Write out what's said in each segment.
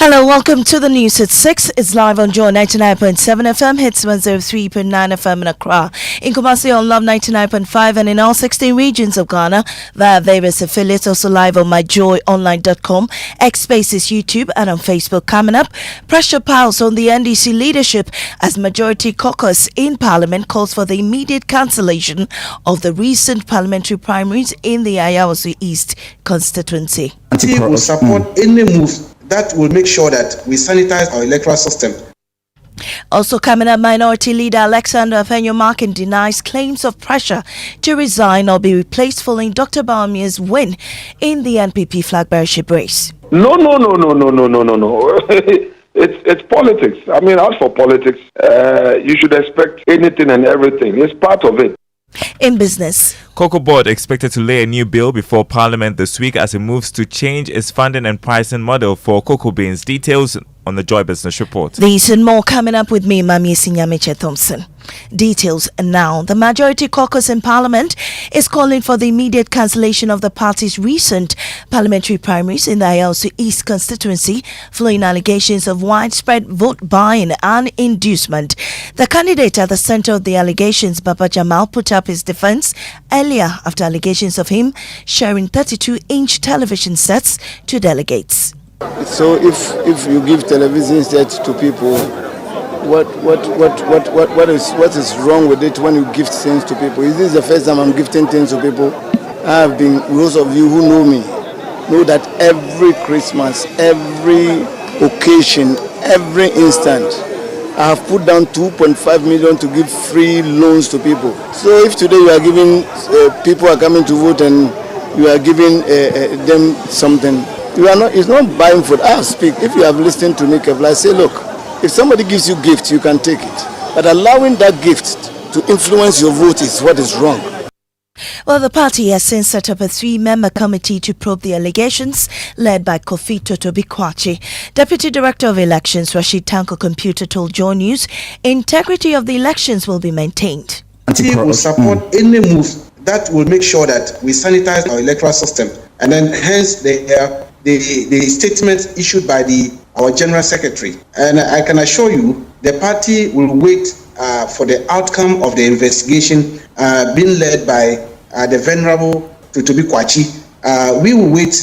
Hello, welcome to the news at 6. It's live on Joy 99.7 FM, hits 103.9 FM in Accra. In Kumasi on Love 99.5 and in all 16 regions of Ghana via various affiliates, also live on myjoyonline.com, X Spaces, YouTube and on Facebook. Coming up, pressure piles on the NDC leadership as majority caucus in Parliament calls for the immediate cancellation of the recent parliamentary primaries in the Ayawaso East constituency. We will support any move that will make sure that we sanitize our electoral system. Also coming up, Minority Leader Alexander Afenyo-Markin denies claims of pressure to resign or be replaced following Dr. Bawumia's win in the NPP flag bearership race. No. It's politics. I mean, as for politics, you should expect anything and everything. It's part of it. In business, Cocoa Board expected to lay a new bill before Parliament this week as it moves to change its funding and pricing model for cocoa beans. Details on the Joy Business Report. These and more coming up with me, Mami Sinyamiche Thompson. Details now. The majority caucus in Parliament is calling for the immediate cancellation of the party's recent parliamentary primaries in the Ayawaso East constituency, following allegations of widespread vote buying and inducement. The candidate at the center of the allegations, Baba Jamal, put up his defense earlier after allegations of him sharing 32-inch television sets to delegates. So if you give television sets to people, what is wrong with it when you gift things to people? Is this the first time I'm gifting things to people? I have been, those of you who know me, know that every Christmas, every occasion, every instant, I have put down 2.5 million to give free loans to people. So if today you are giving, people are coming to vote and you are giving them something, it's not buying food. I speak. If you have listened to me carefully, I say, look, if somebody gives you gift, you can take it. But allowing that gift to influence your vote is what is wrong. Well, the party has since set up a 3-member committee to probe the allegations, led by Kofi Totobikwachi. Deputy Director of Elections, Rashid Tanko Computer, told Joy News, integrity of the elections will be maintained. We will support any move that will make sure that we sanitize our electoral system. And then hence the statement issued by our General Secretary. And I can assure you, the party will wait for the outcome of the investigation being led by the Venerable Tutubi Kwachi. We will wait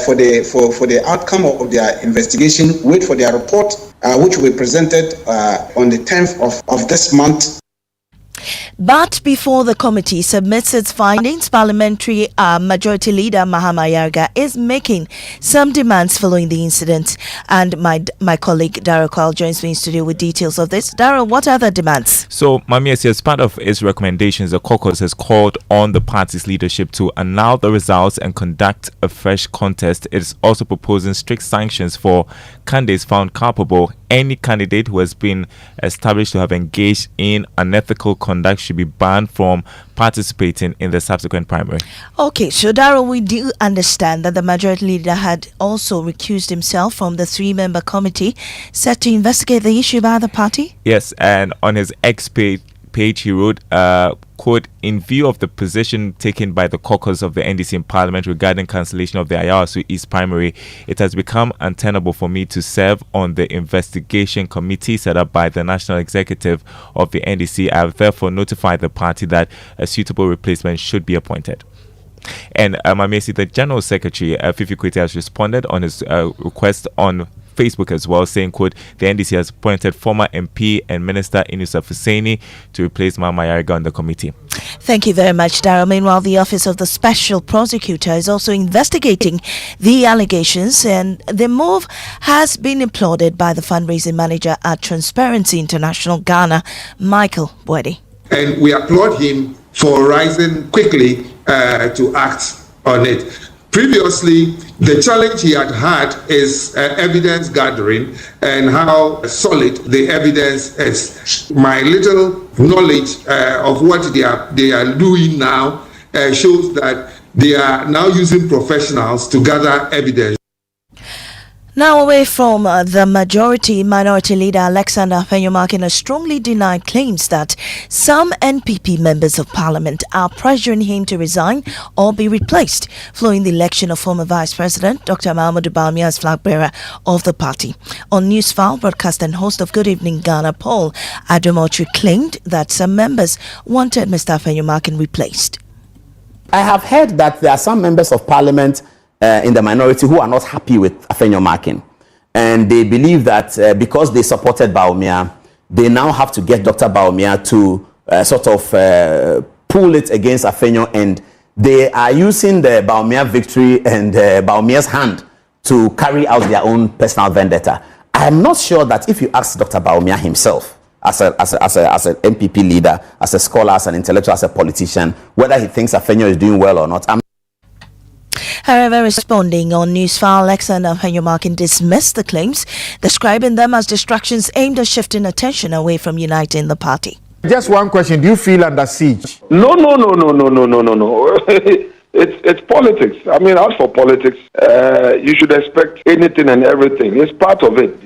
for the outcome of their investigation, wait for their report, which will be presented on the 10th of this month. But before the committee submits its findings, Parliamentary Majority Leader Mahama Yarga is making some demands following the incident. And my colleague Darrell Kwal joins me in studio with details of this. Darrell, what are the demands? So, Mami, as part of its recommendations, the caucus has called on the party's leadership to annul the results and conduct a fresh contest. It is also proposing strict sanctions for candidates found culpable. Any candidate who has been established to have engaged in unethical conduct should be banned from participating in the subsequent primary. Okay, so Darrell, we do understand that the majority leader had also recused himself from the 3-member committee set to investigate the issue by the party? Yes, and on his X page he wrote, quote, in view of the position taken by the caucus of the NDC in Parliament regarding cancellation of the Ayawaso East primary, it has become untenable for me to serve on the investigation committee set up by the National Executive of the NDC. I have therefore notified the party that a suitable replacement should be appointed. And the General Secretary, Fifi Kwete, has responded on his request on Facebook as well, saying, quote, the NDC has appointed former MP and Minister Inusa Fuseni to replace Mama Yarga on the committee. Thank you very much, Darrell. Meanwhile, the Office of the Special Prosecutor is also investigating the allegations, and the move has been applauded by the fundraising manager at Transparency International Ghana, Michael Boateng. And we applaud him for rising quickly to act on it. Previously, the challenge he had is evidence gathering and how solid the evidence is. My little knowledge of what they are doing now shows that they are now using professionals to gather evidence. Now away from the majority, Minority Leader Alexander Afenyomarkin has strongly denied claims that some NPP members of parliament are pressuring him to resign or be replaced following the election of former Vice President Dr. Mahmoud Bawumia as flag bearer of the party. On Newsfile, broadcaster and host of Good Evening Ghana, Paul Adomochu, claimed that some members wanted Mr. Afenyomarkin replaced. I have heard that there are some members of parliament in the minority who are not happy with Afenyomarkin, and they believe that because they supported Bawumia, they now have to get Dr. Bawumia to sort of pull it against Afenyo, and they are using the Bawumia victory and Bawumia's hand to carry out their own personal vendetta. I am not sure that if you ask Dr. Bawumia himself, as an MPP leader, as a scholar, as an intellectual, as a politician, whether he thinks Afenyo is doing well or not. However, responding on Newsfile, Alexander Afenyomarkin dismissed the claims, describing them as distractions aimed at shifting attention away from uniting the party. Just one question: do you feel under siege? No. It's politics. I mean, as for politics, you should expect anything and everything. It's part of it.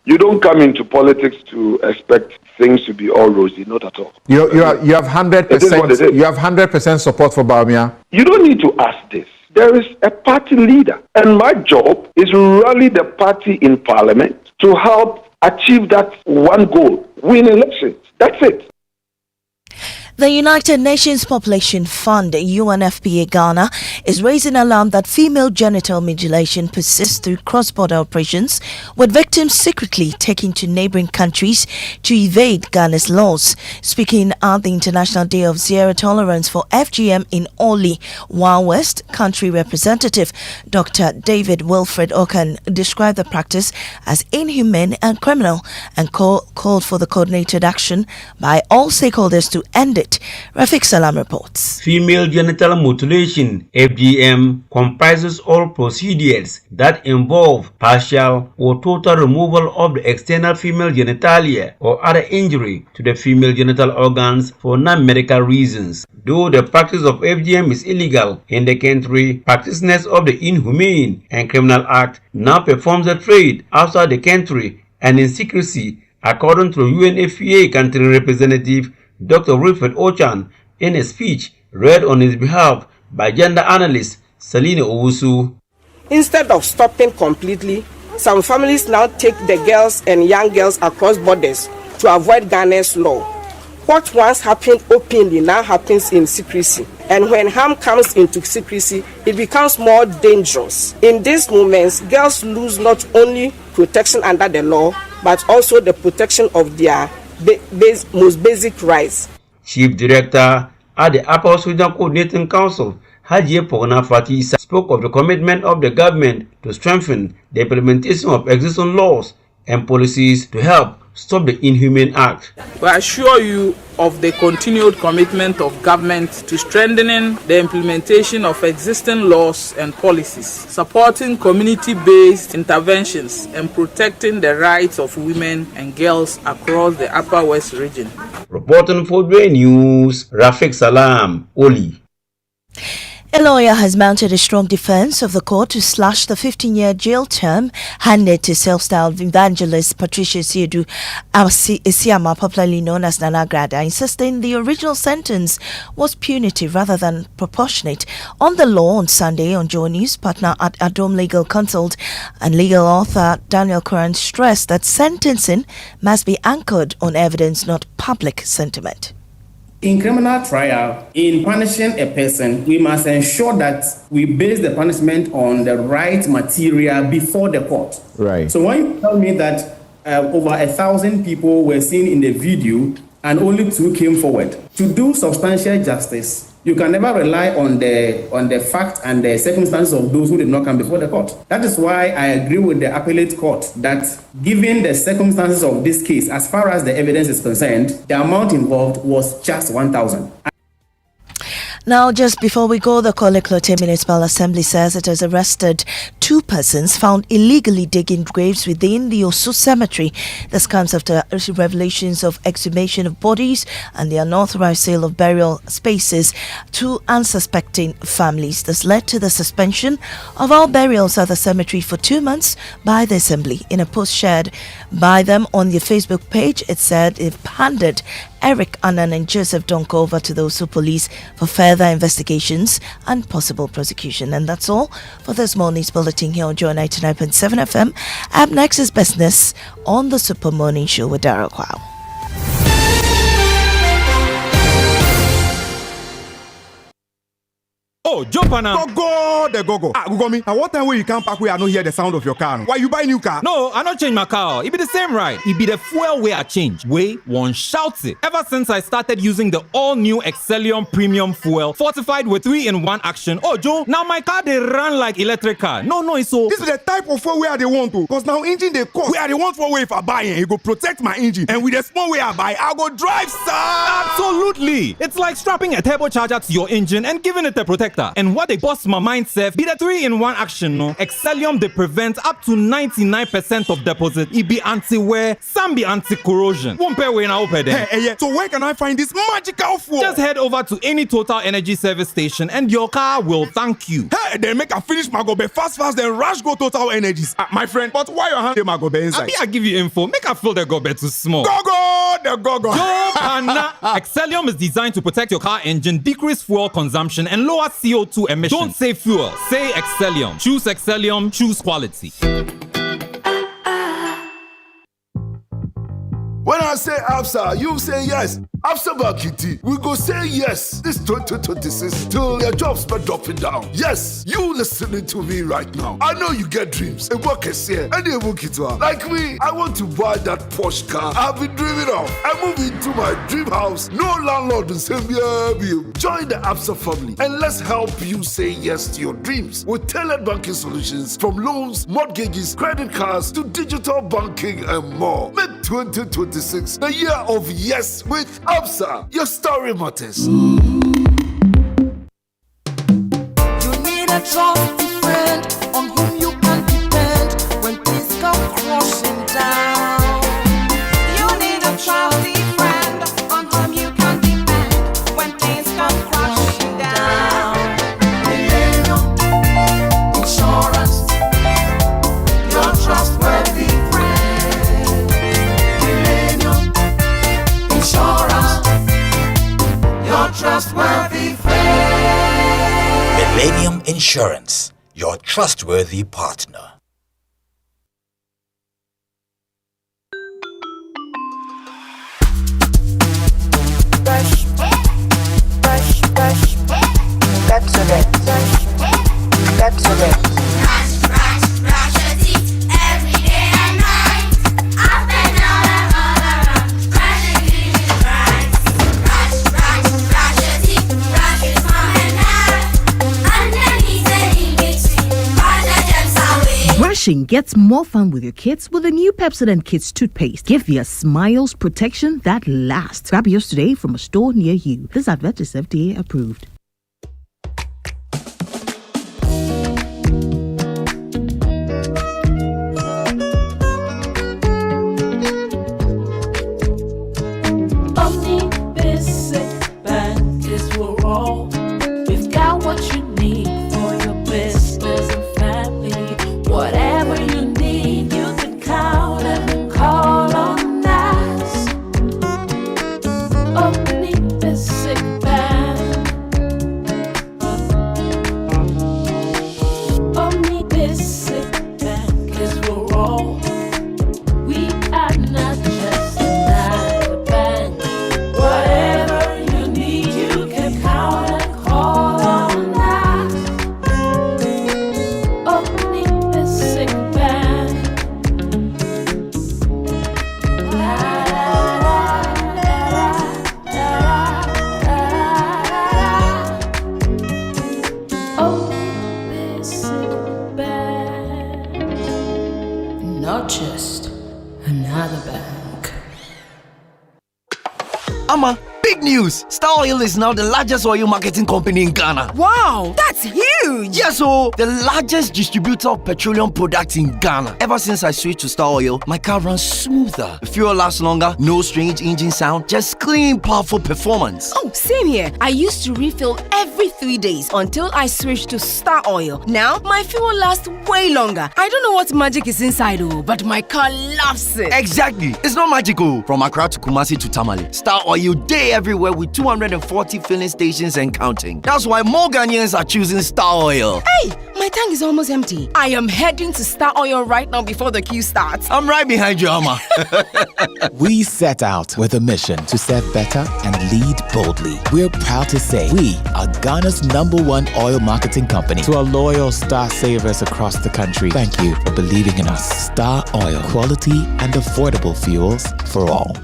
You don't come into politics to expect things to be all rosy. Not at all. You have 100%. You have 100% support for Bawumia. You don't need to ask this. There is a party leader, and my job is to rally the party in parliament to help achieve that one goal: win elections. That's it. The United Nations Population Fund, UNFPA Ghana, is raising alarm that female genital mutilation persists through cross-border operations, with victims secretly taken to neighboring countries to evade Ghana's laws. Speaking at the International Day of Zero Tolerance for FGM in Oli, Wild West, country representative Dr. David Wilfred Okan described the practice as inhumane and criminal, and called for the coordinated action by all stakeholders to end it. Rafiq Salam reports. Female genital mutilation, FGM, comprises all procedures that involve partial or total removal of the external female genitalia or other injury to the female genital organs for non-medical reasons. Though the practice of FGM is illegal in the country, practitioners of the Inhumane and Criminal Act now performs the trade outside the country and in secrecy, according to UNFPA country representative Dr. Wilfred Ochan in a speech read on his behalf by gender analyst Selina Owusu. Instead of stopping completely, some families now take the girls and young girls across borders to avoid Ghana's law. What once happened openly now happens in secrecy. And when harm comes into secrecy, it becomes more dangerous. In these moments, girls lose not only protection under the law, but also the protection of their most basic rights. Chief Director at the Upper Sudan Coordinating Council, Haji Pogna Fati, spoke of the commitment of the government to strengthen the implementation of existing laws and policies to help stop the Inhumane Act. We assure you of the continued commitment of government to strengthening the implementation of existing laws and policies, supporting community-based interventions, and protecting the rights of women and girls across the Upper West region. Reporting for Dway News, Rafiq Salam, Oli. A lawyer has mounted a strong defense of the court to slash the 15-year jail term handed to self-styled evangelist Patricia Siedu Isiama, popularly known as Nana Grada, insisting the original sentence was punitive rather than proportionate. On the law on Sunday on Joe News, partner at Adom Legal Consult and legal author Daniel Curran stressed that sentencing must be anchored on evidence, not public sentiment. In criminal trial, in punishing a person, we must ensure that we base the punishment on the right material before the court. Right. So when you tell me that over 1,000 people were seen in the video and only 2 came forward, to do substantial justice, you can never rely on the fact and the circumstances of those who did not come before the court. That is why I agree with the appellate court that given the circumstances of this case, as far as the evidence is concerned, the amount involved was just 1,000. Now, just before we go, the Koleklote Municipal Assembly says it has arrested 2 persons found illegally digging graves within the Osu Cemetery. This comes after revelations of exhumation of bodies and the unauthorized sale of burial spaces to unsuspecting families. This led to the suspension of all burials at the cemetery for 2 months by the Assembly. In a post shared by them on their Facebook page, it said it handed Eric Annan and Joseph Donko over to the Osu police for further investigations and possible prosecution. And that's all for this morning's bulletin here on Joy 99.7 FM. Up next is business on the Super Morning Show with Daryl Kwao. Oh, jump on now. Go. Go me. And what time when you come back, we are not hear the sound of your car? Why you buy new car? No, I not change my car. It be the same ride. It be the fuel way I change. Way one shouts it. Ever since I started using the all-new Excellium Premium Fuel, fortified with 3-in-1 action. Oh, Joe, now my car they run like electric car. No, it's so. This is the type of fuel where they want to. Because now engine they cost. Where they want for way if I buy it, it go protect my engine. And with the small way I buy, I go drive, sir. Absolutely. It's like strapping a turbocharger to your engine and giving it a protector. And what they bust my mind, Seth, be the 3-in-1 action, no? Excellium, they prevent up to 99% of deposit. It be anti-wear, some be anti-corrosion. Won't pay when I open them. Hey, so where can I find this magical fuel? Just head over to any Total Energy service station and your car will thank you. Hey, then make a finish my gobe fast, then rush go Total Energies. My friend, but why your hand my gobe inside? I give you info, make a fill the gobe too small. Go! Excellium is designed to protect your car engine, decrease fuel consumption, and lower CO2 emissions. Don't say fuel, say Excellium. Choose Excellium, choose quality. When I say ABSA, you say yes. ABSA Bakiti, we go say yes this 2026 till your jobs start dropping down. Yes, you listening to me right now. I know you get dreams. A work is here. And they work it well. Like me, I want to buy that Porsche car I've been dreaming of. I move into my dream house. No landlord will say me. Join the ABSA family and let's help you say yes to your dreams with tailored banking solutions from loans, mortgages, credit cards to digital banking and more. Make 2026 the year of yes with ABSA. Your story matters. You need a trusty friend on whom you can depend when things come crashing down. You need a trusty friend on whom you can depend when things come crashing down. Millennium Insurance, your trustworthy friend. Millennium Insurance, your trustworthy friend. Millennium Insurance, your trustworthy partner. Brush, brush, brush, that's so that. That's so that. Brush your teeth every day and night. Up and down and all around. Brush and clean it right. Brush your teeth. Brush with mom and dad. Underneath and in between. Brush the germs away. Brushing gets more fun with your kids with the new Pepsodent Kids toothpaste. Give your smiles protection that lasts. Grab yours today from a store near you. This advert is FDA approved. We've got what you need for your business and family. Whatever you need, you can count and call on us. Omni Basic Bank. Omni Basic Bank is for all. We are not just another bank. Whatever you need, you can count and call on us. Omni Basic Bank. Omni Basic Bank. Not just another bank. I'm a big Big news! Star Oil is now the largest oil marketing company in Ghana. Wow, that's huge! Yes, so the largest distributor of petroleum products in Ghana. Ever since I switched to Star Oil, my car runs smoother. The fuel lasts longer, no strange engine sound, just clean, powerful performance. Oh, same here. I used to refill every 3 days until I switched to Star Oil. Now, my fuel lasts way longer. I don't know what magic is inside, but my car loves it. Exactly. It's not magical. From Accra to Kumasi to Tamale, Star Oil day everywhere with 240 filling stations and counting. That's why more Ghanaians are choosing Star Oil. Hey, my tank is almost empty. I am heading to Star Oil right now before the queue starts. I'm right behind you, Amma. We set out with a mission to serve better and lead boldly. We're proud to say we are Ghana's #1 oil marketing company. To our loyal Star savers across the country, thank you for believing in us. Star Oil, quality and affordable fuels for all.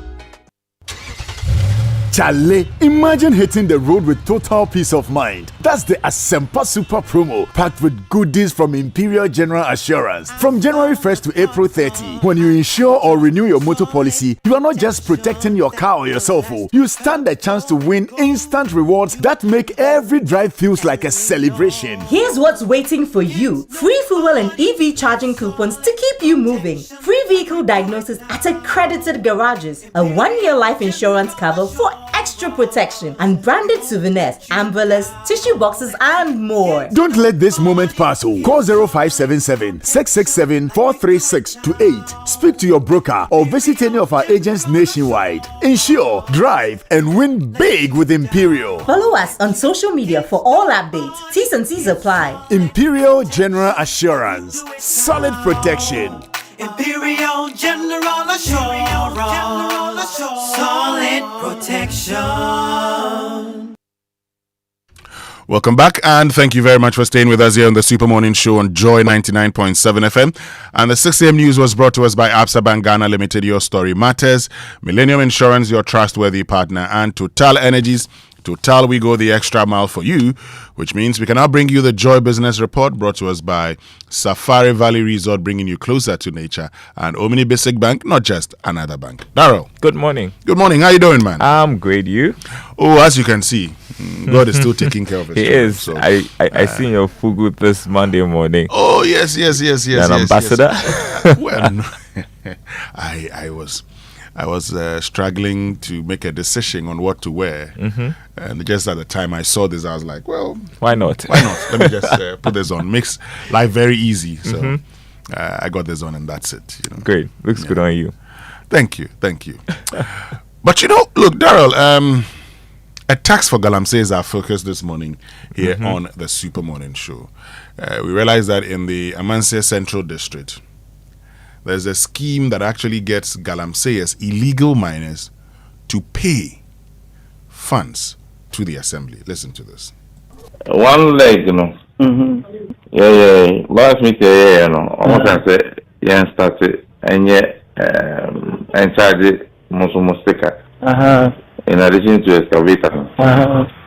Chale, imagine hitting the road with total peace of mind. That's the Asempa Super Promo, packed with goodies from Imperial General Assurance. From January 1st to April 30, when you insure or renew your motor policy, you are not just protecting your car or yourself. You stand a chance to win instant rewards that make every drive feels like a celebration. Here's what's waiting for you. Free fuel and EV charging coupons to keep you moving. Free vehicle diagnosis at accredited garages. A 1-year life insurance cover for extra protection and branded souvenirs, umbrellas, tissue boxes and more. Don't let this moment pass. Call 0577 667 436 to 8. Speak to your broker or visit any of our agents nationwide. Insure, drive and win big with Imperial. Follow us on social media for all updates. T's and C's apply. Imperial General Assurance. Solid protection. Imperial General Assurance, solid protection. Welcome back, and thank you very much for staying with us here on the Super Morning Show on Joy 99.7 FM. And the 6 a.m. news was brought to us by Absa Bank Ghana Limited. Your story matters. Millennium Insurance, your trustworthy partner, and Total Energies. Total, we go the extra mile for you, which means we can now bring you the Joy Business Report brought to us by Safari Valley Resort, bringing you closer to nature, and Omni Basic Bank, not just another bank. Darryl. Good morning. Good morning. How you doing, man? I'm great. You? Oh, as you can see, God is still taking care of his He is. So, I seen your fugu this Monday morning. Oh, yes. An ambassador? Yes. Well, no. I was struggling to make a decision on what to wear. And just at the time I saw this, I was like, well, why not? Let me just put this on. Makes life very easy. So I got this on and that's it. You know? Great. Looks good on you. Thank you. But look, Darryl, attacks for galamsey is our focus this morning here on the Super Morning Show. We realized that in the Amansia Central District, there's a scheme that actually gets galamseyers, illegal miners, to pay funds to the assembly. Listen to this. One leg, Yeah. Last meeting, almost I say, started, and yet, and charge it, most sticker. In addition to excavator.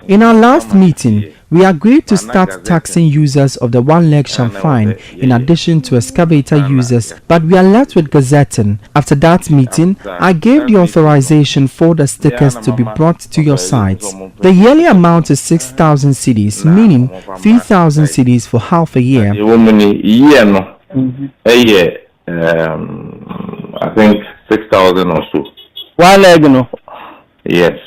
In our last meeting, we agreed to start taxing users of the one-leg champagne in addition to excavator users, but we are left with gazetting. After that meeting, I gave the authorization for the stickers to be brought to your sites. The yearly amount is 6,000 cedis, meaning 3,000 cedis for half a year. A year, I think 6,000 or so. One leg, Yes.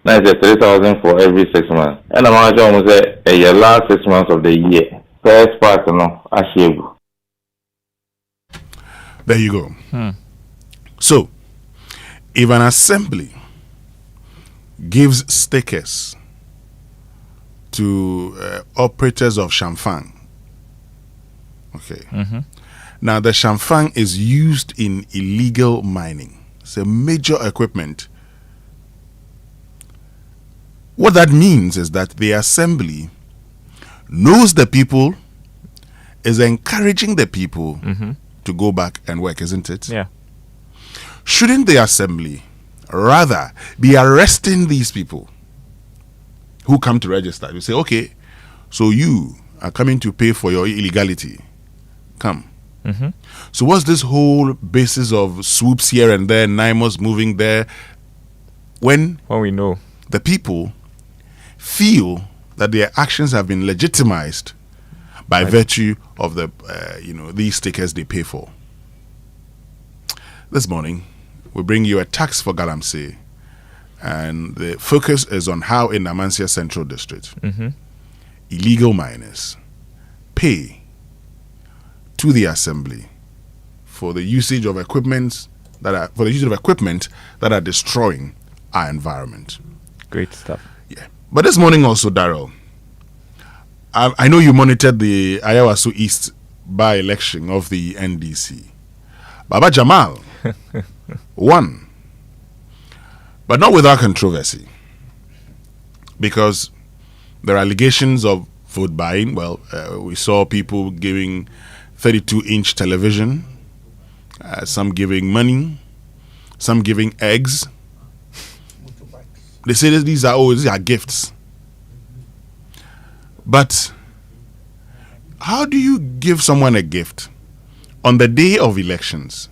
That's 3,000 for every 6 months. And I'm almost say a last 6 months of the year. First part, There you go. So, if an assembly gives stickers to operators of champagne, okay. Now the champagne is used in illegal mining. It's a major equipment. What that means is that the assembly knows the people, is encouraging the people to go back and work, isn't it? Yeah. Shouldn't the assembly rather be arresting these people who come to register? You say, okay, so you are coming to pay for your illegality. Come. So what's this whole basis of swoops here and there, NIMOS moving there? When we know. the people feel that their actions have been legitimized by virtue of the these stickers they pay for. This morning, we bring you a tax for galamsey, and the focus is on how in Namansia Central District, illegal miners pay to the assembly for the usage of equipment that are destroying our environment. Great stuff. Yeah. But this morning also, Darrell, I know you monitored the Ayawaso East by-election of the NDC. Baba Jamal won, but not without controversy, because there are allegations of vote buying. Well, we saw people giving 32-inch television, some giving money, some giving eggs. They say that these are gifts. But how do you give someone a gift on the day of elections?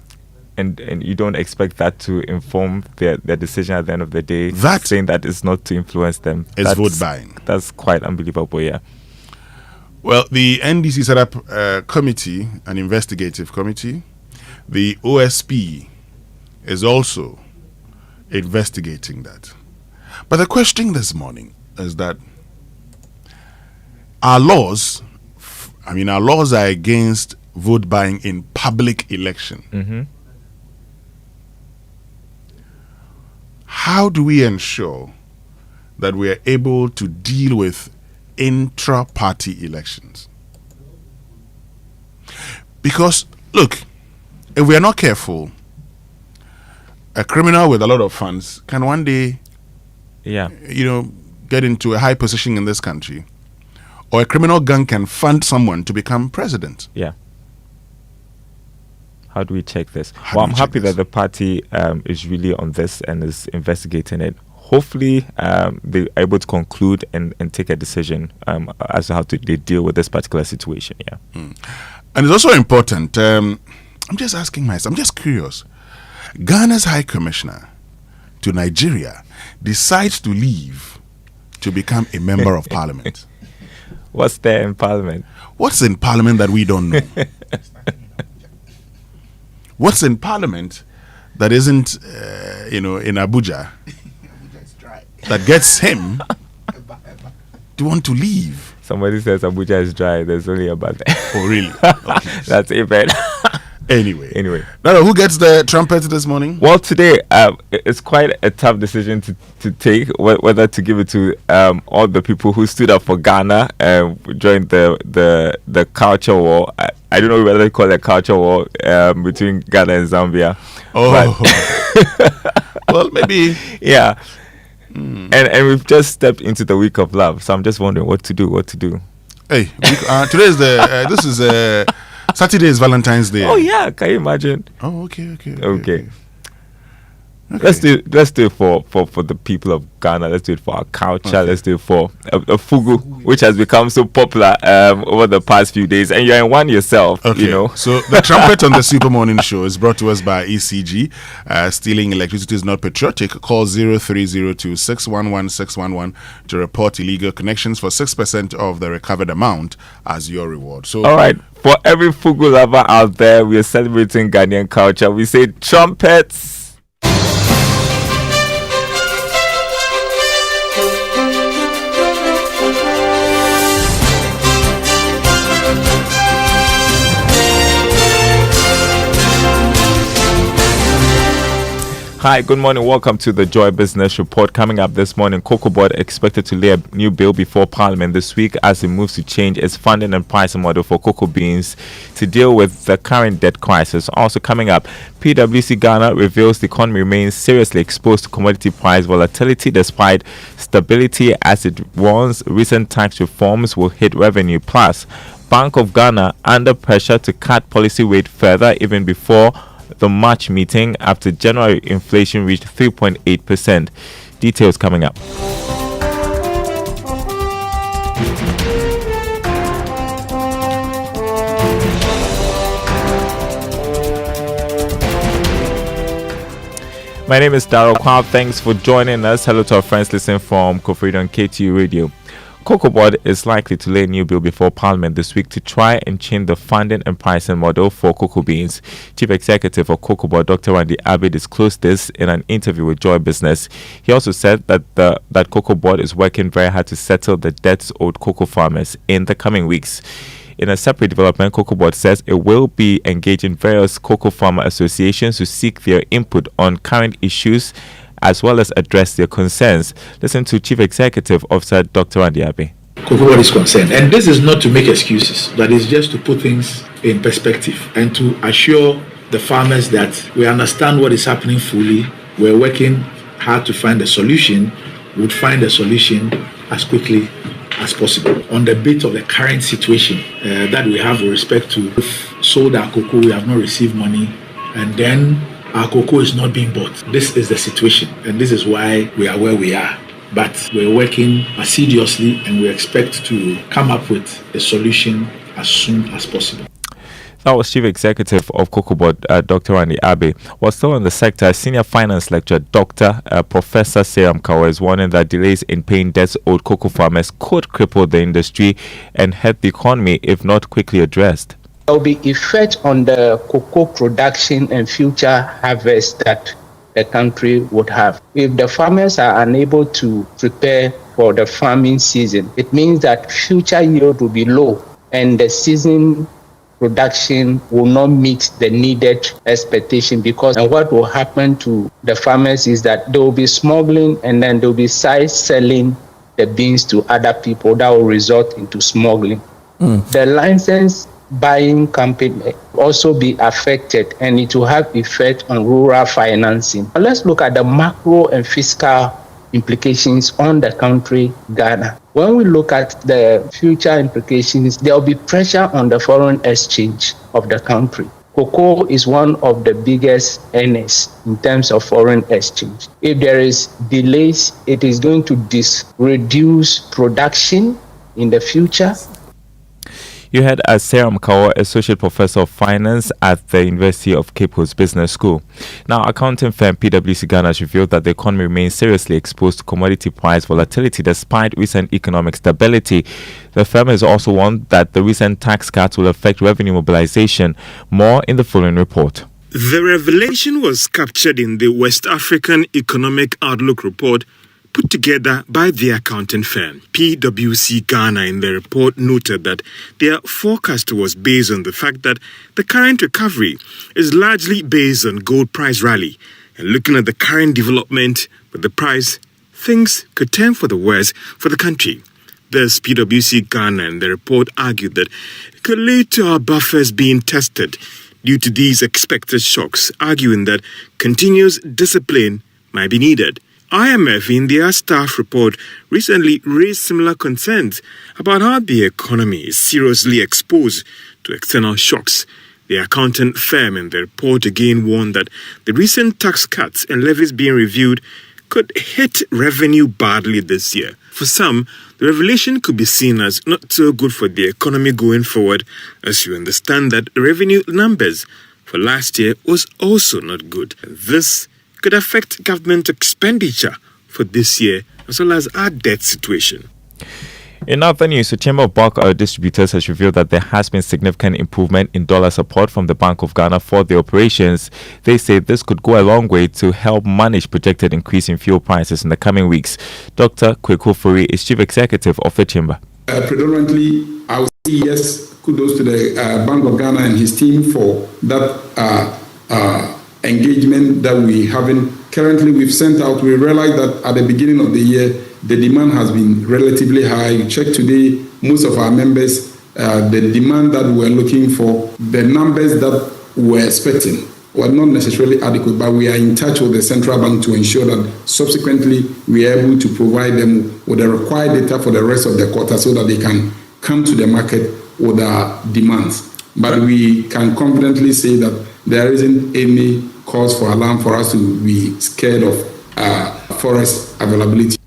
And you don't expect that to inform their decision at the end of the day. Saying that is not to influence them. It's vote buying. That's quite unbelievable, yeah. Well, the NDC set up a committee, an investigative committee. The OSP is also investigating that. But the question this morning is that our laws are against vote buying in public election. How do we ensure that we are able to deal with intra-party elections? Because, look, if we are not careful, a criminal with a lot of funds can one day, get into a high position in this country, or a criminal gang can fund someone to become president. Yeah. How do we check this? I'm happy that the party is really on this and is investigating it. Hopefully, they're able to conclude and take a decision as to how they deal with this particular situation. Yeah. And it's also important. I'm just asking myself, I'm just curious. Ghana's High Commissioner to Nigeria decides to leave to become a member of Parliament. What's there in Parliament? What's in Parliament that we don't know? What's in Parliament that isn't, in Abuja, that gets him to want to leave? Somebody says Abuja is dry. There's only about that. Oh, really? Okay. That's it, man. Anyway. Now, who gets the trumpet this morning? Well, today, it's quite a tough decision to take, whether to give it to all the people who stood up for Ghana during the culture war. I don't know whether they call it a culture war between Ghana and Zambia. Oh. Well, maybe. Yeah. And we've just stepped into the week of love. So I'm just wondering what to do. Hey, today is this is Saturday is Valentine's Day. Oh yeah, can you imagine? Oh, okay. Let's do it for the people of Ghana. Let's do it for our culture. Okay. Let's do it for a fugu, which has become so popular over the past few days. And you're in one yourself, okay. So the trumpet on the Super Morning Show is brought to us by ECG. Stealing electricity is not patriotic. Call 0302 611 611 to report illegal connections for 6% of the recovered amount as your reward. So, all right, for every fugu lover out there, we are celebrating Ghanaian culture. We say trumpets. Hi, good morning. Welcome to the Joy Business Report. Coming up this morning, Cocoa Board expected to lay a new bill before Parliament this week as it moves to change its funding and pricing model for cocoa beans to deal with the current debt crisis. Also coming up, PwC Ghana reveals the economy remains seriously exposed to commodity price volatility despite stability as it warns recent tax reforms will hit revenue. Plus, Bank of Ghana under pressure to cut policy rate further even before the March meeting after January inflation reached 3.8%. Details coming up. My name is Darryl Kwab. Thanks for joining us. Hello to our friends listening from Kofrid on KTU Radio. Cocoa Board is likely to lay a new bill before Parliament this week to try and change the funding and pricing model for cocoa beans. Chief Executive of Cocoa Board, Dr. Randy Abbey, disclosed this in an interview with Joy Business. He also said that that Cocoa Board is working very hard to settle the debts owed cocoa farmers in the coming weeks. In a separate development, Cocoa Board says it will be engaging various cocoa farmer associations to seek their input on current issues as well as address their concerns. Listen to Chief Executive Officer Dr. Randy Abbey. Cocoa Board is concerned, and this is not to make excuses, but it's just to put things in perspective and to assure the farmers that we understand what is happening fully. We're working hard to find a solution. We'll find a solution as quickly as possible on the bit of the current situation that we have with respect to we've sold our cocoa, we have not received money, and then our cocoa is not being bought. This is the situation, and this is why we are where we are. But we're working assiduously, and we expect to come up with a solution as soon as possible. That was Chief Executive of Cocoa Board, Dr. Randy Abbey. While still on the sector, Senior Finance Lecturer Dr. Professor Seram Kawa is warning that delays in paying debts owed cocoa farmers could cripple the industry and hurt the economy if not quickly addressed. There will be effect on the cocoa production and future harvest that the country would have. If the farmers are unable to prepare for the farming season, it means that future yield will be low and the season production will not meet the needed expectation, because and what will happen to the farmers is that they will be smuggling and then they will be selling the beans to other people. That will result into smuggling. The license buying company also be affected, and it will have effect on rural financing. Let's look at the macro and fiscal implications on the country Ghana. When we look at the future implications, there will be pressure on the foreign exchange of the country. Cocoa is one of the biggest earners in terms of foreign exchange. If there is delays, it is going to reduce production in the future. You heard as Seram Kawa, Associate Professor of Finance at the University of Cape Coast Business School. Now, accounting firm PwC Ghana has revealed that the economy remains seriously exposed to commodity price volatility despite recent economic stability. The firm has also warned that the recent tax cuts will affect revenue mobilization. More in the following report. The revelation was captured in the West African Economic Outlook report put together by the accounting firm. PwC Ghana in the report noted that their forecast was based on the fact that the current recovery is largely based on gold price rally. And looking at the current development with the price, things could turn for the worse for the country. Thus, PwC Ghana in the report argued that it could lead to our buffers being tested due to these expected shocks, arguing that continuous discipline might be needed. IMF, in their staff report, recently raised similar concerns about how the economy is seriously exposed to external shocks. The accounting firm in the report again warned that the recent tax cuts and levies being reviewed could hit revenue badly this year. For some, the revelation could be seen as not so good for the economy going forward, as you understand that revenue numbers for last year was also not good. This could affect government expenditure for this year, as well as our debt situation. In other news, the Chamber of Bulk Oil Distributors has revealed that there has been significant improvement in dollar support from the Bank of Ghana for their operations. They say this could go a long way to help manage projected increase in fuel prices in the coming weeks. Dr. Kweku Fori is Chief Executive of the Chamber. Predominantly, I would say yes, kudos to the Bank of Ghana and his team for that engagement that we having. Currently, we've sent out, we realized that at the beginning of the year, the demand has been relatively high. You check today, most of our members, the demand that we're looking for, the numbers that we're expecting were not necessarily adequate, but we are in touch with the central bank to ensure that subsequently we are able to provide them with the required data for the rest of the quarter so that they can come to the market with our demands. But we can confidently say that there isn't any cause for alarm for us to be scared of forest availability.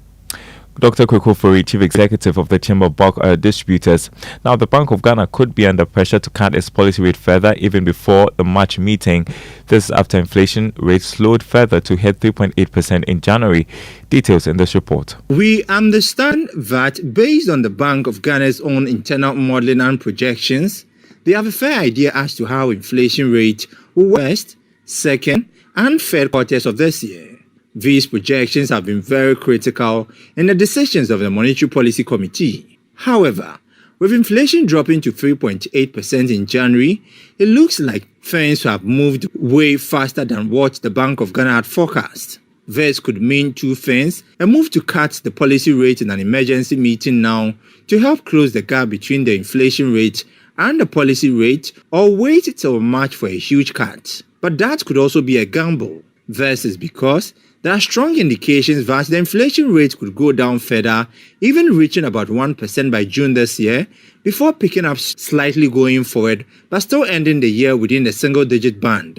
Dr. Kojo Fori, Chief Executive of the Chamber of Bulk Oil Distributors. Now, the Bank of Ghana could be under pressure to cut its policy rate further even before the March meeting. This after inflation rate slowed further to hit 3.8% in January. Details in this report. We understand that based on the Bank of Ghana's own internal modeling and projections, they have a fair idea as to how inflation rate will worst, second, and third quarters of this year. These projections have been very critical in the decisions of the Monetary Policy Committee. However, with inflation dropping to 3.8% in January, it looks like things have moved way faster than what the Bank of Ghana had forecast. This could mean two things: a move to cut the policy rate in an emergency meeting now to help close the gap between the inflation rate and the policy rate, or wait till March for a huge cut. But that could also be a gamble. This is because there are strong indications that the inflation rate could go down further, even reaching about 1% by June this year, before picking up slightly going forward, but still ending the year within the single-digit band.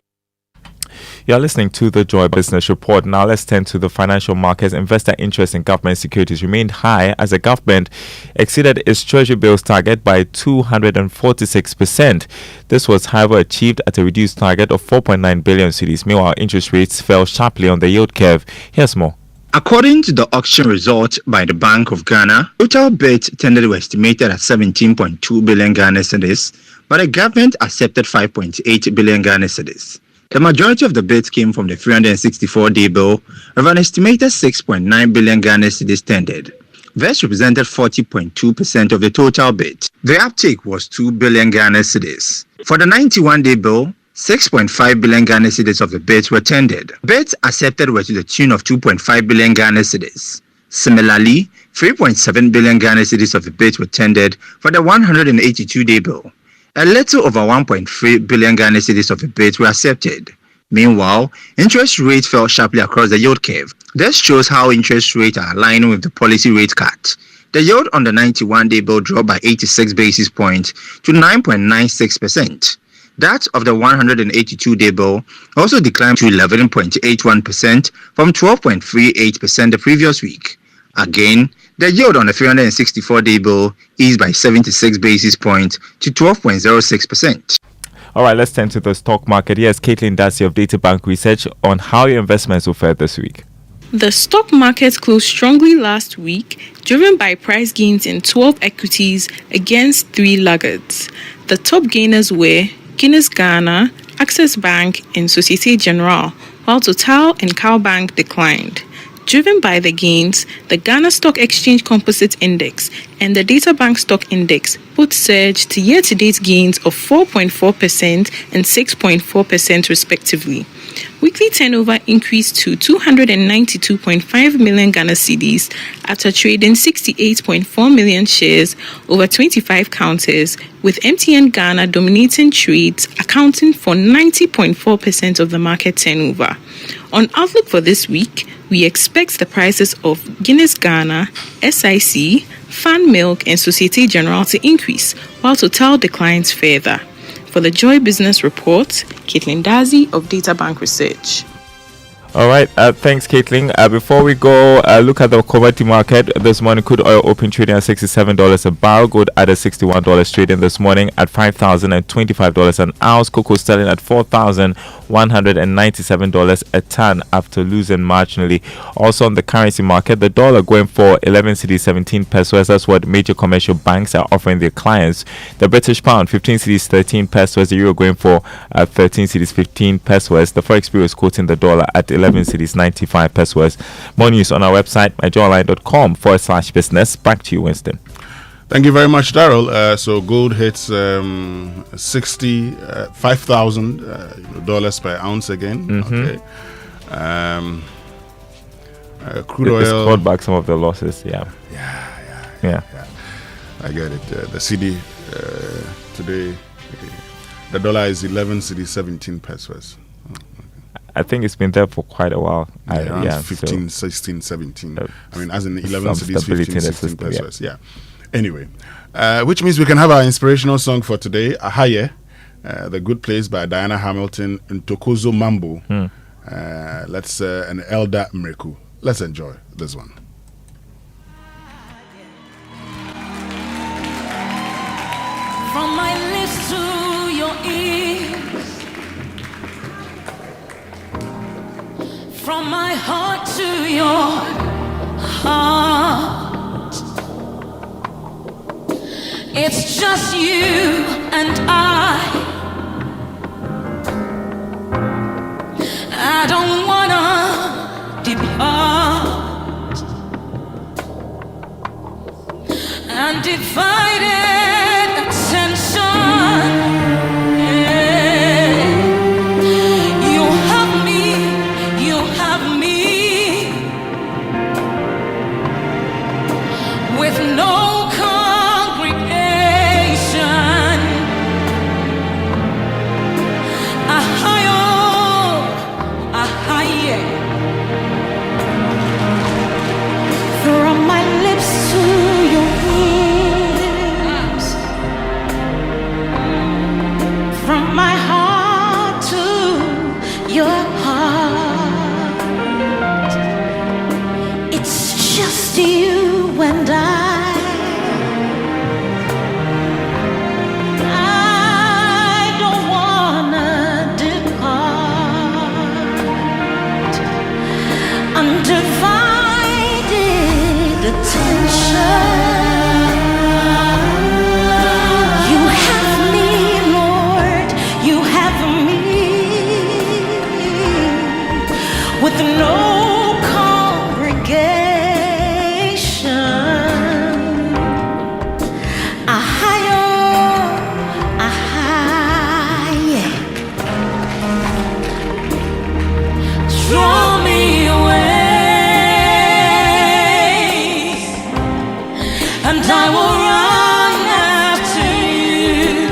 You're listening to the Joy Business Report. Now let's turn to the financial markets. Investor interest in government securities remained high as the government exceeded its treasury bills target by 246%. This was, however, achieved at a reduced target of 4.9 billion cedis. Meanwhile, interest rates fell sharply on the yield curve. Here's more. According to the auction result by the Bank of Ghana, total bids tendered were estimated at 17.2 billion Ghana cedis, but the government accepted 5.8 billion Ghana cedis. The majority of the bids came from the 364-day bill, with an estimated 6.9 billion Ghana cedis tendered. This represented 40.2% of the total bid. The uptake was 2 billion Ghana cedis. For the 91-day bill, 6.5 billion Ghana cedis of the bids were tendered. Bids accepted were to the tune of 2.5 billion Ghana cedis. Similarly, 3.7 billion Ghana cedis of the bids were tendered for the 182-day bill. A little over 1.3 billion Ghana cedis of the bids were accepted. Meanwhile, interest rates fell sharply across the yield curve. This shows how interest rates are aligning with the policy rate cut. The yield on the 91-day bill dropped by 86 basis points to 9.96%. That of the 182-day bill also declined to 11.81% from 12.38% the previous week. Again, the yield on the 364-day bill eased by 76 basis points to 12.06%. All right, let's turn to the stock market. Here's Caitlin Darcy of Data Bank Research on how your investments will fare this week. The stock market closed strongly last week, driven by price gains in 12 equities against 3 laggards. The top gainers were Guinness Ghana, Access Bank, and Societe Generale, while Total and Cowbank declined. Driven by the gains, the Ghana Stock Exchange Composite Index and the Data Bank Stock Index both surged to year-to-date gains of 4.4% and 6.4% respectively. Weekly turnover increased to 292.5 million Ghana cedis after trading 68.4 million shares over 25 counters, with MTN Ghana dominating trades, accounting for 90.4% of the market turnover. On outlook for this week, we expect the prices of Guinness Ghana, SIC, Fan Milk, and Societe Generale to increase, while Total declines further. For the Joy Business Report, Caitlin Darcy of Data Bank Research. All right, thanks, Caitlin. Before we go, look at the commodity market. This morning, crude oil open trading at $67 a barrel. Gold added $61 trading this morning at $5,025 an ounce. Cocoa selling at $4,197 a ton after losing marginally. Also on the currency market, the dollar going for 11 cedis 17 pesos. That's what major commercial banks are offering their clients. The British pound 15 cedis 13 pesos. The euro going for 13 cedis 15 pesos. The Forex Bureau is quoting the dollar at 11 cedis 95 pesos. More news on our website, myjoyline.com/business. Back to you, Winston. Thank you very much, Daryl. So gold hits $5,000 per ounce again. Mm-hmm. Okay. Crude oil. It's clawed back some of the losses. Yeah. I get it. The CD today, the dollar is 11 cedis 17 pesos. I think it's been there for quite a while. 15, 16, 17. I mean, as in 11 cedis, 15, 16 pesos. Yeah. Anyway, which means we can have our inspirational song for today, Ahaye, The Good Place by Diana Hamilton and Tokozo Mambo. Let's an Elder Mreku. Let's enjoy this one. From my heart to your heart, it's just you and I don't wanna depart. Undivided attention, yeah. You have me with no congregation. From my lips to your ears, from my heart to your heart, it's just you and I don't wanna depart. Undivided attention. You have me, Lord, you have me with no congregation. A higher, draw me away, and I will run after you.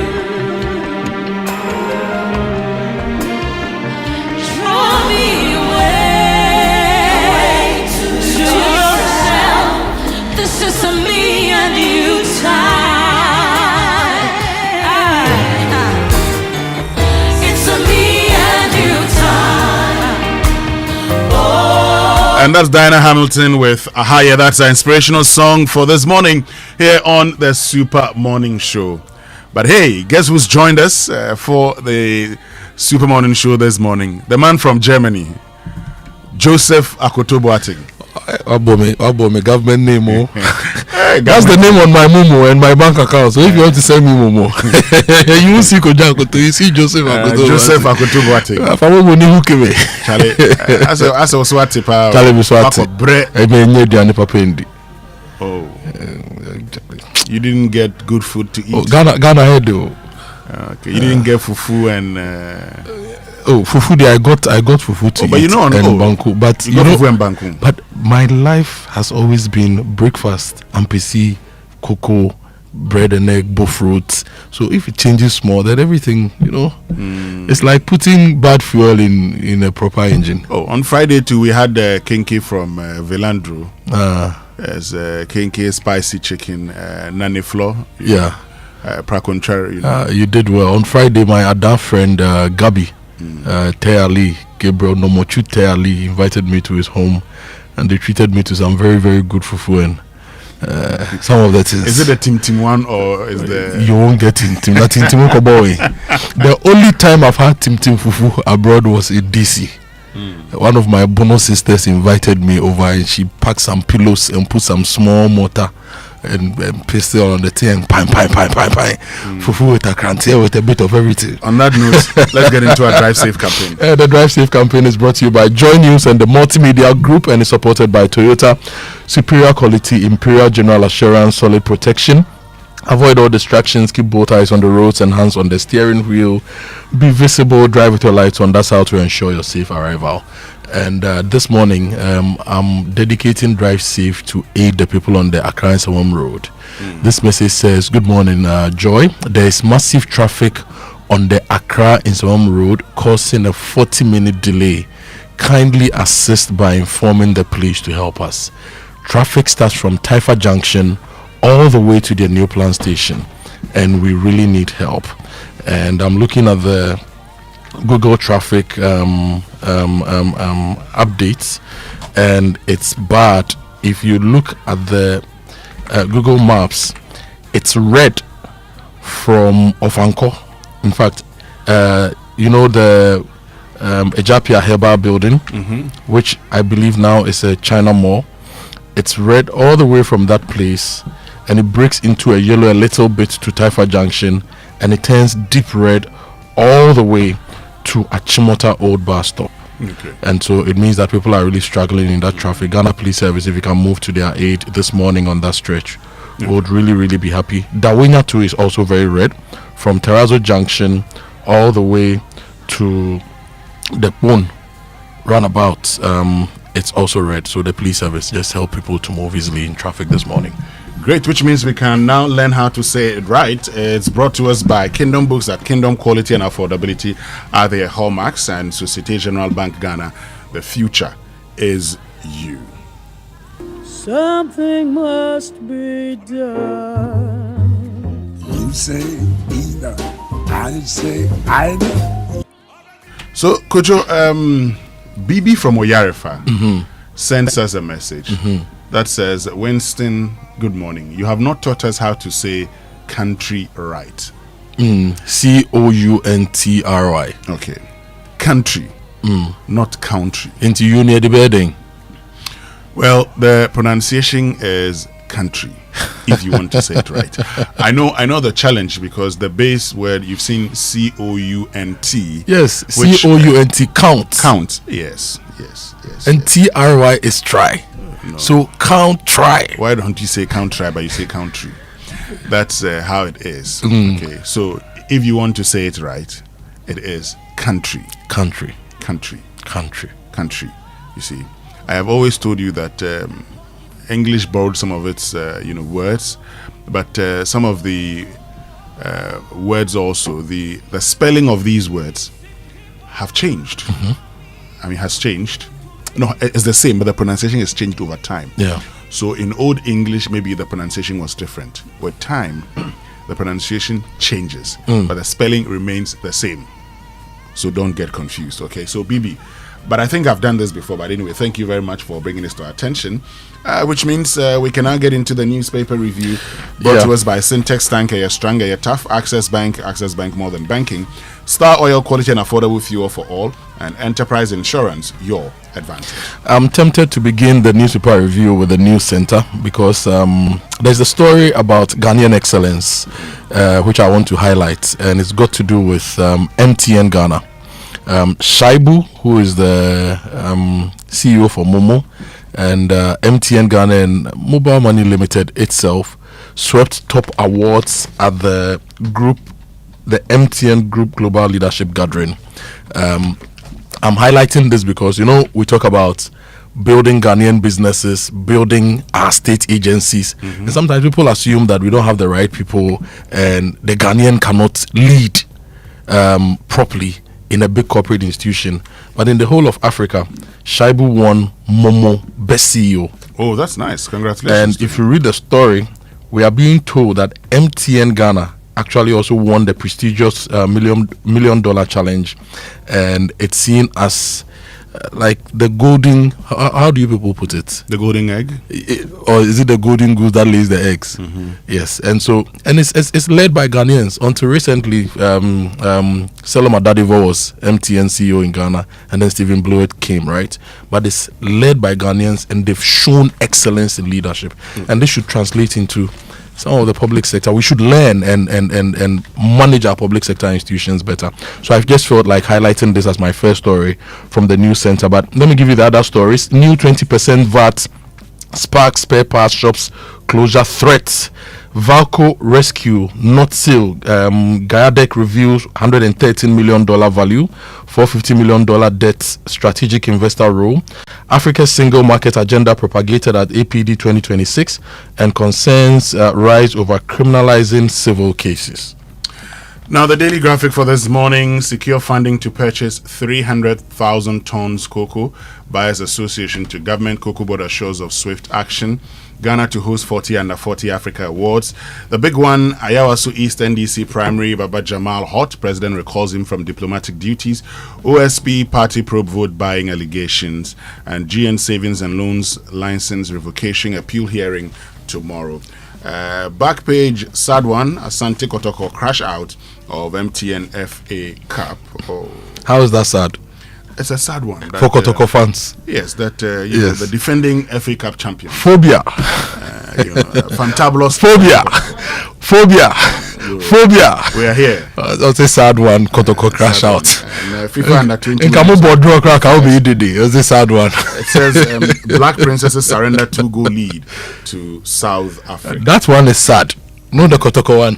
Draw me away to yourself. This is a me and you time. It's a me and you time. And that's Diana Hamilton with Ahaya. That's an inspirational song for this morning here on the Super Morning Show. But hey, guess who's joined us for the Super Morning Show this morning? The man from Germany, Joseph Akoto Boateng. Abome, government name. That's the name on my Momo and my bank account. So if you want to send me Momo, you will see Kojo Akoto. You see Joseph Akoto. Joseph Akoto Boateng. Afamogo ni hukeme. Charlie, as a swati pa. Charlie biswati. Oh, you didn't get good food to eat. Oh, Ghana head though. Okay, you didn't get fufu and. Fufu. I got fufu to eat. But you know, and banku. But you know, fufu and banku. But my life has always been breakfast, ampesi, cocoa, bread and egg, both fruits. So if it changes small, then everything, it's like putting bad fuel in a proper engine. Oh, on Friday too, we had Kinky from Velandro. As Kinky spicy chicken, nani flour. Prakonchari. You did well. On Friday, my Ada friend Gabi, Teali, Gabriel Nomochu Teali invited me to his home, and they treated me to some very, very good fufu and some of that is it a Tim one or is the you won't get Tim Koboy. The only time I've had Tim fufu abroad was in DC. One of my bonus sisters invited me over, and she packed some pillows and put some small mortar and pasted on the tea and pine. Fufu with a crantier with a bit of everything. On that note, let's get into our Drive Safe campaign. The Drive Safe campaign is brought to you by Joy News and the Multimedia Group, and is supported by Toyota. Superior quality, Imperial General Assurance, solid protection. Avoid all distractions, keep both eyes on the roads and hands on the steering wheel. Be visible, drive with your lights on. That's how to ensure your safe arrival. And this morning, I'm dedicating Drive Safe to aid the people on the Accra and Sawam Road. This message says, good morning, Joy. There is massive traffic on the Accra and Sawam Road, causing a 40-minute delay. Kindly assist by informing the police to help us. Traffic starts from Taifa Junction all the way to the New Plant Station, and we really need help. And I'm looking at the Google traffic updates, and it's bad. If you look at the Google Maps, it's red from Ofanko. In fact, the Ejapia Herbal Building, which I believe now is a China Mall. It's red all the way from that place, and it breaks into a yellow a little bit to Taifa Junction, and it turns deep red all the way to Achimota Old Bus Stop. Okay. And so it means that people are really struggling in that traffic. Ghana Police Service, if you can move to their aid this morning on that stretch, would really be happy. Dawinya too is also very red, from Terrazzo Junction all the way to the Pone roundabout. It's also red, so the police service just help people to move easily in traffic this morning. Great, which means we can now learn how to say it right. It's brought to us by Kingdom Books. At Kingdom, quality and affordability are their hallmarks, and Societe Generale Bank Ghana, the future is you. Something must be done. You say either, I say either. So, Kojo, BB from Oyarefa sends us a message that says, Winston, good morning. You have not taught us how to say country right. Country. Okay. Country, not country. Into you near the building. Well, the pronunciation is country, if you want to say it right. I know the challenge, because the base word you've seen COUNT. Yes, COUNT count. Count. Yes. And TRY is try. No. So count try. Why don't you say count try, but you say country? That's how it is. Okay. So if you want to say it right, it is country. Country. You see, I have always told you that English borrowed some of its words, but some of the words also, the spelling of these words have changed. I mean, has changed. No, it's the same, but the pronunciation has changed over time. Yeah. So in Old English, maybe the pronunciation was different. With time, the pronunciation changes, but the spelling remains the same. So don't get confused, okay? So BB, but I think I've done this before, but anyway, thank you very much for bringing this to our attention, which means we can now get into the newspaper review brought to us by Syntex Tanker, you're stronger, you're tough, Access Bank more than banking, Star Oil, quality and affordable fuel for all, and Enterprise Insurance, your advantage. I'm tempted to begin the newspaper review with the news center, because there's a story about Ghanaian excellence, which I want to highlight, and it's got to do with MTN Ghana. Shaibu, who is the CEO for Momo, and MTN Ghana and Mobile Money Limited itself swept top awards at the MTN Group Global Leadership Gathering. I'm highlighting this because, we talk about building Ghanaian businesses, building our state agencies, and sometimes people assume that we don't have the right people and the Ghanaian cannot lead properly in a big corporate institution. But in the whole of Africa, Shaibu won Momo Best CEO. Oh, that's nice. Congratulations. And if you read the story, we are being told that MTN Ghana actually also won the prestigious $1 million challenge, and it's seen as like the golden, how do you people put it? The golden egg? Or is it the golden goose that lays the eggs? Yes. And so, and it's led by Ghanaians. Until recently, Selim Adadivo was MTN CEO in Ghana, and then Stephen Blewett came, right? But it's led by Ghanaians, and they've shown excellence in leadership. And this should translate into some of the public sector. We should learn and manage our public sector institutions better. So I've just felt like highlighting this as my first story from the news center. But let me give you the other stories. New 20% VAT spark spare parts shops closure threats. Valco rescue not sale. Gayadec reveals $113 million value, $450 million debt strategic investor role. Africa's single market agenda propagated at APD 2026, and concerns rise over criminalizing civil cases. Now, the daily graphic for this morning: secure funding to purchase 300,000 tons cocoa. Buyers Association to Government. Cocoa Board assures of swift action. Ghana to host 40 Under 40 Africa Awards. The big one, Ayawaso East NDC Primary, Baba Jamal Hot. President recalls him from diplomatic duties. OSP party probe vote buying allegations. And GN Savings and Loans license revocation appeal hearing tomorrow. Back page, sad one, Asante Kotoko crash out of MTN FA Cup. Oh. How is that sad? It's a sad one. For Kotoko fans. Yes, that you know, the defending FA Cup champion. Phobia. Fantabulous. Phobia. We are here. That's a sad one. Kotoko crash out. FIFA under 20. In Kamu Bodro crack, I'll be Didi. It's a sad one. It says Black Princesses surrender 2-goal lead to South Africa. That one is sad. No, the Kotoko one.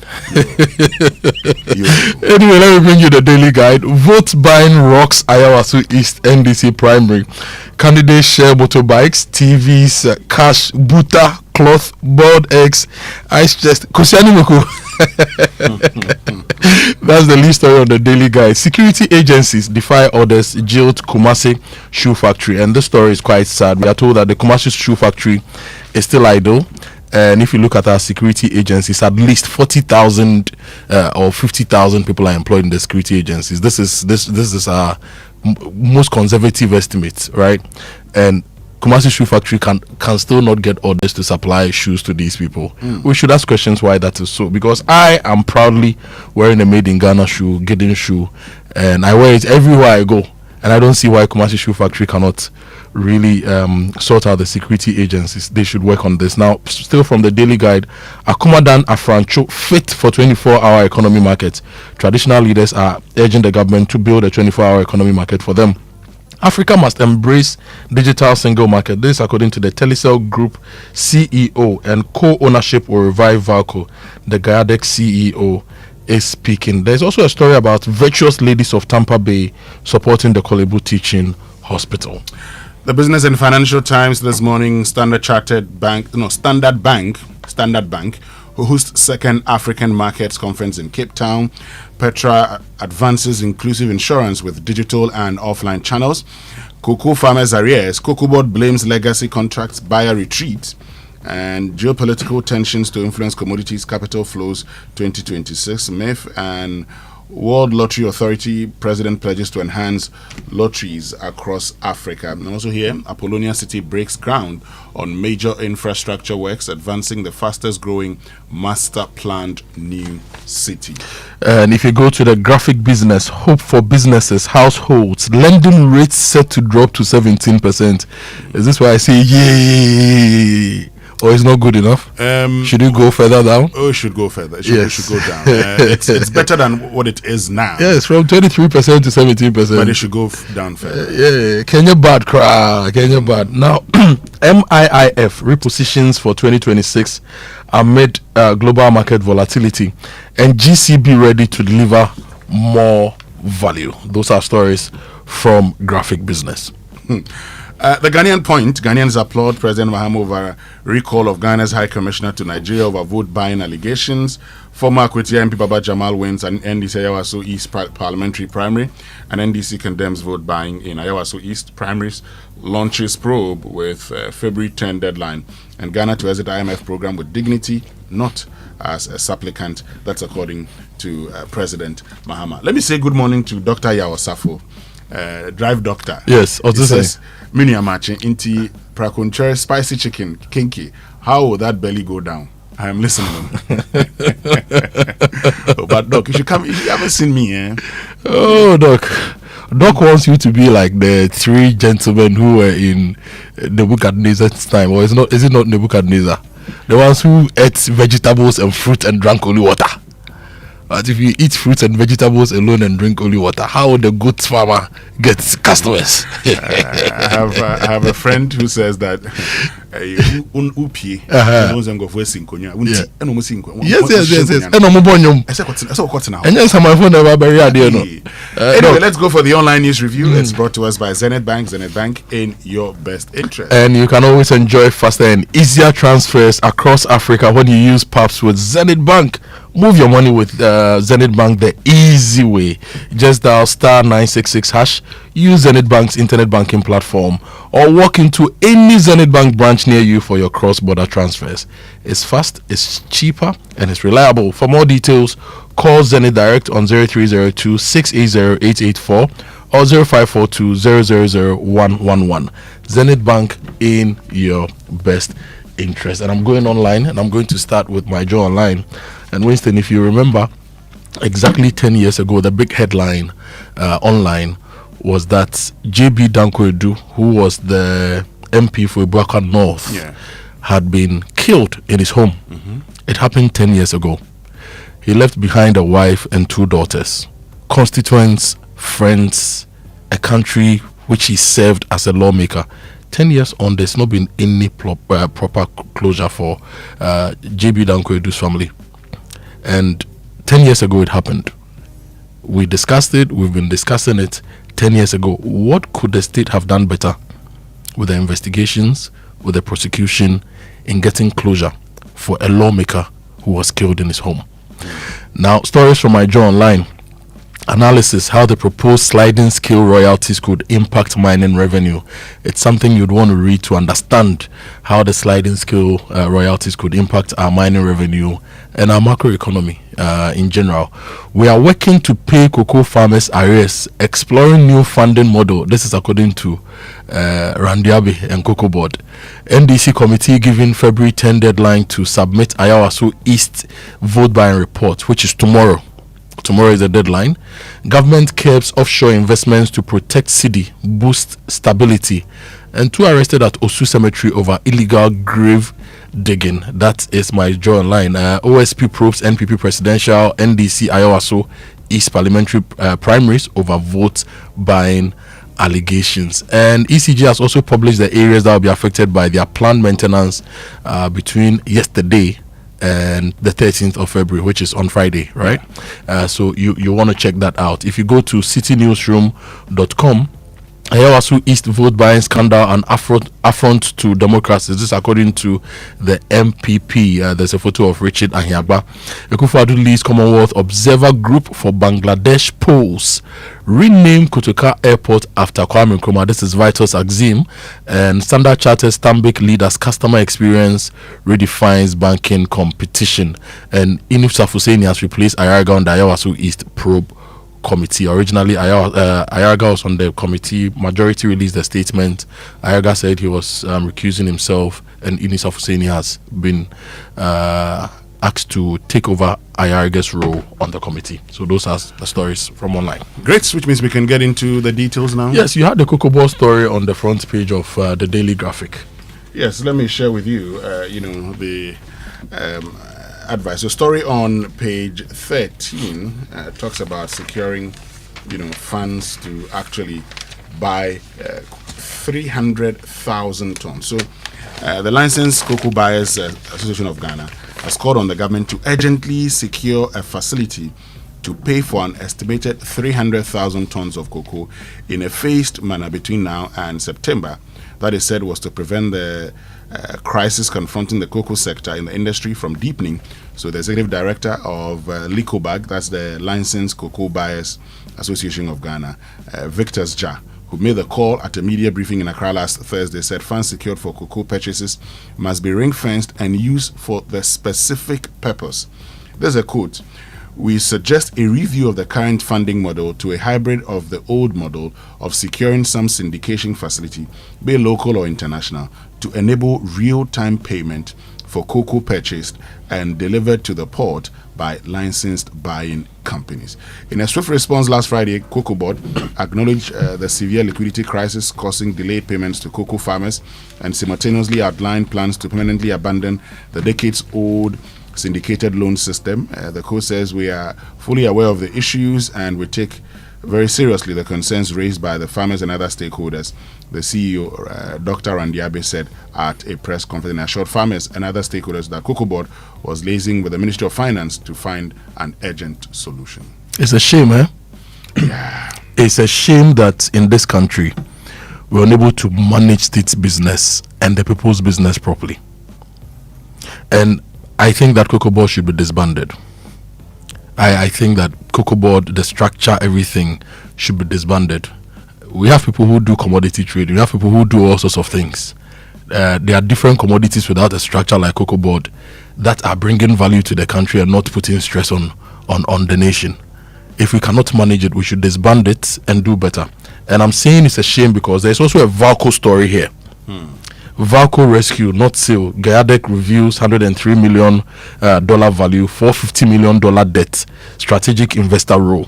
Anyway, let me bring you the daily guide. Vote buying rocks Ayawaso East NDC Primary. Candidates share motorbikes, TVs, cash, butter, cloth, boiled eggs, ice chest. Kusiani Moko. That's the lead story on the daily guide. Security agencies defy orders, jailed Kumasi shoe factory. And this story is quite sad. We are told that the Kumasi shoe factory is still idle. And if you look at our security agencies, at least 40,000 or 50,000 people are employed in the security agencies. This is our most conservative estimate, right? And Kumasi Shoe Factory can still not get orders to supply shoes to these people. We should ask questions why that is so. Because I am proudly wearing a made in Ghana shoe, Gideon shoe, and I wear it everywhere I go. And I don't see why Kumasi Shoe Factory cannot really sort out the security agencies. They should work on this. Now, still from the daily guide, Akumadan Afrancho fit for 24-hour economy market. Traditional leaders are urging the government to build a 24-hour economy market for them. Africa must embrace digital single market. This according to the Telecel Group CEO, and co-ownership will revive Valco. The Gayadex CEO is speaking. There's also a story about Virtuous Ladies of Tampa Bay supporting the Kolebu Teaching Hospital. The Business and Financial Times this morning, Standard Bank, who hosts second African Markets Conference in Cape Town. Petra advances inclusive insurance with digital and offline channels. Cocoa farmers arrears. Cocoa board blames legacy contracts buyer retreat. And geopolitical tensions to influence commodities capital flows 2026. MEF and World Lottery Authority president pledges to enhance lotteries across Africa. And also here, Apollonia City breaks ground on major infrastructure works, advancing the fastest growing master planned new city. And if you go to the graphic business, hope for businesses, households, lending rates set to drop to 17%. Is this why I say yay? Or it's not good enough? Should it go further down? Oh, it should go further. It should go down. It's better than what it is now. Yes, from 23% to 17%. But it should go down further. Yeah, Kenya bad, Kenya bad. Now, MIIF repositions for 2026 amid global market volatility, and GCB ready to deliver more value. Those are stories from graphic business. The Ghanaian point, Ghanaians applaud President Mahama over recall of Ghana's High Commissioner to Nigeria over vote buying allegations. Former Akwetia MP Baba Jamal wins an NDC Ayawaso East Parliamentary Primary. And NDC condemns vote buying in Ayawaso East Primaries, launches probe with February 10 deadline. And Ghana to exit IMF program with dignity, not as a supplicant. That's according to President Mahama. Let me say good morning to Dr. Yawasafo. Drive doctor. Yes, what says Minia matching into Prakuncher spicy chicken kinky. How will that belly go down? I am listening. But Doc, you should come. You haven't seen me, eh? Oh, Doc wants you to be like the three gentlemen who were in Nebuchadnezzar's time, or is it not Nebuchadnezzar? The ones who ate vegetables and fruit and drank only water. But if you eat fruits and vegetables alone and drink only water, how would the goods farmer get customers? I have a friend who says that yes. Anyway, let's go for the online news review. It's brought to us by Zenith Bank. Zenith Bank, in your best interest. And you can always enjoy faster and easier transfers across Africa when you use PAPS with Zenith Bank. Move your money with Zenith Bank the easy way. Just dial *966#. Use Zenith Bank's internet banking platform, or walk into any Zenith Bank branch near you for your cross-border transfers. It's fast, it's cheaper, and it's reliable. For more details, call Zenith Direct on 0302 680 884 or 0542 000 111. Zenith Bank, in your best interest. And I'm going online, and I'm going to start with my Joe Online. And Winston, if you remember, exactly 10 years ago, the big headline online was that JB Danko Edu, who was the MP for Ibuaka North, had been killed in his home. It happened 10 years ago. He left behind a wife and 2 daughters, constituents, friends, a country which he served as a lawmaker. 10 years on, there's not been any proper closure for JB Danko Edu's family. And 10 years ago it happened. We discussed it, we've been discussing it 10 years ago. What could the state have done better with the investigations, with the prosecution, in getting closure for a lawmaker who was killed in his home? Now, stories from my Joe Online. Analysis how the proposed sliding scale royalties could impact mining revenue. It's something you'd want to read to understand how the sliding scale royalties could impact our mining revenue and our macroeconomy in general. We are working to pay cocoa farmers arrears, exploring new funding model. This is according to Randiabe and Cocoa Board. NDC committee giving February 10 deadline to submit Ayawaso East vote buying report, which is tomorrow. Tomorrow is the deadline. Government curbs offshore investments to protect city, boost stability. And 2 arrested at Osu Cemetery over illegal grave digging. That is my Joy Online. OSP probes NPP presidential NDC Ayawaso East Parliamentary Primaries over vote buying allegations. And ECG has also published the areas that will be affected by their planned maintenance between yesterday and the 13th of February, which is on Friday, right? So you want to check that out. If you go to citynewsroom.com, Ayawaso East vote buying scandal and affront to democracy. This is according to the MPP. There's a photo of Richard Ahiagba. Akufo-Addo leads Commonwealth Observer Group for Bangladesh polls. Rename Kotoka Airport after Kwame Nkrumah. This is Vitus Axim. And Standard Chartered Stanbic lead as customer experience redefines banking competition. And Inuf Safuseni has replaced Ayarga on the Ayawaso East probe committee. Originally, Ayarga was on the committee. Majority released a statement. Ayarga said he was recusing himself, and Inif Safuseni has been asked to take over Ayarga's role on the committee. So those are the stories from online. Great, which means we can get into the details now. Yes, you had the Cocoa Ball story on the front page of the Daily Graphic. Yes, let me share with you, the advice. The story on page 13 talks about securing, funds to actually buy 300,000 tons. So the Licensed Cocoa Buyers Association of Ghana has called on the government to urgently secure a facility to pay for an estimated 300,000 tons of cocoa in a phased manner between now and September. That is said was to prevent the crisis confronting the cocoa sector in the industry from deepening. So the executive director of LICOBAG, that's the Licensed Cocoa Buyers Association of Ghana, Victor Zja, who made the call at a media briefing in Accra last Thursday, said funds secured for cocoa purchases must be ring-fenced and used for the specific purpose. There's a quote. We suggest a review of the current funding model to a hybrid of the old model of securing some syndication facility, be it local or international, to enable real-time payment for cocoa purchased and delivered to the port by licensed buying companies. In a swift response last Friday, Cocoa Board acknowledged the severe liquidity crisis causing delayed payments to cocoa farmers and simultaneously outlined plans to permanently abandon the decades-old syndicated loan system. The co says we are fully aware of the issues and we take very seriously the concerns raised by the farmers and other stakeholders. The CEO, Dr. Randiabe, said at a press conference and assured farmers and other stakeholders that Cocoa Board was liaising with the Ministry of Finance to find an urgent solution. It's a shame, Yeah. It's a shame that in this country we're unable to manage state business and the people's business properly. And I think that Cocoa Board should be disbanded. I think that Cocoa Board, the structure, everything should be disbanded. We have people who do commodity trading. We have people who do all sorts of things. There are different commodities without a structure like Cocoa Board that are bringing value to the country and not putting stress on the nation. If we cannot manage it, we should disband it and do better. And I'm saying it's a shame because there's also a Valco story here. Valco rescue, not sale. Gayadec reviews $103 million value, $450 million debt, strategic investor role.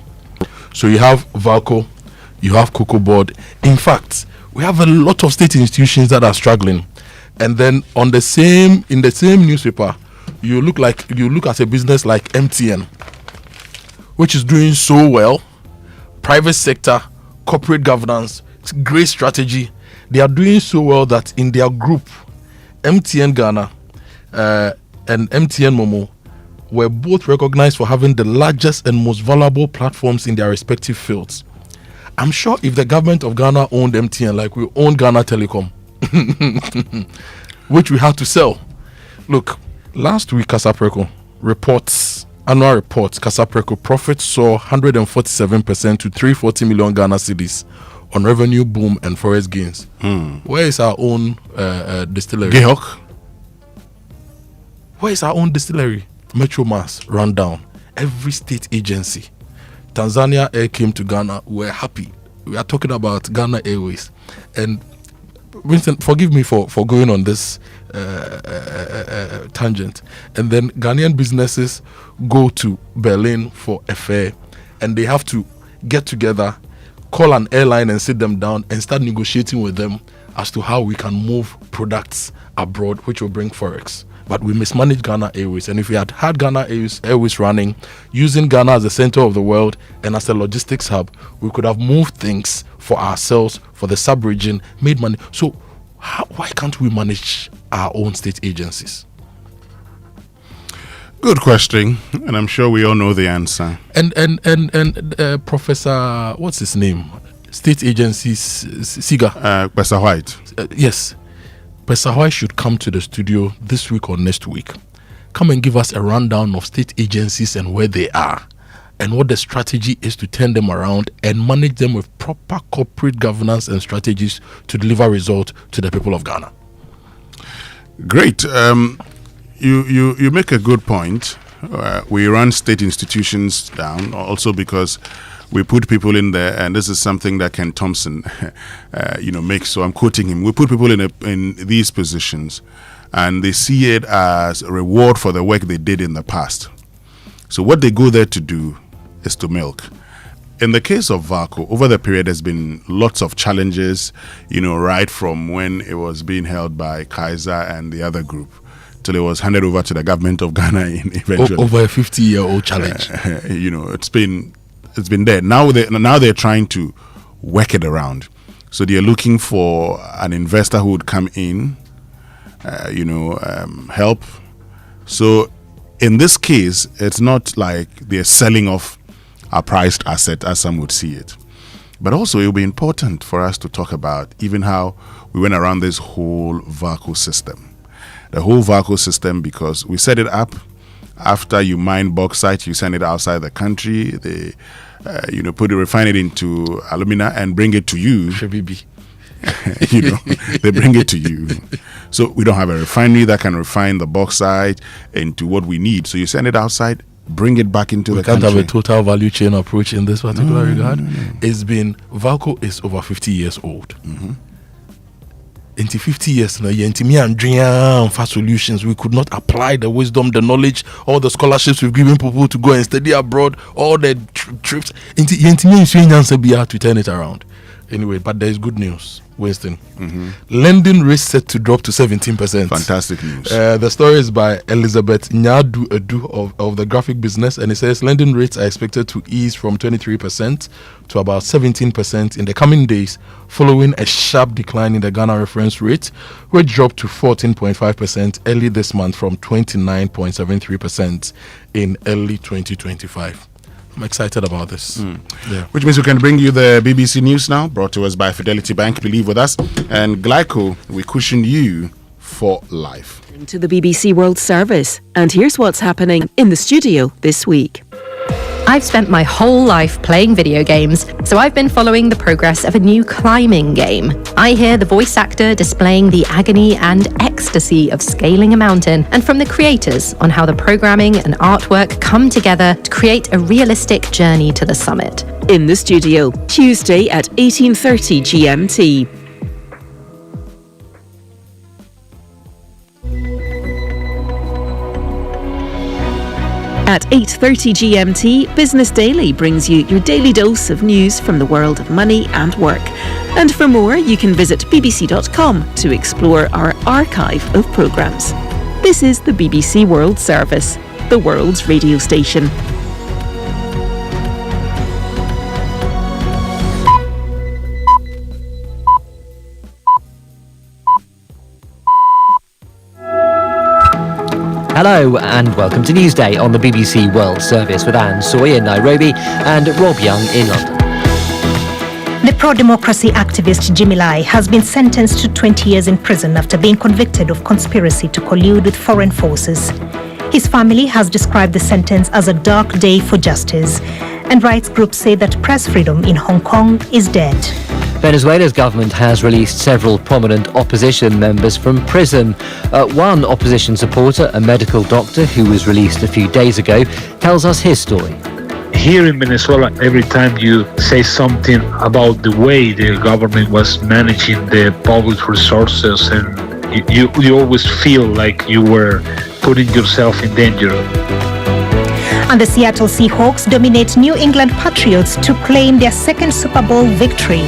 So you have Valco you have Cocoa Board. In fact, we have a lot of state institutions that are struggling. And then in the same newspaper, you look at a business like MTN, which is doing so well. Private sector, corporate governance, great strategy. They are doing so well that in their group, MTN Ghana and MTN Momo were both recognized for having the largest and most valuable platforms in their respective fields. I'm sure if the government of Ghana owned MTN like we own Ghana Telecom, which we had to sell. Look, last week Kasapreko annual reports, Kasapreko profits saw 147% to 340 million Ghana cedis on revenue boom and forest gains. Where is our own distillery? Gehok? Where is our own distillery? Metro Mass run down. Every state agency. Tanzania Air came to Ghana. We're happy. We are talking about Ghana Airways. And Winston, forgive me for going on this tangent. And then Ghanaian businesses go to Berlin for a fair, and they have to get together, call an airline and sit them down and start negotiating with them as to how we can move products abroad, which will bring forex. But we mismanaged Ghana Airways, and if we had Ghana Airways running, using Ghana as the center of the world and as a logistics hub, we could have moved things for ourselves, for the sub-region, made money. So why can't we manage our own state agencies? Good question, and I'm sure we all know the answer. And Professor, what's his name? State agencies, Siga. Professor White. Yes. Professor White should come to the studio this week or next week. Come and give us a rundown of state agencies and where they are, and what the strategy is to turn them around and manage them with proper corporate governance and strategies to deliver results to the people of Ghana. Great. You make a good point. We run state institutions down also because we put people in there, and this is something that Ken Thompson makes, so I'm quoting him. We put people in these positions, and they see it as a reward for the work they did in the past. So what they go there to do is to milk. In the case of VACO, over the period there's been lots of challenges, right from when it was being held by Kaiser and the other group till it was handed over to the government of Ghana eventually. Over a 50-year-old challenge. It's been there. Now they're trying to work it around. So they're looking for an investor who would come in, help. So in this case, it's not like they're selling off a prized asset as some would see it. But also it will be important for us to talk about even how we went around this whole VACO system. The whole VACO system, because we set it up after you mine bauxite, you send it outside the country. They, refine it into alumina and bring it to you. They bring it to you. So we don't have a refinery that can refine the bauxite into what we need. So you send it outside, bring it back into the country. We can't have a total value chain approach in this particular regard. VACO is over 50 years old. Mm-hmm. Into 50 years now, for solutions. We could not apply the wisdom, the knowledge, all the scholarships we've given people to go and study abroad, all the trips. To turn it around. Anyway, but there is good news, Winston. Mm-hmm. Lending rates set to drop to 17%. Fantastic news. The story is by Elizabeth Nyadu Edu of the graphic business, and it says lending rates are expected to ease from 23% to about 17% in the coming days, following a sharp decline in the Ghana reference rate, which dropped to 14.5% early this month from 29.73% in early 2025. I'm excited about this. Yeah. Which means we can bring you the BBC News now, brought to us by Fidelity Bank. Believe with us. And Glyco, we cushion you for life. To the BBC World Service. And here's what's happening in the studio this week. I've spent my whole life playing video games, so I've been following the progress of a new climbing game. I hear the voice actor displaying the agony and ecstasy of scaling a mountain, and from the creators on how the programming and artwork come together to create a realistic journey to the summit. In the studio, Tuesday at 18:30 GMT. At 8:30 GMT, Business Daily brings you your daily dose of news from the world of money and work. And for more, you can visit bbc.com to explore our archive of programmes. This is the BBC World Service, the world's radio station. Hello and welcome to Newsday on the BBC World Service with Anne Soy in Nairobi and Rob Young in London. The pro-democracy activist Jimmy Lai has been sentenced to 20 years in prison after being convicted of conspiracy to collude with foreign forces. His family has described the sentence as a dark day for justice, and rights groups say that press freedom in Hong Kong is dead. Venezuela's government has released several prominent opposition members from prison. One opposition supporter, a medical doctor who was released a few days ago, tells us his story. Here in Venezuela, every time you say something about the way the government was managing the public resources, and you always feel like you were putting yourself in danger. And the Seattle Seahawks dominate New England Patriots to claim their second Super Bowl victory.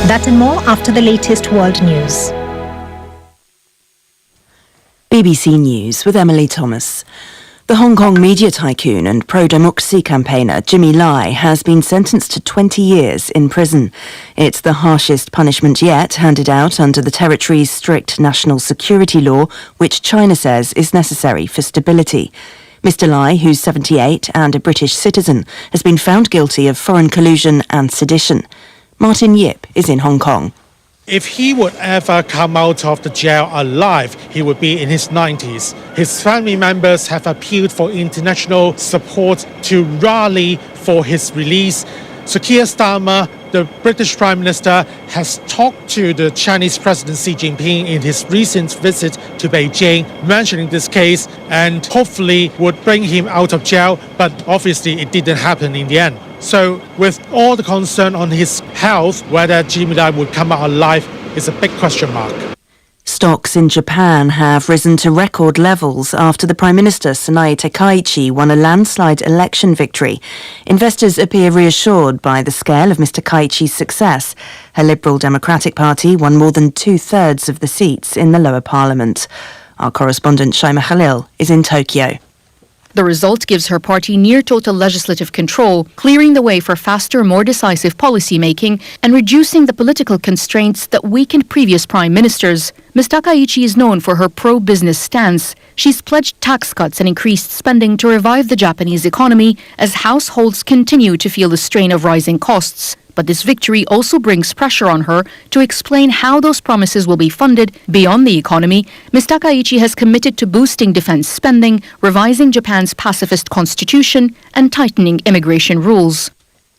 That and more after the latest world news. BBC News with Emily Thomas. The Hong Kong media tycoon and pro-democracy campaigner Jimmy Lai has been sentenced to 20 years in prison. It's the harshest punishment yet handed out under the territory's strict national security law, which China says is necessary for stability. Mr. Lai, who's 78 and a British citizen, has been found guilty of foreign collusion and sedition. Martin Yip is in Hong Kong. If he would ever come out of the jail alive, he would be in his 90s. His family members have appealed for international support to rally for his release. So Keir Starmer, the British Prime Minister, has talked to the Chinese President Xi Jinping in his recent visit to Beijing, mentioning this case and hopefully would bring him out of jail, but obviously it didn't happen in the end. So with all the concern on his health, whether Jimmy Lai would come out alive is a big question mark. Stocks in Japan have risen to record levels after the Prime Minister Sanae Takaichi won a landslide election victory. Investors appear reassured by the scale of Mr. Kaichi's success. Her Liberal Democratic Party won more than 2/3 of the seats in the lower parliament. Our correspondent Shaima Khalil is in Tokyo. The result gives her party near total legislative control, clearing the way for faster, more decisive policy making and reducing the political constraints that weakened previous prime ministers. Ms. Takaichi is known for her pro-business stance. She's pledged tax cuts and increased spending to revive the Japanese economy as households continue to feel the strain of rising costs. But this victory also brings pressure on her to explain how those promises will be funded beyond the economy. Ms. Takaichi has committed to boosting defense spending, revising Japan's pacifist constitution, and tightening immigration rules.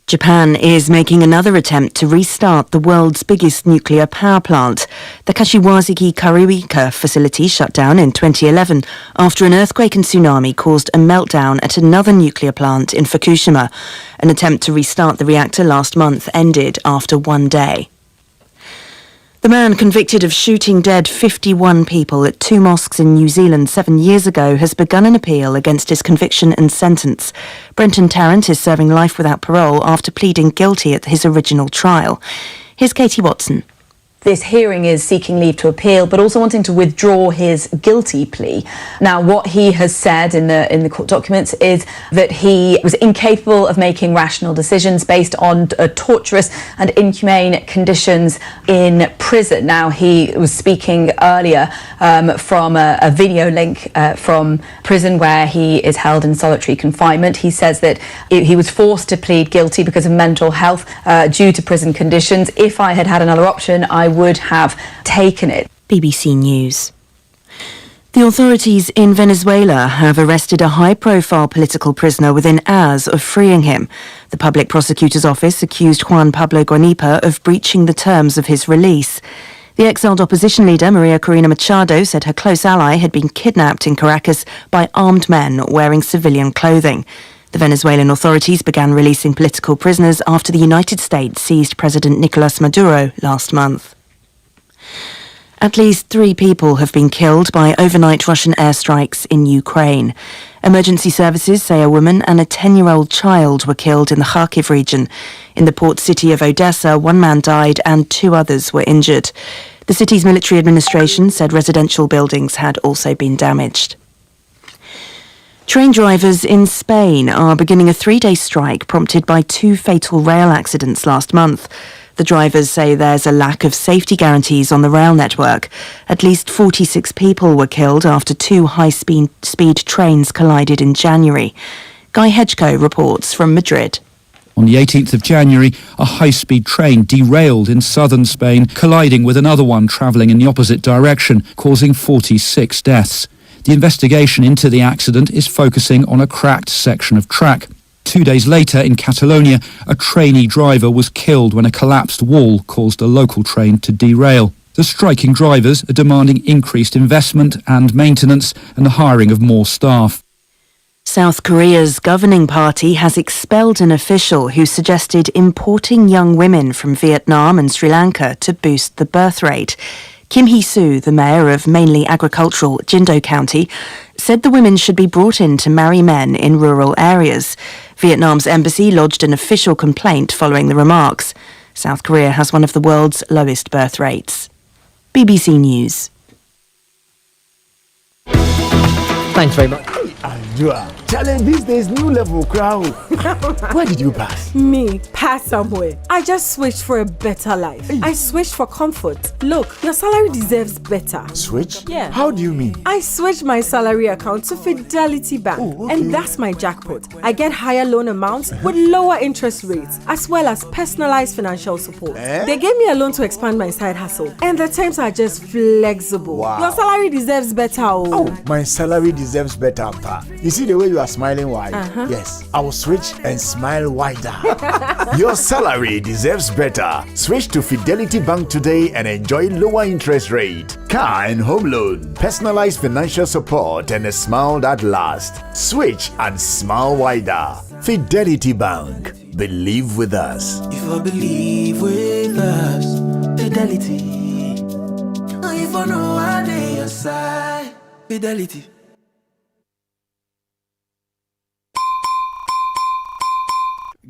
Japan is making another attempt to restart the world's biggest nuclear power plant. The Kashiwazaki Kariwaka facility shut down in 2011 after an earthquake and tsunami caused a meltdown at another nuclear plant in Fukushima. An attempt to restart the reactor last month ended after one day. The man convicted of shooting dead 51 people at 2 mosques in New Zealand 7 years ago has begun an appeal against his conviction and sentence. Brenton Tarrant is serving life without parole after pleading guilty at his original trial. Here's Katie Watson. This hearing is seeking leave to appeal, but also wanting to withdraw his guilty plea. Now, what he has said in the court documents is that he was incapable of making rational decisions based on torturous and inhumane conditions in prison. Now, he was speaking earlier from a video link from prison where he is held in solitary confinement. He says that he was forced to plead guilty because of mental health due to prison conditions. If I had had another option, I would have taken it. BBC News. The authorities in Venezuela have arrested a high-profile political prisoner within hours of freeing him. The public prosecutor's office accused Juan Pablo Guanipa of breaching the terms of his release. The exiled opposition leader, Maria Corina Machado, said her close ally had been kidnapped in Caracas by armed men wearing civilian clothing. The Venezuelan authorities began releasing political prisoners after the United States seized President Nicolas Maduro last month. At least 3 people have been killed by overnight Russian airstrikes in Ukraine. Emergency services say a woman and a 10-year-old child were killed in the Kharkiv region. In the port city of Odessa, 1 man died and 2 others were injured. The city's military administration said residential buildings had also been damaged. Train drivers in Spain are beginning a 3-day strike prompted by 2 fatal rail accidents last month. The drivers say there's a lack of safety guarantees on the rail network. At least 46 people were killed after 2 high-speed trains collided in January. Guy Hedgeko reports from Madrid. On the 18th of January, a high-speed train derailed in southern Spain, colliding with another one travelling in the opposite direction, causing 46 deaths. The investigation into the accident is focusing on a cracked section of track. 2 days later, in Catalonia, a trainee driver was killed when a collapsed wall caused a local train to derail. The striking drivers are demanding increased investment and maintenance and the hiring of more staff. South Korea's governing party has expelled an official who suggested importing young women from Vietnam and Sri Lanka to boost the birth rate. Kim Hee-soo, the mayor of mainly agricultural Jindo County, said the women should be brought in to marry men in rural areas. Vietnam's embassy lodged an official complaint following the remarks. South Korea has one of the world's lowest birth rates. BBC News. Thanks very much. Challenge these days, new level crowd. Where did you pass? Me, pass somewhere. I just switched for a better life. I switched for comfort. Look, your salary deserves better. Switch? Yeah. How do you mean? I switched my salary account to Fidelity Bank. Oh, okay. And that's my jackpot. I get higher loan amounts with lower interest rates, as well as personalized financial support. They gave me a loan to expand my side hustle. And the terms are just flexible. Wow. Your salary deserves better. Oh, my salary deserves better, Pa. You see the way you are smiling wide? Yes, I will switch and smile wider. Your salary deserves better. Switch to Fidelity Bank today and enjoy lower interest rate, car and home loan, personalized financial support, and a smile that lasts. Switch and smile wider. Fidelity Bank. Believe with us. If I believe with us, Fidelity. If I know I dey your side, Fidelity.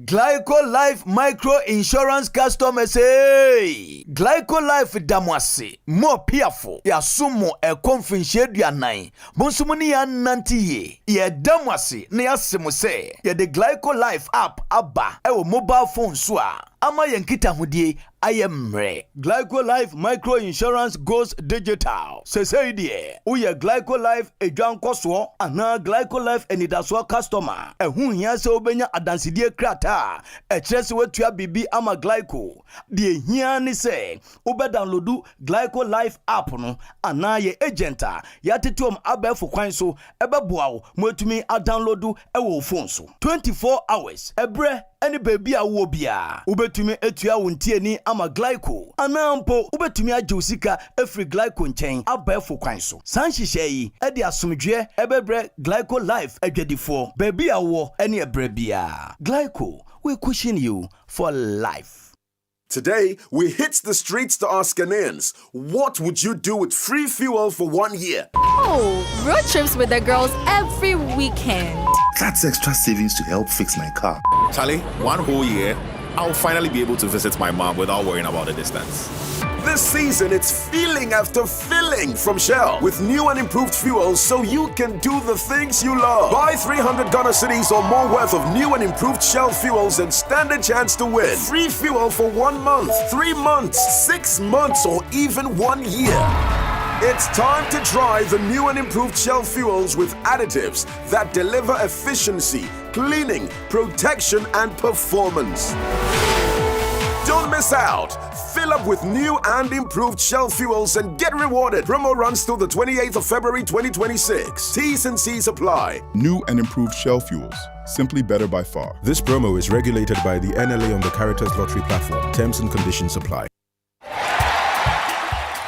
Glyco Life Micro Insurance customers, hey! Glyco Life damwase, more piafo, ya sumo e konfinshe duanai, bonsumuni ya nantiye, ye damwase, ne ya simuse, ye de Glyco Life app aba, ewo mobile phone swa, ama yankita hudie, ayemre. Glyco Life Micro Insurance goes digital. Say die, uye Glyco Life ejuan koswo, ana Glyco Life enidaswa customer, ehun hiya se obenya adansidie krata, etresi wetua bibi ama Glyco. Die hiya ni se, ube downloadu Glyco Life app no, ana ye agenta, ya tituom abefu kwanso, ebe buawo, mwetumi a downloadu ewo phone so. 24 hours, ebre, any baby a wobia. Ubetumi etua wuntie ni ama Glyco. Anampo ubetumi ajusika every Glyco nchen abefu kwanso. Sanshishe edi asumdwe ebebre Glyco Life edwedifo. Baby a wo any ebrebia. Glyco, we cushion you for life. Today, we hit the streets to ask Ghanaians, what would you do with free fuel for 1 year? Oh, road trips with the girls every weekend. That's extra savings to help fix my car. Charlie, 1 whole year, I'll finally be able to visit my mom without worrying about the distance. This season, it's feeling after filling from Shell with new and improved fuels so you can do the things you love. Buy 300 Ghana cedis or more worth of new and improved Shell fuels and stand a chance to win. Free fuel for 1 month, 3 months, 6 months, or even 1 year. It's time to try the new and improved Shell fuels with additives that deliver efficiency, cleaning, protection, and performance. Don't miss out. Fill up with new and improved Shell fuels and get rewarded. Promo runs till the 28th of February 2026. T's and C's apply. New and improved Shell fuels. Simply better by far. This promo is regulated by the NLA on the Caritas Lottery platform. Terms and conditions apply.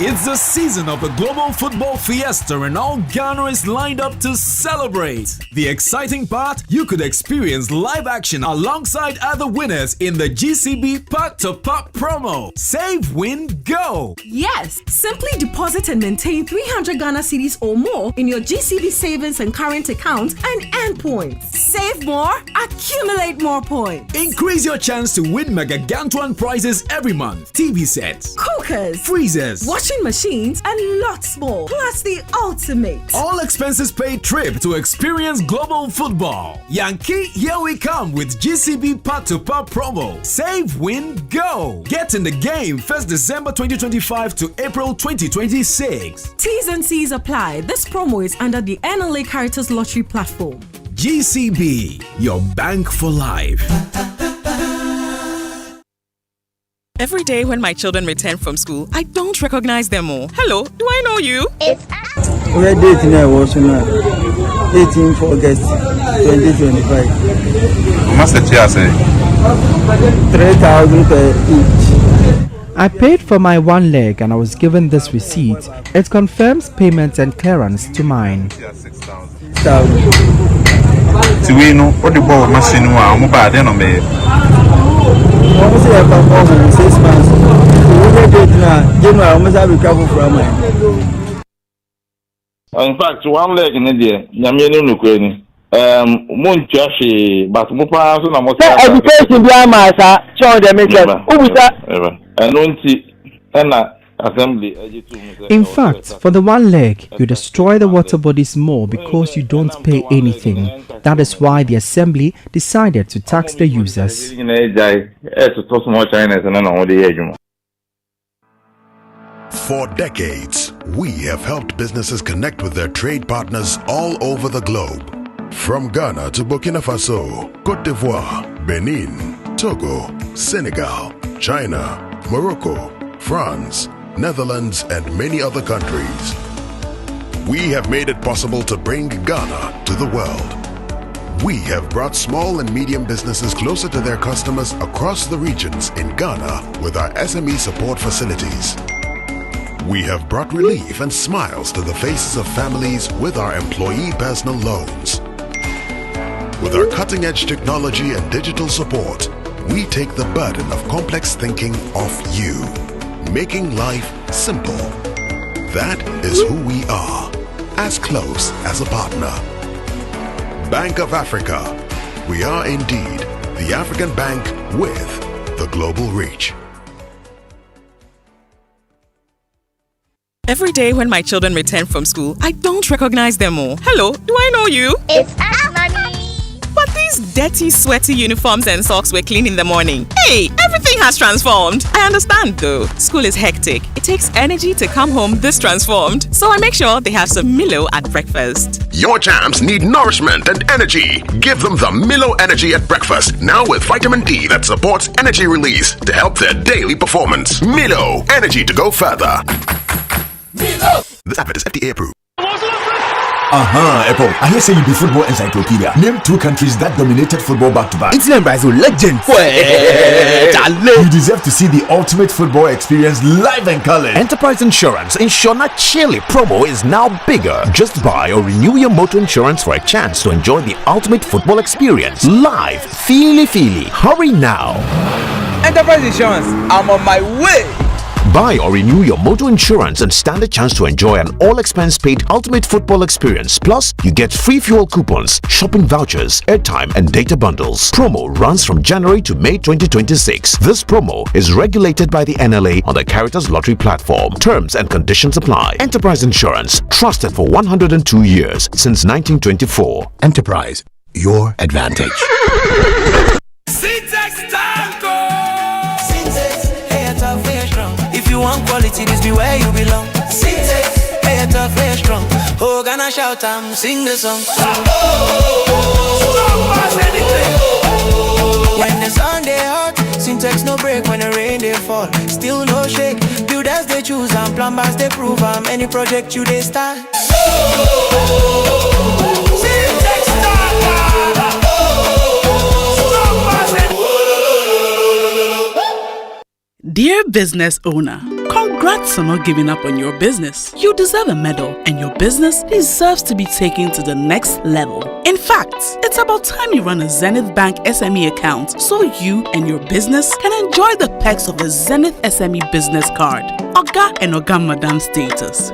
It's the season of the Global Football Fiesta and all Ghana is lined up to celebrate. The exciting part, you could experience live action alongside other winners in the GCB Part to Pop promo. Save, win, go! Yes, simply deposit and maintain 300 Ghana cedis or more in your GCB savings and current account and earn points. Save more, accumulate more points. Increase your chance to win Megagantuan prizes every month. TV sets, cookers, freezers, washing machines, and lots more. Plus the ultimate all expenses paid trip to experience global football. Yankee, here we come with GCB Part to Pop promo. Save, win, go! Get in the game 1st December 2025 to April 2026. T's and C's apply. This promo is under the NLA Caritas Lottery platform. GCB, your bank for life. Every day when my children return from school, I don't recognize them all. Hello, do I know you? It's we're dating Ayawaso now. 18th August 2025. How much did you say? 3,000 per each. I paid for my one leg and I was given this receipt. It confirms payment and clearance to mine. 6,000. So we know what the ball machine was. I'm bad, no me. Almost a performance 6 months. We date now. You know, I almost have recovered from it. In fact, one leg in India, Yamini Nukweni. Munchashi, but Mupa, so I'm education behind my sir. Show them it. And Unti, Anna. Assembly. In fact, for the one leg, you destroy the water bodies more because you don't pay anything. That is why the assembly decided to tax the users. For decades, we have helped businesses connect with their trade partners all over the globe. From Ghana to Burkina Faso, Côte d'Ivoire, Benin, Togo, Senegal, China, Morocco, France, Netherlands, and many other countries. We have made it possible to bring Ghana to the world. We have brought small and medium businesses closer to their customers across the regions in Ghana with our SME support facilities. We have brought relief and smiles to the faces of families with our employee personal loans. With our cutting-edge technology and digital support, we take the burden of complex thinking off you, making life simple. That is who we are, as close as a partner. Bank of Africa. We are indeed the African bank with the global reach. Every day when my children return from school, I don't recognize them all. Hello, do I know you? It's Asmani. But these dirty, sweaty uniforms and socks were clean in the morning. Hey, everything has transformed. I understand though. School is hectic. It takes energy to come home this transformed. So I make sure they have some Milo at breakfast. Your champs need nourishment and energy. Give them the Milo Energy at breakfast. Now with vitamin D that supports energy release to help their daily performance. Milo, energy to go further. Milo. This advert is FDA approved. Apple. I hear say you be football encyclopedia. Name 2 countries that dominated football back to back. It's named by the legend. You deserve to see the ultimate football experience live and colored. Enterprise Insurance Insurna Chile promo is now bigger. Just buy or renew your motor insurance for a chance to enjoy the ultimate football experience live. Feely. Hurry now. Enterprise Insurance, I'm on my way. Buy or renew your motor insurance and stand a chance to enjoy an all-expense-paid ultimate football experience. Plus, you get free fuel coupons, shopping vouchers, airtime, and data bundles. Promo runs from January to May 2026. This promo is regulated by the NLA on the Caritas Lottery platform. Terms and conditions apply. Enterprise Insurance, trusted for 102 years since 1924. Enterprise, your advantage. If you want quality, this be where you belong. Syntax, play it tough, play it strong. Oh, gonna shout and sing the song. When the sun they hot, Syntax no break. When the rain they fall, still no shake. Builders they choose and plumbers they prove. Any project you they start. Syntax start. Dear business owner, Congrats on not giving up on your business. You deserve a medal, and your business deserves to be taken to the next level. In fact, it's about time you run a Zenith Bank SME account so you and your business can enjoy the perks of the Zenith SME Business Card. Oga and Oga Madam status.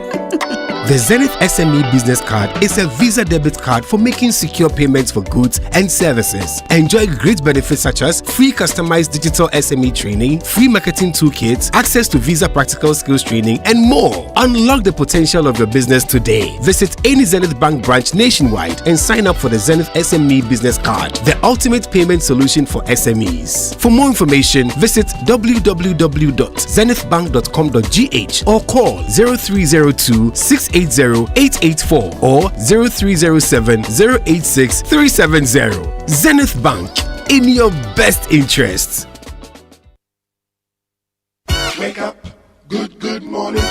The Zenith SME Business Card is a Visa debit card for making secure payments for goods and services. Enjoy great benefits such as free customized digital SME training, free marketing toolkits, access to Visa practical skills training, and more. Unlock the potential of your business today. Visit any Zenith Bank branch nationwide and sign up for the Zenith SME Business Card, the ultimate payment solution for SMEs. For more information, visit www.zenithbank.com.gh or call 0302 680-884 or 0307-086-370. Zenith Bank, in your best interests. Wake up, good morning,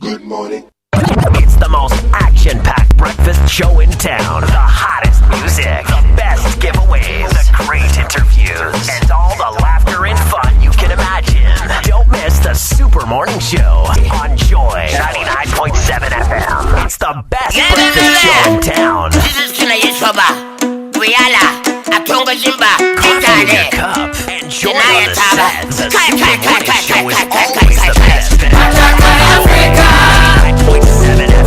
good morning. It's the most action-packed breakfast show in town. The hottest music, the best giveaways, the great interviews, and all the laughter and fun you can imagine. Don't miss the Super Morning Show on Joy 99.7 FM. It's the best breakfast show in town. This is Yeshoba, Guyala, Atonga Jimba, Coffee in your cup. Enjoy on the set. The Super Morning Show is always the best. 9.7 FM.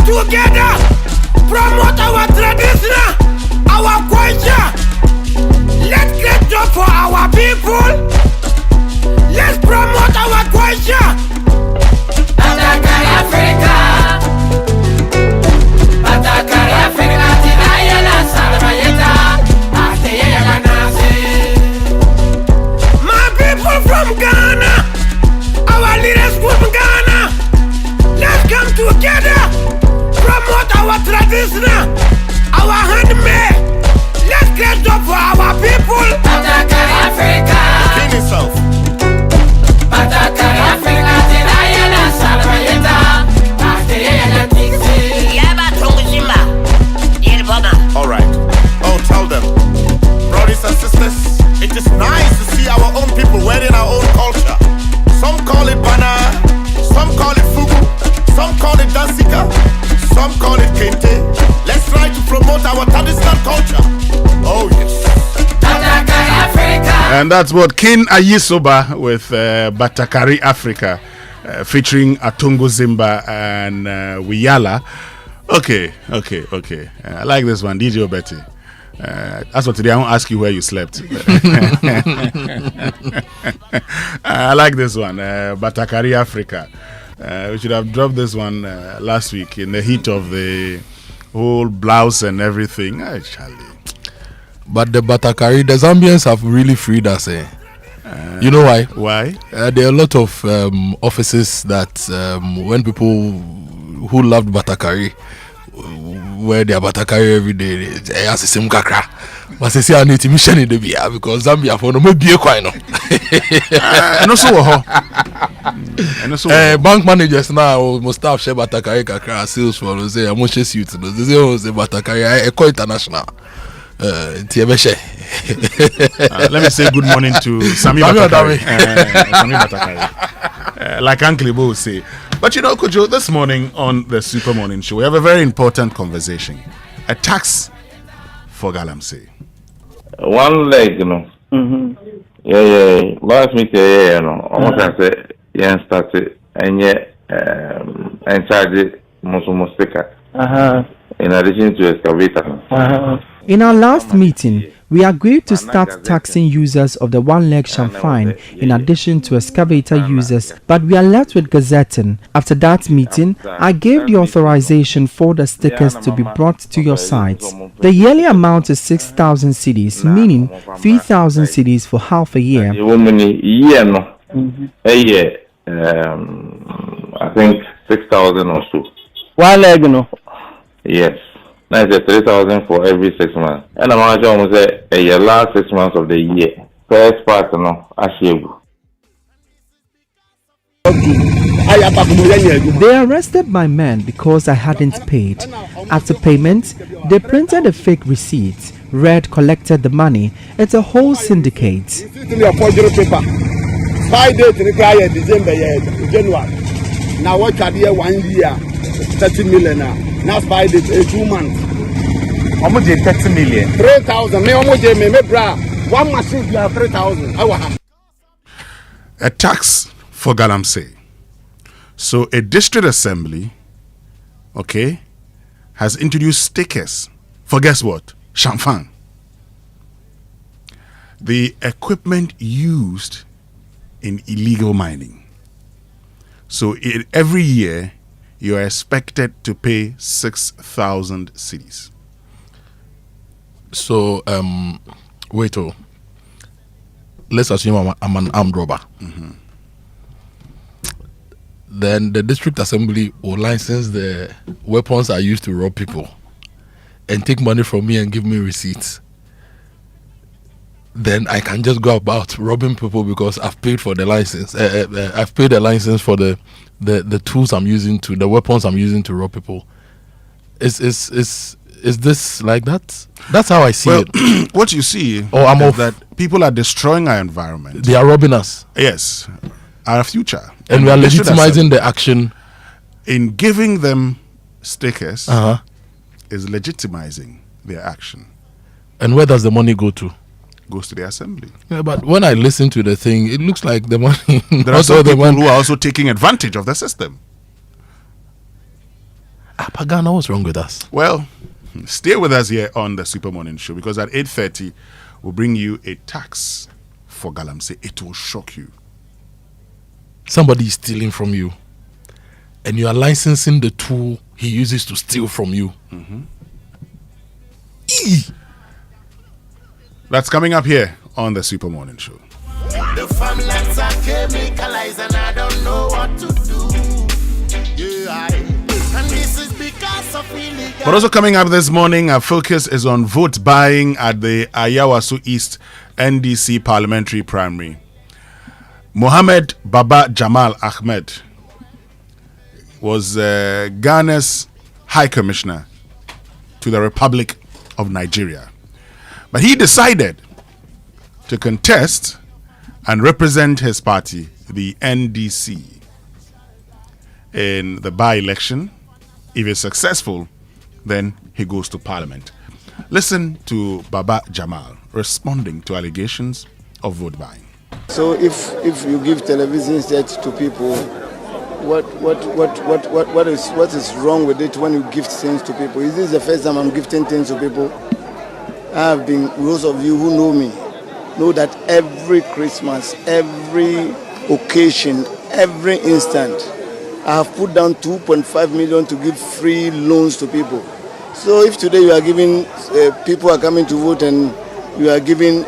Together, promote our tradition, our culture. Let's get job for our people. Let's promote our culture. Batakari Africa. Batakari Africa. Tinayana Salamayeta. Ateyana Nasi. My people from Ghana, our leaders from Ghana. Let's come together. Promote our tradition, our handmade. Let's get job for our people. Batakari Africa. King himself. Batakari Africa. Tinayana Salamayeta. Ateyana Tixi. Yaba Tongujimba. Yelbona. Alright. Oh, tell them. Brothers and sisters, it is nice to see our own people wearing our own culture. Some call it bana, some call it fugu, some call it dansika. Some call it kente. Let's try to promote our traditional culture. Oh yes. And that's what King Ayisoba with Batakari Africa, featuring Atungo Zimba and Wiyala. Okay. I like this one, DJ Betty. That's what today I won't ask you where you slept. I like this one, Batakari Africa. We should have dropped this one last week in the heat of the whole blouse and everything. Charlie. But the Batakari, the Zambians have really freed us. You know why? Why? There are a lot of offices that when people who loved Batakari wear their Batakari every day, they ask the same kakra. But they say I need to mission in the beer because Zambia for no maybe a coin. And also, bank managers now must have share Batakari kakra sales for say I'm most suit. They say Batakari Eco International. Let me say good morning to Sami Batakari. Sami Batakari. Like Uncle Ibo will say. But you know, Kojo, this morning on the Super Morning Show, we have a very important conversation. A tax for galamsey. One leg, you know. Mm-hmm. Yeah. Last week, you know, almost I say, started, and yet, and charge it, most sticker. In addition to excavator. In our last meeting, we agreed to start taxing users of the one-leg champagne in addition to excavator users, but we are left with gazetting. After that meeting, I gave the authorization for the stickers to be brought to your sites. The yearly amount is 6,000 cedis, meaning 3,000 cedis for half a year. A year, I think 6,000 or so. One leg, no. Yes. Now it's 3,000 for every 6 months. And I'm almost say a last 6 months of the year. First part, no, Ashebu. They arrested my man because I hadn't paid. After payment, they printed a fake receipt. Red collected the money. It's a whole syndicate. 5 days in December, January. Now what can be 1 year, 30 million now. Now 5 days, 2 months. How much is 30 million? 3,000. Me, how much is me, bra? 1 machine, you have 3,000. A tax for galamsey. So a district assembly, okay, has introduced stickers for guess what? Champagne. The equipment used in illegal mining. So every year you are expected to pay 6,000 cedis. So wait, let's assume I'm an armed robber. Then the district assembly will license the weapons I use to rob people and take money from me and give me receipts. Then I can just go about robbing people because I've paid for the license. I've paid the license for the tools I'm using to, the weapons I'm using to rob people. Is this like that? That's how I see it. What you see is that people are destroying our environment. They are robbing us. Yes. Our future. And we are legitimizing the action. In giving them stickers is legitimizing their action. And where does the money go to? Goes to the assembly. Yeah, but when I listen to the thing, it looks like the money. There are some people who are also taking advantage of the system. Pagana, what's wrong with us? Well, stay with us here on the Super Morning Show because at 8:30 we'll bring you a tax for galamsey. It will shock you. Somebody is stealing from you, and you are licensing the tool he uses to steal from you. That's coming up here on the Super Morning Show. The farmlands are chemicalized and I don't know what to do. And this is because of illegal. But also coming up this morning, our focus is on vote buying at the Ayawaso East NDC Parliamentary Primary. Mohammed Baba Jamal Ahmed was Ghana's High Commissioner to the Republic of Nigeria. But he decided to contest and represent his party, the NDC, in the by-election. If he's successful, then he goes to Parliament. Listen to Baba Jamal responding to allegations of vote buying. So if you give television set to people, what is wrong with it when you gift things to people? Is this the first time I'm gifting things to people? I have been, those of you who know me, know that every Christmas, every occasion, every instant, I have put down 2.5 million to give free loans to people. So if today you are giving, people are coming to vote and you are giving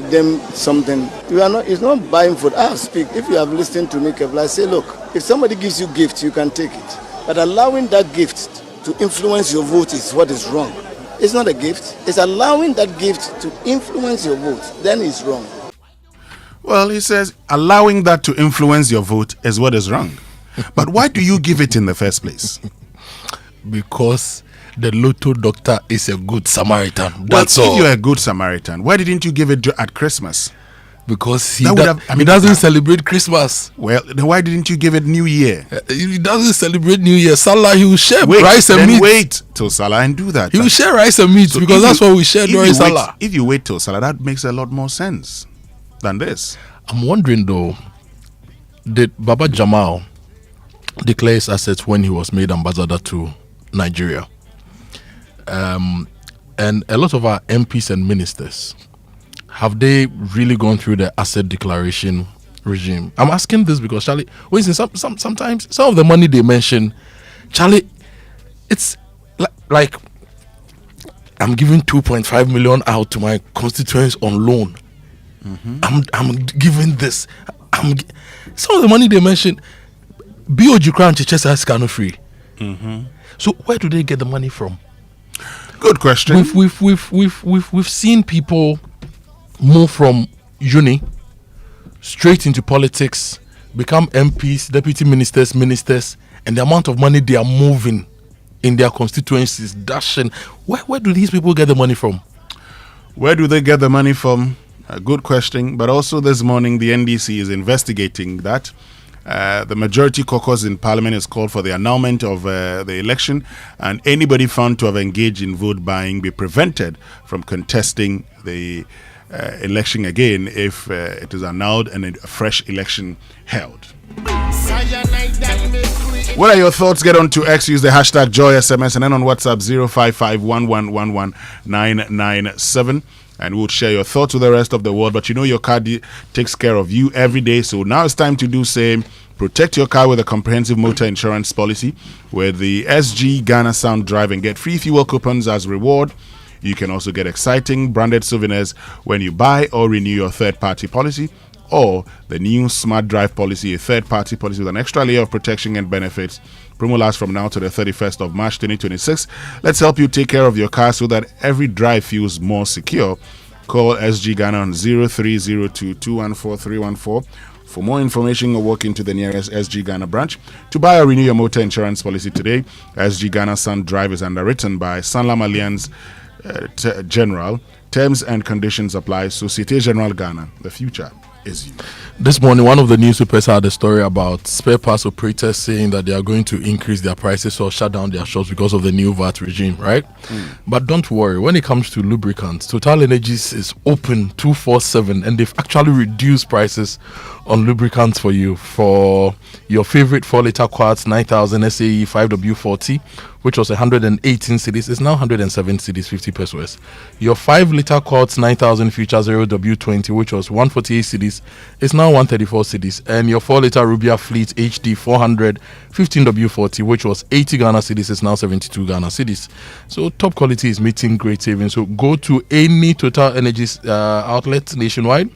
them something, you are not. It's not buying food. I speak. If you have listened to me carefully, I say, look, if somebody gives you gifts, you can take it. But allowing that gift to influence your vote is what is wrong. It's not a gift. It's allowing that gift to influence your vote. Then it's wrong. Well, he says allowing that to influence your vote is what is wrong. But why do you give it in the first place? Because the Lotto doctor is a good Samaritan. That's all. If you're a good Samaritan, why didn't you give it at Christmas? Because he doesn't celebrate Christmas. Well, then why didn't you give it New Year? He doesn't celebrate New Year. Salah, he will share rice and meat. Wait till Salah and do that. He will share rice and meat because that's what we share during Salah. If you wait till Salah, that makes a lot more sense than this. I'm wondering though, did Baba Jamal declare his assets when he was made ambassador to Nigeria? And a lot of our MPs and ministers, have they really gone through the asset declaration regime? I'm asking this because, Charlie, sometimes some of the money they mention, Charlie, it's like I'm giving 2.5 million out to my constituents on loan. I'm giving this. Some of the money they mention, BOG Crown Chichester is kind of free. So where do they get the money from? Good question. We've seen people move from uni straight into politics, become MPs, deputy ministers, and the amount of money they are moving in their constituencies, dashing. Where do these people get the money from? Where do they get the money from? A good question. But also this morning, the NDC is investigating that. The majority caucus in Parliament has called for the annulment of the election, and anybody found to have engaged in vote buying be prevented from contesting the election again if it is annulled and a fresh election held. What are your thoughts? Get on to X, use the hashtag JoySMS, and then on WhatsApp 05511111997, and we'll share your thoughts with the rest of the world. But you know your car takes care of you every day, so now it's time to do same. Protect your car with a comprehensive motor insurance policy with the SG Ghana Sound Drive and get free fuel coupons as reward. You can also get exciting branded souvenirs when you buy or renew your third-party policy, or the new Smart Drive policy, a third-party policy with an extra layer of protection and benefits. Promo lasts from now to the 31st of March 2026. Let's help you take care of your car so that every drive feels more secure. Call SG Ghana on 0302-214-314 for more information, or walk into the nearest SG Ghana branch to buy or renew your motor insurance policy today. SG Ghana Sound Drive is underwritten by Sanlam Alliance General. Terms and conditions apply. Societe Generale Ghana. The future is you. This morning, one of the newspapers had a story about spare parts operators saying that they are going to increase their prices or shut down their shops because of the new VAT regime, right? But don't worry, when it comes to lubricants, Total Energies is open 24/7, and they've actually reduced prices on lubricants for you. For your favorite 4-liter quarts 9000 SAE 5W40, which was 118 cedis, is now 107 cedis 50 pesos. Your 5-liter quarts 9000 Future 0W20, which was 148 cedis, is now 134 cedis. And your 4-liter Rubia Fleet HD 400 15W40, which was 80 Ghana cedis, is now 72 Ghana cedis. So top quality is meeting great savings. So go to any Total Energies outlet nationwide.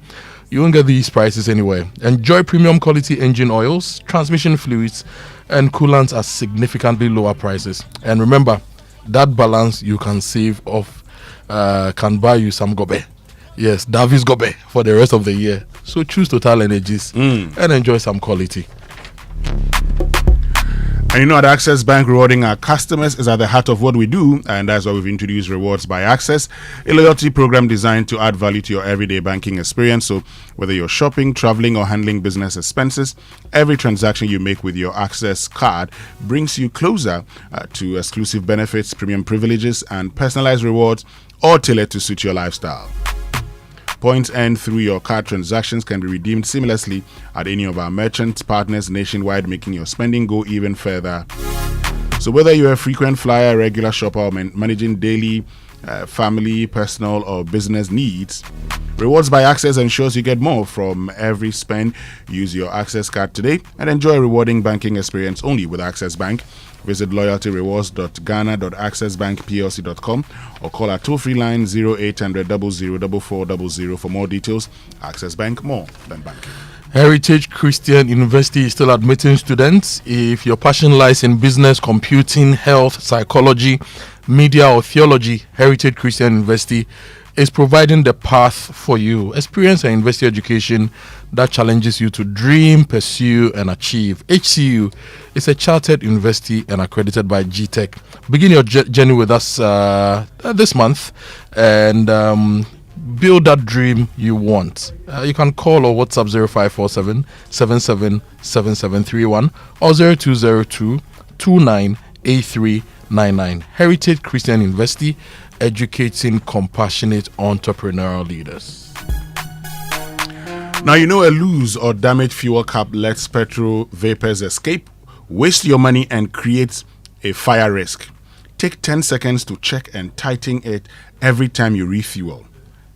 You won't get these prices anywhere. Enjoy premium quality engine oils, transmission fluids, and coolants at significantly lower prices. And remember, that balance you can save off can buy you some gobe. Yes, Davis gobe for the rest of the year. So choose Total Energies and enjoy some quality. And you know, at Access Bank, rewarding our customers is at the heart of what we do, and that's why we've introduced Rewards by Access, a loyalty program designed to add value to your everyday banking experience. So whether you're shopping, traveling, or handling business expenses, every transaction you make with your Access card brings you closer to exclusive benefits, premium privileges, and personalized rewards, all tailored to suit your lifestyle. Points earned through your card transactions can be redeemed seamlessly at any of our merchant partners nationwide, making your spending go even further. So whether you're a frequent flyer, regular shopper, or managing daily, family, personal, or business needs, Rewards by Access ensures you get more from every spend. Use your Access card today and enjoy a rewarding banking experience only with Access Bank. Visit loyaltyrewards.ghana.accessbankplc.com or call our toll-free line 0800 004400 for more details. Access Bank, more than banking. Heritage Christian University is still admitting students. If your passion lies in business, computing, health, psychology, media, or theology, Heritage Christian University is providing the path for you. Experience an university education that challenges you to dream, pursue, and achieve. HCU is a chartered university and accredited by GTech. Begin your journey with us this month and build that dream you want. You can call or WhatsApp 0547 777731 or 0202 298399. Heritage Christian University, educating compassionate entrepreneurial leaders. Now, you know, a loose or damaged fuel cap lets petrol vapors escape, waste your money, and creates a fire risk. Take 10 seconds to check and tighten it every time you refuel.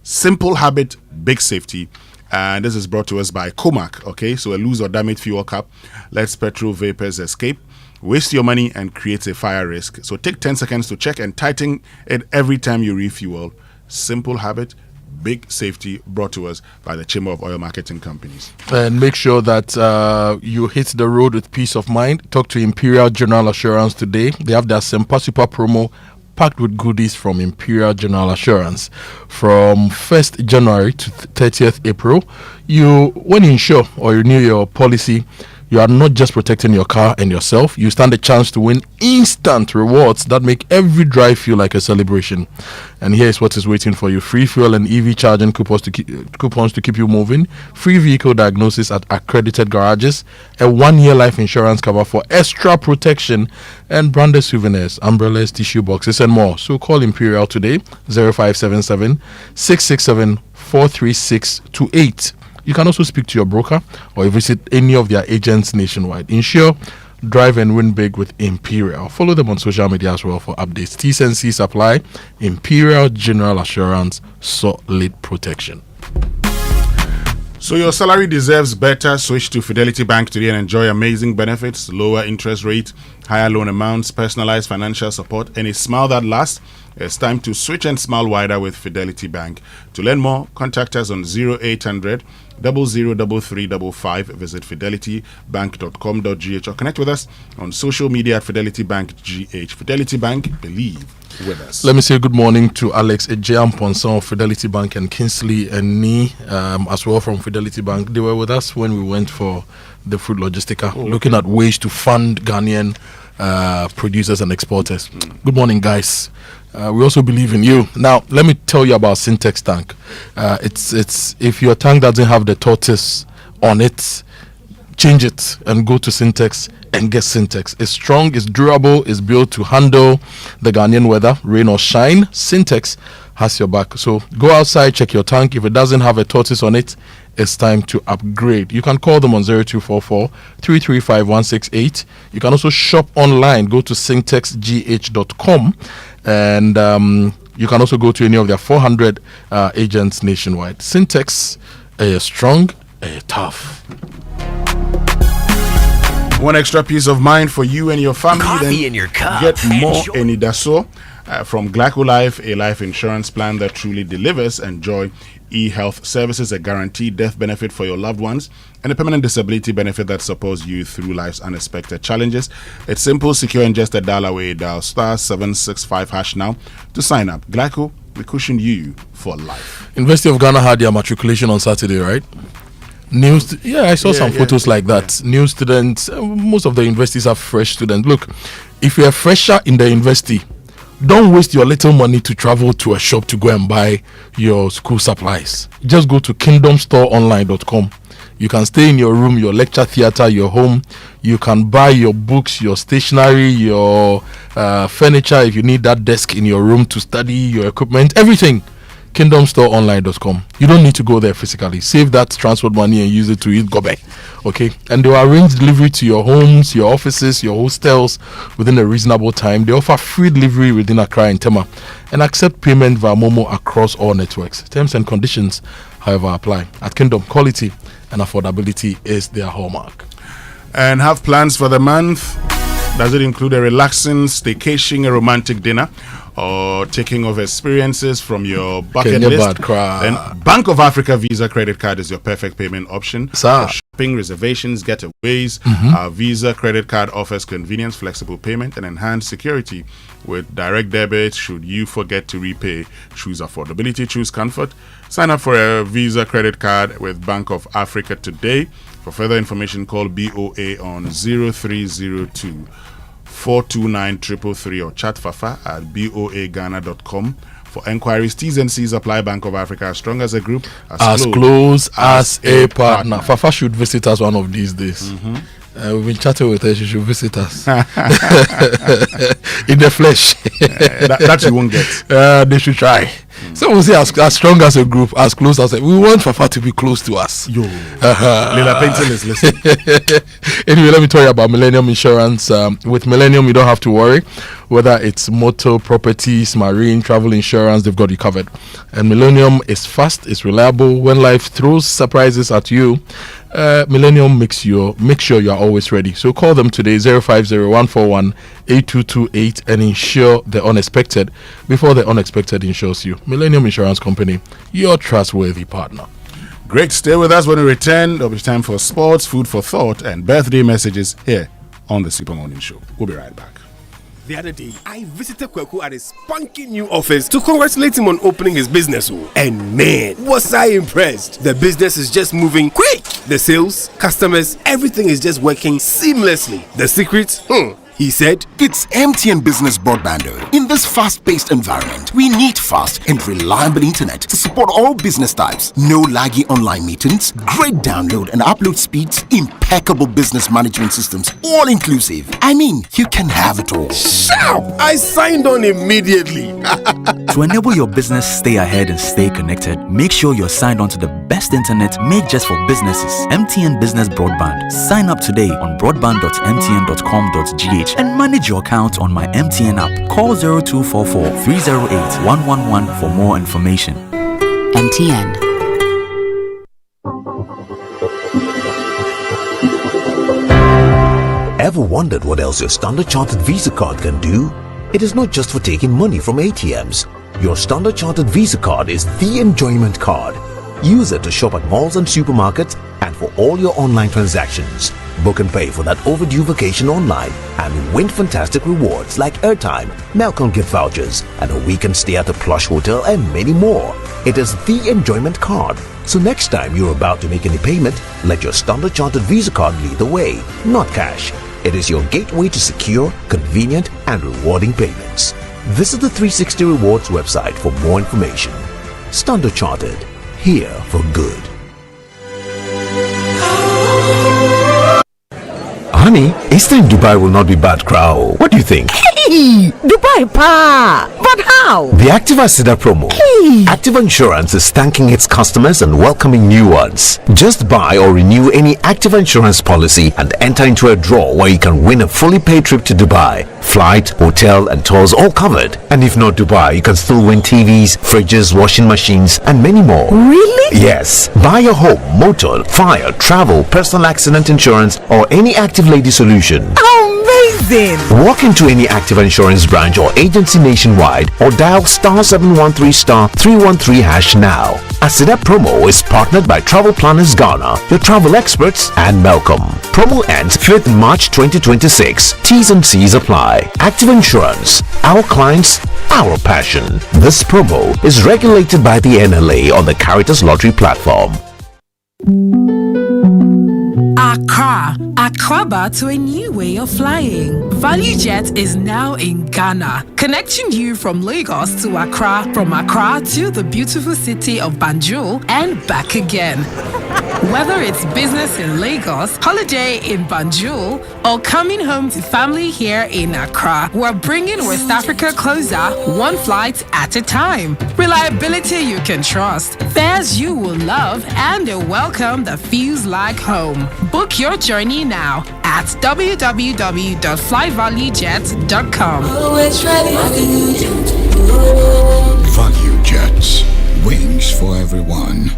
Simple habit, big safety. And this is brought to us by Comac. Okay, so a loose or damaged fuel cap lets petrol vapors escape, waste your money, and creates a fire risk. So take 10 seconds to check and tighten it every time you refuel. Simple habit, big safety, brought to us by the Chamber of Oil Marketing Companies. And make sure that you hit the road with peace of mind. Talk to Imperial General Assurance today. They have their Sempa Super promo packed with goodies from Imperial General Assurance. From 1st January to 30th April, when you insure or renew your policy, you are not just protecting your car and yourself, you stand a chance to win instant rewards that make every drive feel like a celebration. And here's what is waiting for you: free fuel and EV charging coupons to keep you moving, free vehicle diagnosis at accredited garages, a 1-year life insurance cover for extra protection, and branded souvenirs, umbrellas, tissue boxes, and more. So call Imperial today, 0577 667 43628. You can also speak to your broker or visit any of their agents nationwide. Insure, drive, and win big with Imperial. Follow them on social media as well for updates. T&Cs apply. Imperial General Assurance, solid protection. So your salary deserves better. Switch to Fidelity Bank today and enjoy amazing benefits, lower interest rate, higher loan amounts, personalized financial support, and a smile that lasts. It's time to switch and smile wider with Fidelity Bank. To learn more, contact us on 0800 003355. Visit fidelitybank.com.gh or connect with us on social media at Fidelity Bank GH. Fidelity Bank, believe with us. Let me say good morning to Alex Ejiamponson of Fidelity Bank and Kingsley and Nee as well from Fidelity Bank. They were with us when we went for the Fruit Logistica, looking at ways to fund Ghanaian producers and exporters. Good morning, guys. We also believe in you. Now, let me tell you about Syntex tank. It's if your tank doesn't have the tortoise on it, change it and go to Syntex and get Syntex. It's strong, it's durable, it's built to handle the Ghanaian weather, rain or shine. Syntex has your back. So go outside, check your tank. If it doesn't have a tortoise on it, it's time to upgrade. You can call them on 0244 335 168. You can also shop online. Go to syntexgh.com and you can also go to any of their 400 agents nationwide. Syntex, strong, tough. One extra peace of mind for you and your family. Coffee then in your cup. Get more Enidaso from Glyco Life, a life insurance plan that truly delivers. Enjoy e-health services, a guaranteed death benefit for your loved ones, and a permanent disability benefit that supports you through life's unexpected challenges. It's simple, secure, and just a dial away. Dial *765# now to sign up. Glyco, we cushion you for life. University of Ghana had their matriculation on Saturday, right? I saw some photos like that. New students, most of the universities have fresh students. Look, if you're a fresher in the university, don't waste your little money to travel to a shop to go and buy your school supplies. Just go to kingdomstoreonline.com. You can stay in your room, your lecture theater, your home. You can buy your books, your stationery, your furniture. If you need that desk in your room to study, your equipment, everything. KingdomStoreOnline.com. You don't need to go there physically. Save that transport money and use it to eat gobe. Okay? And they will arrange delivery to your homes, your offices, your hostels within a reasonable time. They offer free delivery within Accra and Tema and accept payment via Momo across all networks. Terms and conditions, however, apply. At Kingdom, quality and affordability is their hallmark. And have plans for the month? Does it include a relaxing staycation, a romantic dinner, or taking of experiences from your bucket list? Then Bank of Africa Visa credit card is your perfect payment option. For shopping, reservations, getaways. Our Visa credit card offers convenience, flexible payment, and enhanced security with direct debit should you forget to repay. Choose affordability, choose comfort. Sign up for a Visa credit card with Bank of Africa today. For further information, call BOA on 0302 429 333 or chat Fafa at boaghana.com. For enquiries, T's and C's apply. Bank of Africa, as strong as a group, as close as a partner. Fafa should visit us one of these days. We've been chatting with her. She should visit us in the flesh. that you won't get. They should try. So we'll say as strong as a group, as close as we want Fafa to be close to us. Lila Painting is listening. Anyway, let me tell you about Millennium Insurance. With Millennium, you don't have to worry whether it's motor, properties, marine, travel insurance. They've got you covered. And Millennium is fast, it's reliable. When life throws surprises at you, Millennium make sure you are always ready. So call them today, 050-141-8228, and insure the unexpected before the unexpected insures you. Millennium Insurance Company, your trustworthy partner. Great. Stay with us when we return. There'll be time for sports, food for thought, and birthday messages here on the Super Morning Show. We'll be right back. The other day, I visited Kweku at his spunky new office to congratulate him on opening his business. And man, was I impressed. The business is just moving quick. The sales, customers, everything is just working seamlessly. The secret? He said, it's MTN Business Broadband. In this fast-paced environment, we need fast and reliable internet to support all business types. No laggy online meetings, great download and upload speeds, impeccable business management systems, all inclusive. I mean, you can have it all. Shout! I signed on immediately. To enable your business stay ahead and stay connected, make sure you're signed on to the best internet made just for businesses. MTN Business Broadband. Sign up today on broadband.mtn.com.gh and manage your account on my MTN app. Call 0244 308 111 for more information. MTN. Ever wondered what else your Standard Chartered Visa card can do? It is not just for taking money from ATMs. Your Standard Chartered Visa card is the enjoyment card. Use it to shop at malls and supermarkets and for all your online transactions. Book and pay for that overdue vacation online and win fantastic rewards like airtime, Melcon gift vouchers, and a weekend stay at a plush hotel and many more. It is the enjoyment card. So next time you're about to make any payment, let your Standard Chartered Visa card lead the way, not cash. It is your gateway to secure, convenient, and rewarding payments. Visit the 360 Rewards website for more information. Standard Chartered, here for good. Honey, Easter in Dubai will not be bad, crowd. What do you think? Hey, Dubai pa! But how? The Activa Sida promo. Hey. Activa Insurance is thanking its customers and welcoming new ones. Just buy or renew any Activa Insurance policy and enter into a draw where you can win a fully paid trip to Dubai. Flight, hotel, and tours all covered. And if not Dubai, you can still win TVs, fridges, washing machines, and many more. Really? Yes. Buy your home, motor, fire, travel, personal accident insurance, or any Active Lady solution. Amazing! Walk into any Activa Insurance branch or agency nationwide or dial *713*313# now. Asida promo is partnered by Travel Planners Ghana, your travel experts, and Malcolm. Promo ends 5th March 2026. T's and C's apply. Active Insurance. Our clients, our passion. This promo is regulated by the NLA on the Caritas Lottery platform. Accra, Akraba to a new way of flying. ValueJet is now in Ghana, connecting you from Lagos to Accra, from Accra to the beautiful city of Banjul and back again. Whether it's business in Lagos, holiday in Banjul, or coming home to family here in Accra, we're bringing West Africa closer, one flight at a time. Reliability you can trust, fares you will love, and a welcome that feels like home. Book your journey now at www.flyvaluejet.com. Value Jets, wings for everyone.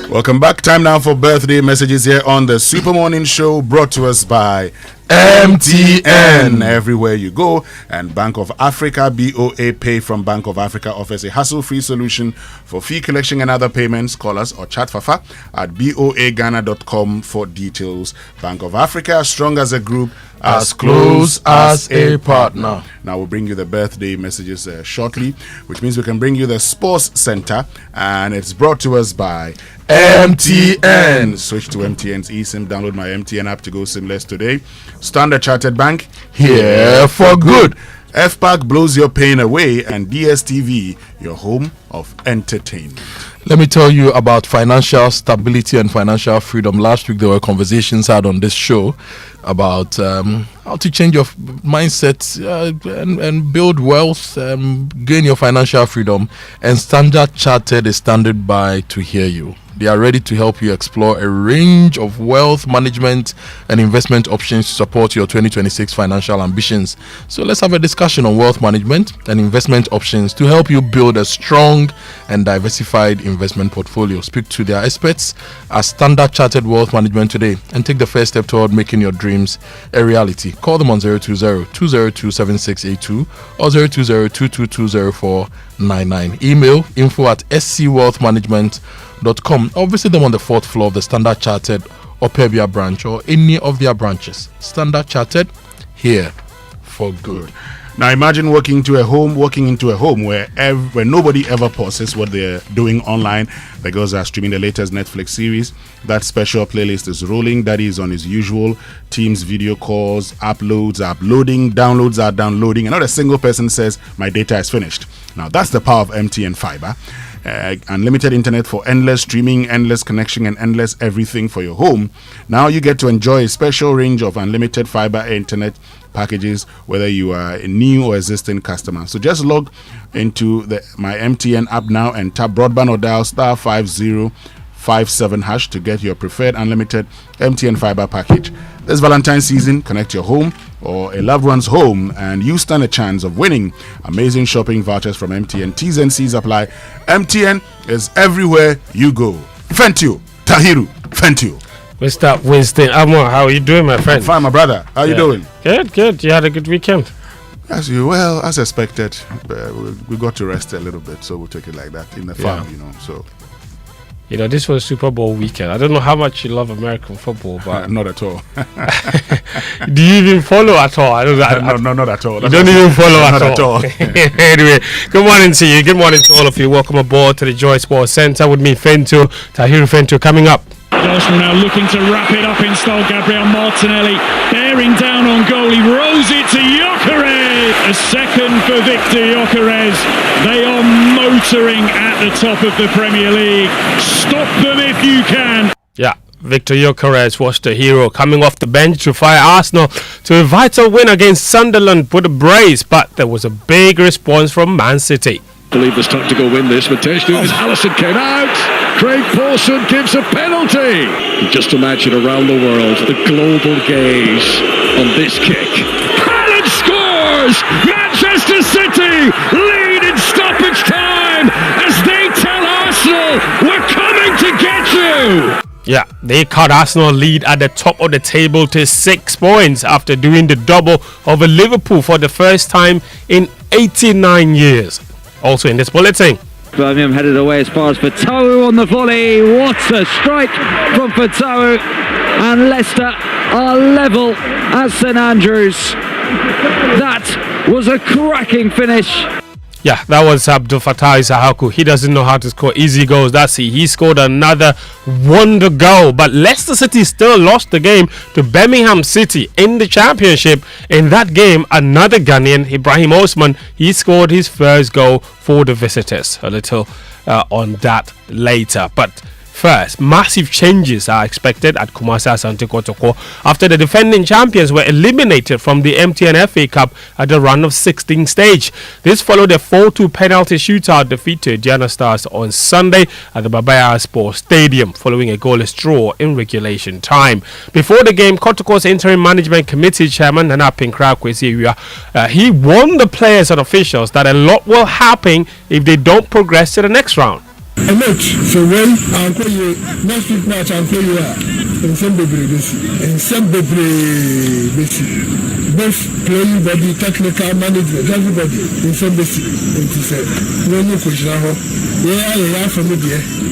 Welcome back. Time now for birthday messages here on the Super Morning Show, brought to us by MTN. Everywhere you go, and Bank of Africa BOA Pay from Bank of Africa offers a hassle-free solution for fee collection and other payments. Call us or chat Fafa at boaghana.com for details. Bank of Africa, strong as a group, as close as a partner. Now we'll bring you the birthday messages shortly, which means we can bring you the Sports Center, and it's brought to us by MTN. Switch to MTN's eSIM. Download my MTN app to go SIMless today. Standard Chartered Bank, here for good. FPAC blows your pain away, and DSTV, your home of entertainment. Let me tell you about financial stability and financial freedom. Last week there were conversations had on this show about how to change your mindset and build wealth, gain your financial freedom. And Standard Chartered is standing by to hear you. They are ready to help you explore a range of wealth management and investment options to support your 2026 financial ambitions. So let's have a discussion on wealth management and investment options to help you build a strong and diversified investment portfolio. Speak to their experts at Standard Chartered Wealth Management today and take the first step toward making your dreams a reality. Call them on 020-202-7682 or 020-222-04 99. Email info@scwealthmanagement.com or visit them on the 4th floor of the Standard Chartered Opebia branch or any of their branches. Standard Chartered, here for good. Now imagine walking into a home where nobody ever pauses what they're doing online. The girls are streaming the latest Netflix series. That special playlist is rolling. Daddy is on his usual Teams video calls, uploads are uploading, downloads are downloading, and not a single person says my data is finished. Now that's the power of MTN Fiber. Unlimited internet for endless streaming, endless connection, and endless everything for your home. Now you get to enjoy a special range of unlimited fiber internet packages, whether you are a new or existing customer. So just log into my MTN app now and tap broadband or dial *5057# to get your preferred unlimited MTN fiber package. This Valentine's season, connect your home or a loved one's home and you stand a chance of winning amazing shopping vouchers from MTN. T's and C's apply. MTN is everywhere you go. Thank you, Tahiru. Thank you. Mr. Winston Amoah, how are you doing, my friend? I'm fine, my brother. How you doing? Good. You had a good weekend? As expected. We got to rest a little bit, so we'll take it like that in the farm, So, this was Super Bowl weekend. I don't know how much you love American football, but not at all. Do you even follow at all? No, not at all. You don't even follow at all. Anyway, good morning to you. Good morning to all of you. Welcome aboard to the Joy Sports Centre with me, Tahiru Fento, coming up. Arsenal now looking to wrap it up in style. Gabriel Martinelli bearing down on goal. He rolls it to Gyökeres. A second for Victor Gyökeres. They are motoring at the top of the Premier League. Stop them if you can. Yeah. Victor Gyökeres was the hero, coming off the bench to fire Arsenal to a vital win against Sunderland with a brace, but there was a big response from Man City. I believe there's time to go win this. Matej as Alisson came out. Craig Pawson gives a penalty. Just imagine around the world the global gaze on this kick. Haaland scores! Manchester City lead in stoppage time as they tell Arsenal, we're coming to get you! Yeah, they cut Arsenal lead at the top of the table to 6 points after doing the double over Liverpool for the first time in 89 years. Also in this bulletin, Birmingham headed away as far as Fatawu on the volley. What a strike from Fatawu, and Leicester are level at St Andrews. That was a cracking finish. Yeah, that was Abdul Fattah Isahaku. He doesn't know how to score easy goals. That's it. He scored another wonder goal. But Leicester City still lost the game to Birmingham City in the championship. In that game, another Ghanaian, Ibrahim Osman, he scored his first goal for the visitors. A little on that later. But first, massive changes are expected at Kumasi Asante Kotoko after the defending champions were eliminated from the MTN FA Cup at the round of 16 stage. This followed a 4-2 penalty shootout defeat to Diana Stars on Sunday at the Babaya Sports Stadium following a goalless draw in regulation time. Before the game, Kotoko's interim management committee chairman Nana Pinkra Kwesi, he warned the players and officials that a lot will happen if they don't progress to the next round. So when Uncle you next week match Uncle you are in some both playing body, technical management, everybody in some when you push now, from the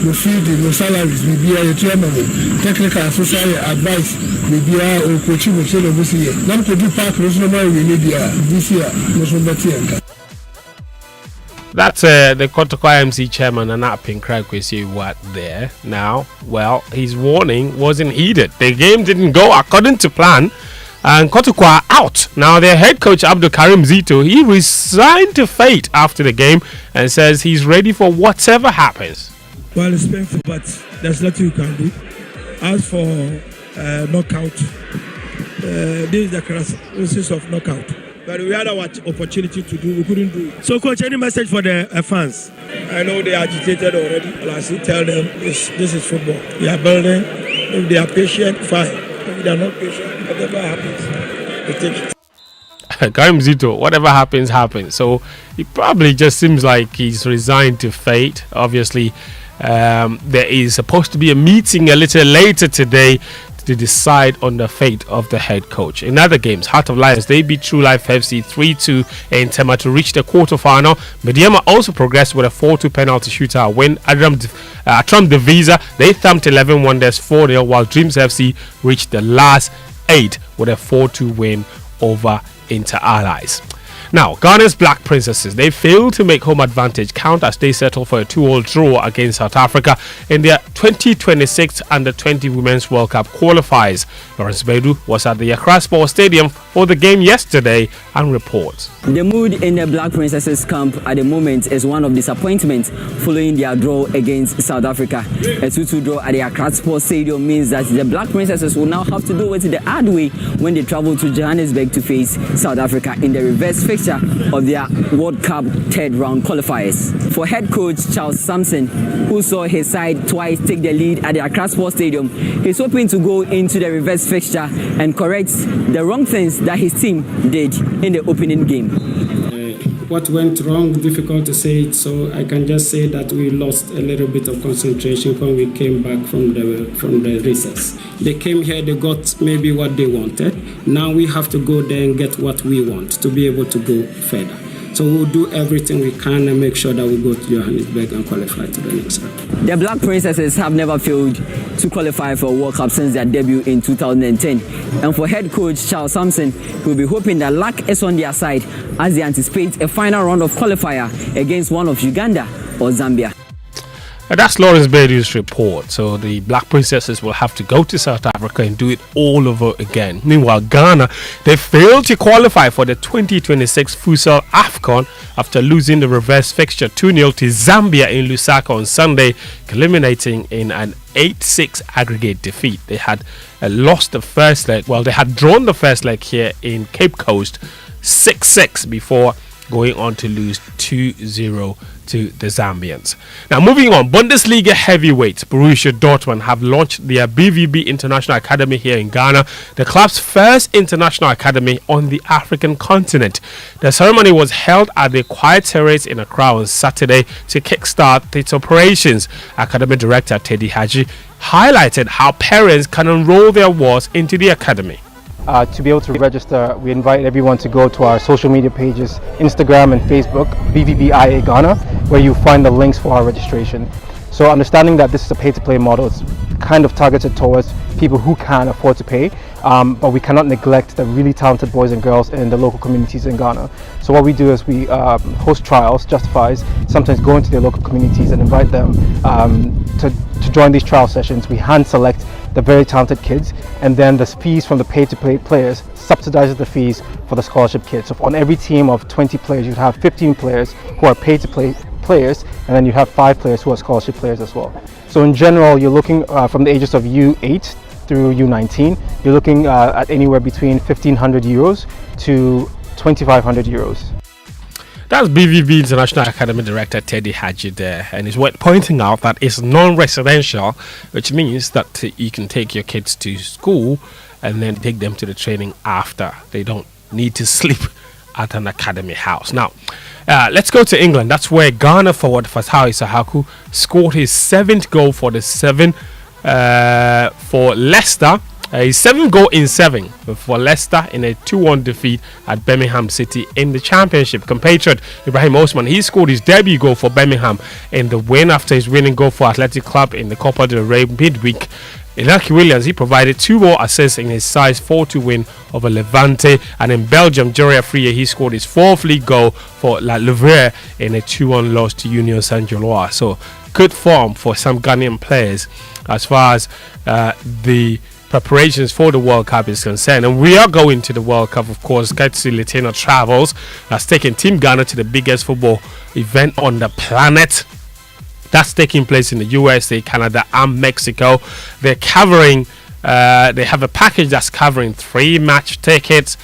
no feed, no salaries, maybe a chairman, technical social advice, maybe or coaching will say this year. Now to do park no we need this year, no somebody. That's the Kotoko IMC chairman Nana Pinkra Kwesi there. Now, well, his warning wasn't heeded. The game didn't go according to plan, and Kotoko are out. Now, their head coach Abdul Karim Zito, he resigned to fate after the game and says he's ready for whatever happens. Well, it's painful, but there's nothing you can do. As for knockout, this is the crisis of knockout. But we had our opportunity to do, we couldn't do it. So, coach, any message for the fans? I know they are agitated already. But I still tell them this is football. We are building. If they are patient, fine. If they are not patient, whatever happens, we take it. Karim Zito, whatever happens, happens. So, it probably just seems like he's resigned to fate. Obviously, there is supposed to be a meeting a little later today to decide on the fate of the head coach. In other games, Heart of Lions, they beat True Life FC 3-2 in Tema to reach the quarterfinal. Mediama also progressed with a 4-2 penalty shootout win. Trump Divisa, they thumped 11 Wonders 4-0, while Dreams FC reached the last 8 with a 4-2 win over Inter Allies. Now, Ghana's Black Princesses, they failed to make home advantage count as they settled for a 2-2 draw against South Africa in their 2026 Under-20 Women's World Cup qualifiers. Lawrence Bedu was at the Accra Sports Stadium for the game yesterday and reports. The mood in the Black Princesses camp at the moment is one of disappointment following their draw against South Africa. A 2-2 draw at the Accra Sports Stadium means that the Black Princesses will now have to do it the hard way when they travel to Johannesburg to face South Africa in the reverse fixture of their World Cup third round qualifiers. For head coach Charles Sampson, who saw his side twice take the lead at the Accra Sports Stadium, he's hoping to go into the reverse fixture and correct the wrong things that his team did in the opening game. What went wrong, difficult to say it, so I can just say that we lost a little bit of concentration when we came back from the recess. They came here, they got maybe what they wanted. Now we have to go there and get what we want to be able to go further. So we'll do everything we can and make sure that we go to Johannesburg and qualify to the next round. The Black Princesses have never failed to qualify for a World Cup since their debut in 2010. And for head coach Charles Sampson, he'll be hoping that luck is on their side as they anticipate a final round of qualifier against one of Uganda or Zambia. That's Lawrence Bedu's report. So the Black Princesses will have to go to South Africa and do it all over again. Meanwhile, Ghana, they failed to qualify for the 2026 Futsal AFCON after losing the reverse fixture 2-0 to Zambia in Lusaka on Sunday, culminating in an 8-6 aggregate defeat. They had lost the first leg. Well, they had drawn the first leg here in Cape Coast 6-6 before going on to lose 2-0 to the Zambians. Now, moving on, Bundesliga heavyweights Borussia Dortmund have launched their BVB International Academy here in Ghana, the club's first international academy on the African continent. The ceremony was held at the Quiet Terrace in Accra on Saturday to kickstart its operations. Academy Director Teddy Haji highlighted how parents can enroll their wards into the academy. To be able to register, we invite everyone to go to our social media pages, Instagram and Facebook, BVBIA Ghana, where you find the links for our registration. So understanding that this is a pay-to-play model, it's kind of targeted towards people who can afford to pay, but we cannot neglect the really talented boys and girls in the local communities in Ghana. So what we do is we host trials, justifies, sometimes go into their local communities and invite them to join these trial sessions. We hand select the very talented kids, and then the fees from the pay-to-play players subsidizes the fees for the scholarship kids. So on every team of 20 players, you'd have 15 players who are pay-to-play players, and then you have 5 players who are scholarship players as well. So in general, you're looking from the ages of U8 through U19, you're looking at anywhere between 1,500 euros to 2,500 euros. That's BVB International Academy Director Teddy Haji there, and it's worth pointing out that it's non-residential, which means that you can take your kids to school and then take them to the training after. They don't need to sleep at an academy house. Now, let's go to England. That's where Ghana forward Fatawi Sahaku scored his 7th goal for the 7 for Leicester. A 7-goal in 7 for Leicester in a 2-1 defeat at Birmingham City in the Championship. Compatriot Ibrahim Osman, he scored his debut goal for Birmingham in the win after his winning goal for Athletic Club in the Copa del Rey midweek. Inaki Williams, he provided 2 more assists in his size 4-2 win over Levante. And in Belgium, Joria Friye, he scored his 4th league goal for La Louvre in a 2-1 loss to Union Saint-Gilloise. So good form for some Ghanaian players as far as the preparations for the World Cup is concerned. And we are going to the World Cup, of course, courtesy Latino Travels. That's taking Team Ghana to the biggest football event on the planet. That's taking place in the USA, Canada, and Mexico. They're covering, they have a package that's covering 3 match tickets,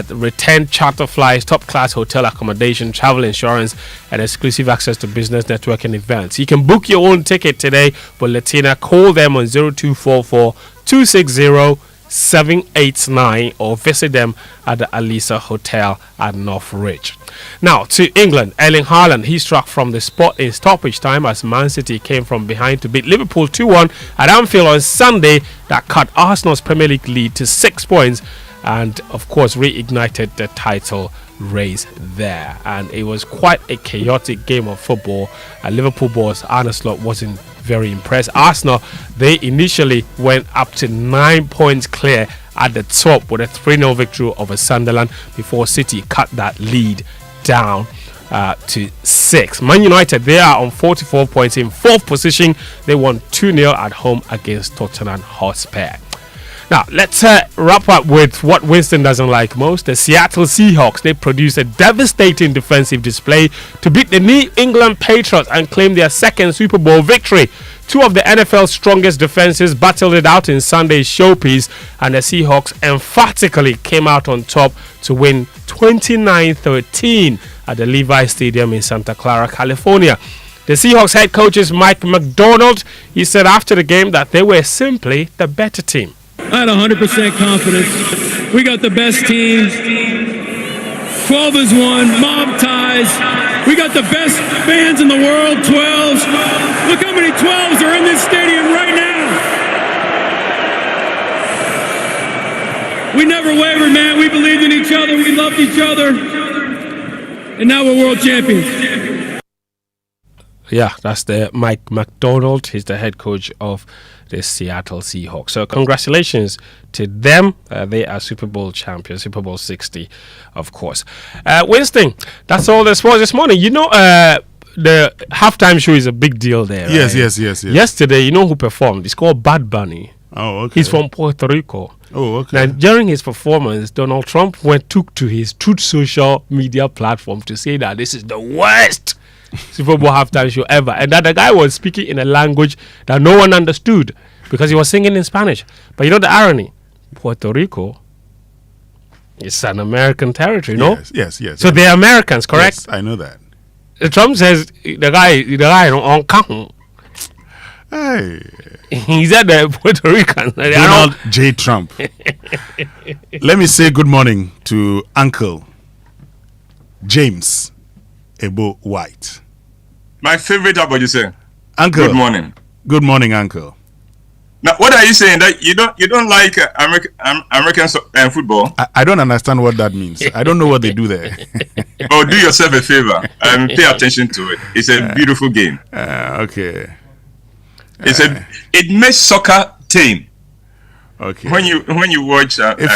return charter flights, top class hotel accommodation, travel insurance, and exclusive access to business networking events. You can book your own ticket today for Latina. Call them on 0244 260 789 or visit them at the Alisa Hotel at North Ridge. Now to England, Erling Haaland, he struck from the spot in stoppage time as Man City came from behind to beat Liverpool 2-1 at Anfield on Sunday. That cut Arsenal's Premier League lead to 6 points and of course reignited the title race there. And it was quite a chaotic game of football. Liverpool boss Arne Slot wasn't very impressed. Arsenal, they initially went up to 9 points clear at the top with a 3-0 victory over Sunderland before City cut that lead down to 6. Man United, they are on 44 points in 4th position. They won 2-0 at home against Tottenham Hotspur. Now, let's wrap up with what Winston doesn't like most. The Seattle Seahawks, they produced a devastating defensive display to beat the New England Patriots and claim their second Super Bowl victory. Two of the NFL's strongest defenses battled it out in Sunday's showpiece, and the Seahawks emphatically came out on top to win 29-13 at the Levi Stadium in Santa Clara, California. The Seahawks head coach is Mike McDonald. He said after the game that they were simply the better team. I had 100% confidence. We got the best team. 12 is one. Mob ties. We got the best fans in the world. 12s. Look how many 12s are in this stadium right now. We never wavered, man. We believed in each other. We loved each other. And now we're world champions. Yeah, that's the Mike McDonald. He's the head coach of the Seattle Seahawks. So congratulations to them. They are Super Bowl champions, Super Bowl 60, of course. Winston, that's all the sports this morning. You know, the halftime show is a big deal there. Yes, right? yes. Yesterday, you know who performed? It's called Bad Bunny. Oh, okay. He's from Puerto Rico. Oh, okay. Now, during his performance, Donald Trump took to his Truth social media platform to say that this is the worst Super Bowl halftime show ever, and that the guy was speaking in a language that no one understood because he was singing in Spanish. But you know the irony, Puerto Rico is an American territory, no? Yes. So they're Americans, correct? Yes, I know that. Trump says the guy on count. Hey. He said the Puerto Ricans. Donald J. Trump. Let me say good morning to Uncle James Ebo White. My favorite, how about you say? Uncle. Good morning. Good morning, Uncle. Now, what are you saying? That you don't like American football? I don't understand what that means. I don't know what they do there. Oh, do yourself a favor and pay attention to it. It's a beautiful game. Okay. It makes soccer tame. Okay. When you watch, it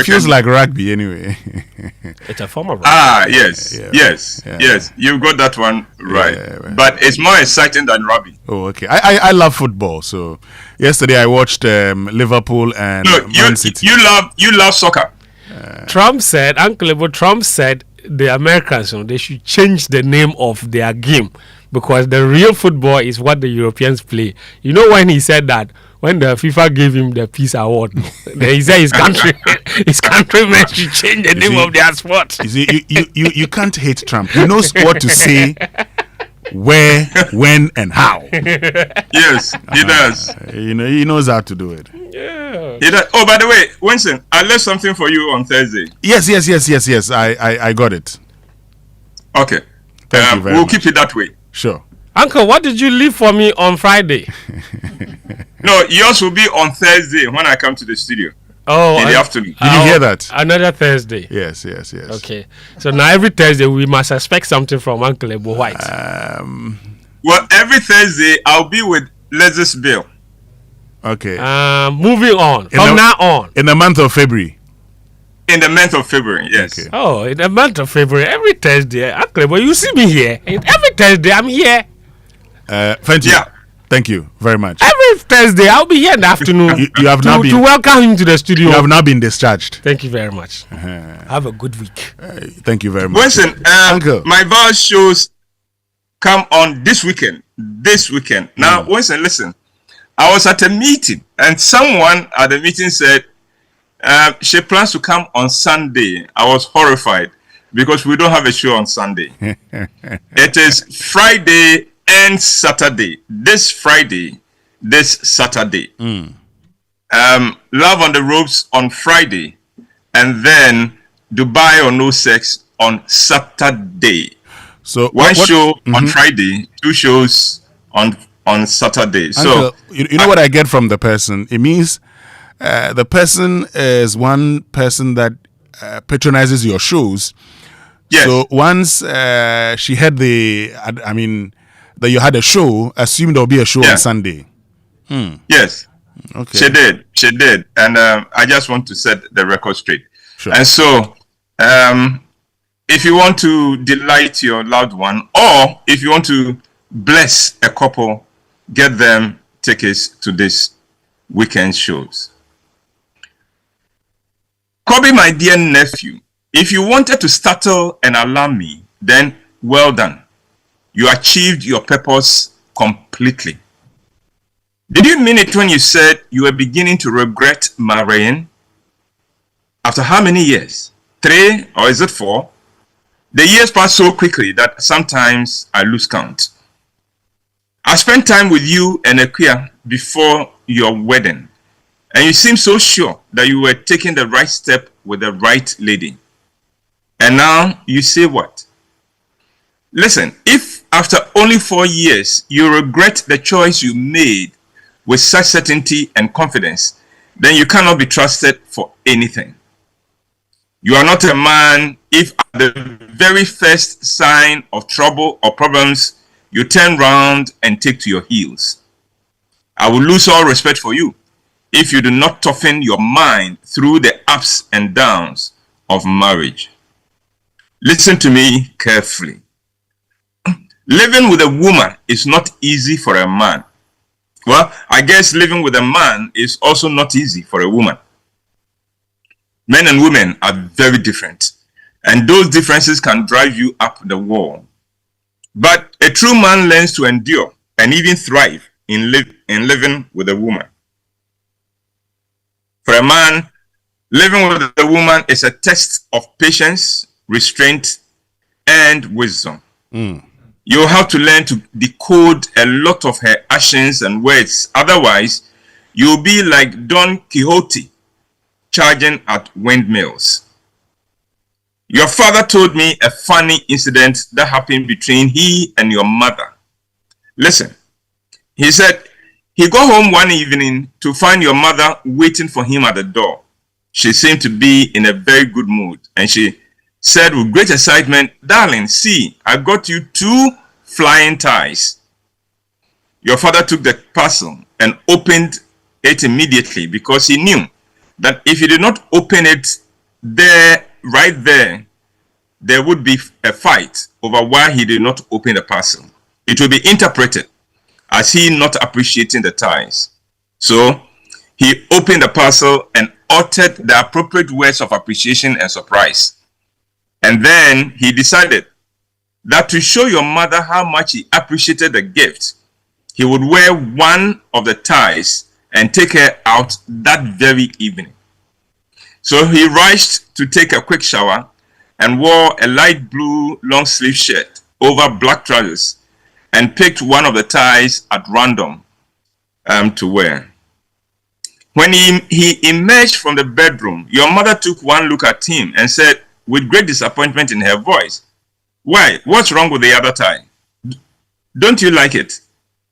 feels like rugby anyway. It's a form of rugby. Yes. You got that one right. But it's more exciting than rugby. Oh, okay. I love football. So yesterday I watched Liverpool and Man City. You love soccer. Uncle Trump said the Americans, they should change the name of their game because the real football is what the Europeans play. You know when he said that? When the FIFA gave him the Peace Award, he said his countrymen should change the name of their sport. You can't hate Trump. He knows what to say, where, when, and how. Yes, he does. He knows how to do it. Yeah. He does. Oh, by the way, Winston, I left something for you on Thursday. Yes. I got it. Okay. Thank you very much. We'll keep it that way. Sure. Uncle, what did you leave for me on Friday? No, yours will be on Thursday when I come to the studio. Oh, in the afternoon. Did you hear that? Another Thursday. Yes. Okay. So now every Thursday we must expect something from Uncle Ebo White. Well, every Thursday I'll be with Leslie's Bill. Okay. Moving on. From now on. In the month of February. In the month of February, yes. Okay. Oh, in the month of February, every Thursday, Uncle Ebo, you see me here. Every Thursday I'm here. Thank you. Yeah. Thank you very much. Every Thursday, I'll be here in the afternoon you have now to welcome him to the studio. You have now been discharged. Thank you very much. Have a good week. Thank you very much. Winston, my bar shows come on this weekend. Now, Winston, listen. I was at a meeting, and someone at the meeting said she plans to come on Sunday. I was horrified because we don't have a show on Sunday. It is Friday and Saturday. This Friday, this Saturday. Love on the Ropes on Friday, and then Dubai or No Sex on Saturday. So one show on Friday, 2 shows on Saturday. Uncle, So you know what I get from the person? It means the person is one person that patronizes your shows. Yes. So once she had that you had a show, assume there'll be a show on Sunday. Yes. Okay. She did. And I just want to set the record straight. Sure. And so if you want to delight your loved one, or if you want to bless a couple, get them tickets to this weekend shows. Kobe, my dear nephew, if you wanted to startle and alarm me, then well done. You achieved your purpose completely. Did you mean it when you said you were beginning to regret marrying? After how many years? 3 or is it 4? The years pass so quickly that sometimes I lose count. I spent time with you and Akuya before your wedding, and you seemed so sure that you were taking the right step with the right lady. And now you say what? Listen, if after only 4 years you regret the choice you made with such certainty and confidence, then you cannot be trusted for anything. You are not a man if at the very first sign of trouble or problems, you turn round and take to your heels. I will lose all respect for you if you do not toughen your mind through the ups and downs of marriage. Listen to me carefully. Living with a woman is not easy for a man. Well, I guess living with a man is also not easy for a woman. Men and women are very different, and those differences can drive you up the wall. But a true man learns to endure and even thrive in living with a woman. For a man, living with a woman is a test of patience, restraint, and wisdom. You have to learn to decode a lot of her actions and words. Otherwise, you'll be like Don Quixote charging at windmills. Your father told me a funny incident that happened between he and your mother. Listen, he said he got home one evening to find your mother waiting for him at the door. She seemed to be in a very good mood, and she said with great excitement, "Darling, see, I got you 2 flying ties." Your father took the parcel and opened it immediately because he knew that if he did not open it right there, there would be a fight over why he did not open the parcel. It will be interpreted as he not appreciating the ties. So he opened the parcel and uttered the appropriate words of appreciation and surprise. And then he decided that to show your mother how much he appreciated the gift, he would wear one of the ties and take her out that very evening. So he rushed to take a quick shower and wore a light blue long sleeve shirt over black trousers and picked one of the ties at random to wear. When he emerged from the bedroom, your mother took one look at him and said with great disappointment in her voice, "Why? What's wrong with the other tie? Don't you like it?"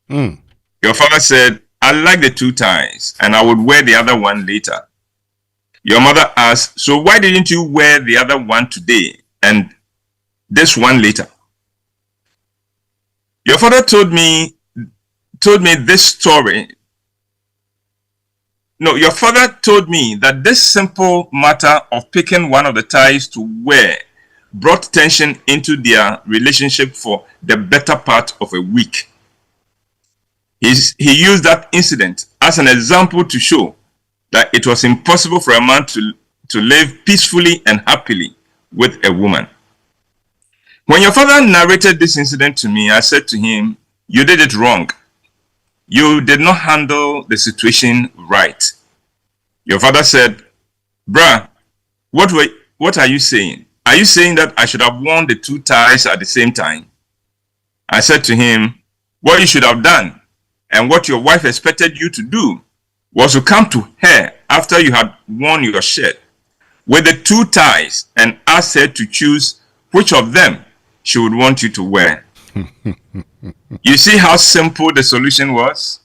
Your father said, "I like the 2 ties and I would wear the other one later." Your mother asked, "So why didn't you wear the other one today and this one later?" Your father told me this story. No, your father told me that this simple matter of picking one of the ties to wear brought tension into their relationship for the better part of a week. He used that incident as an example to show that it was impossible for a man to live peacefully and happily with a woman. When your father narrated this incident to me, I said to him, "You did it wrong. You did not handle the situation right." Your father said, "Bruh, what are you saying? Are you saying that I should have worn the 2 ties at the same time?" I said to him, "What you should have done and what your wife expected you to do was to come to her after you had worn your shirt with the 2 ties and ask her to choose which of them she would want you to wear. You see how simple the solution was?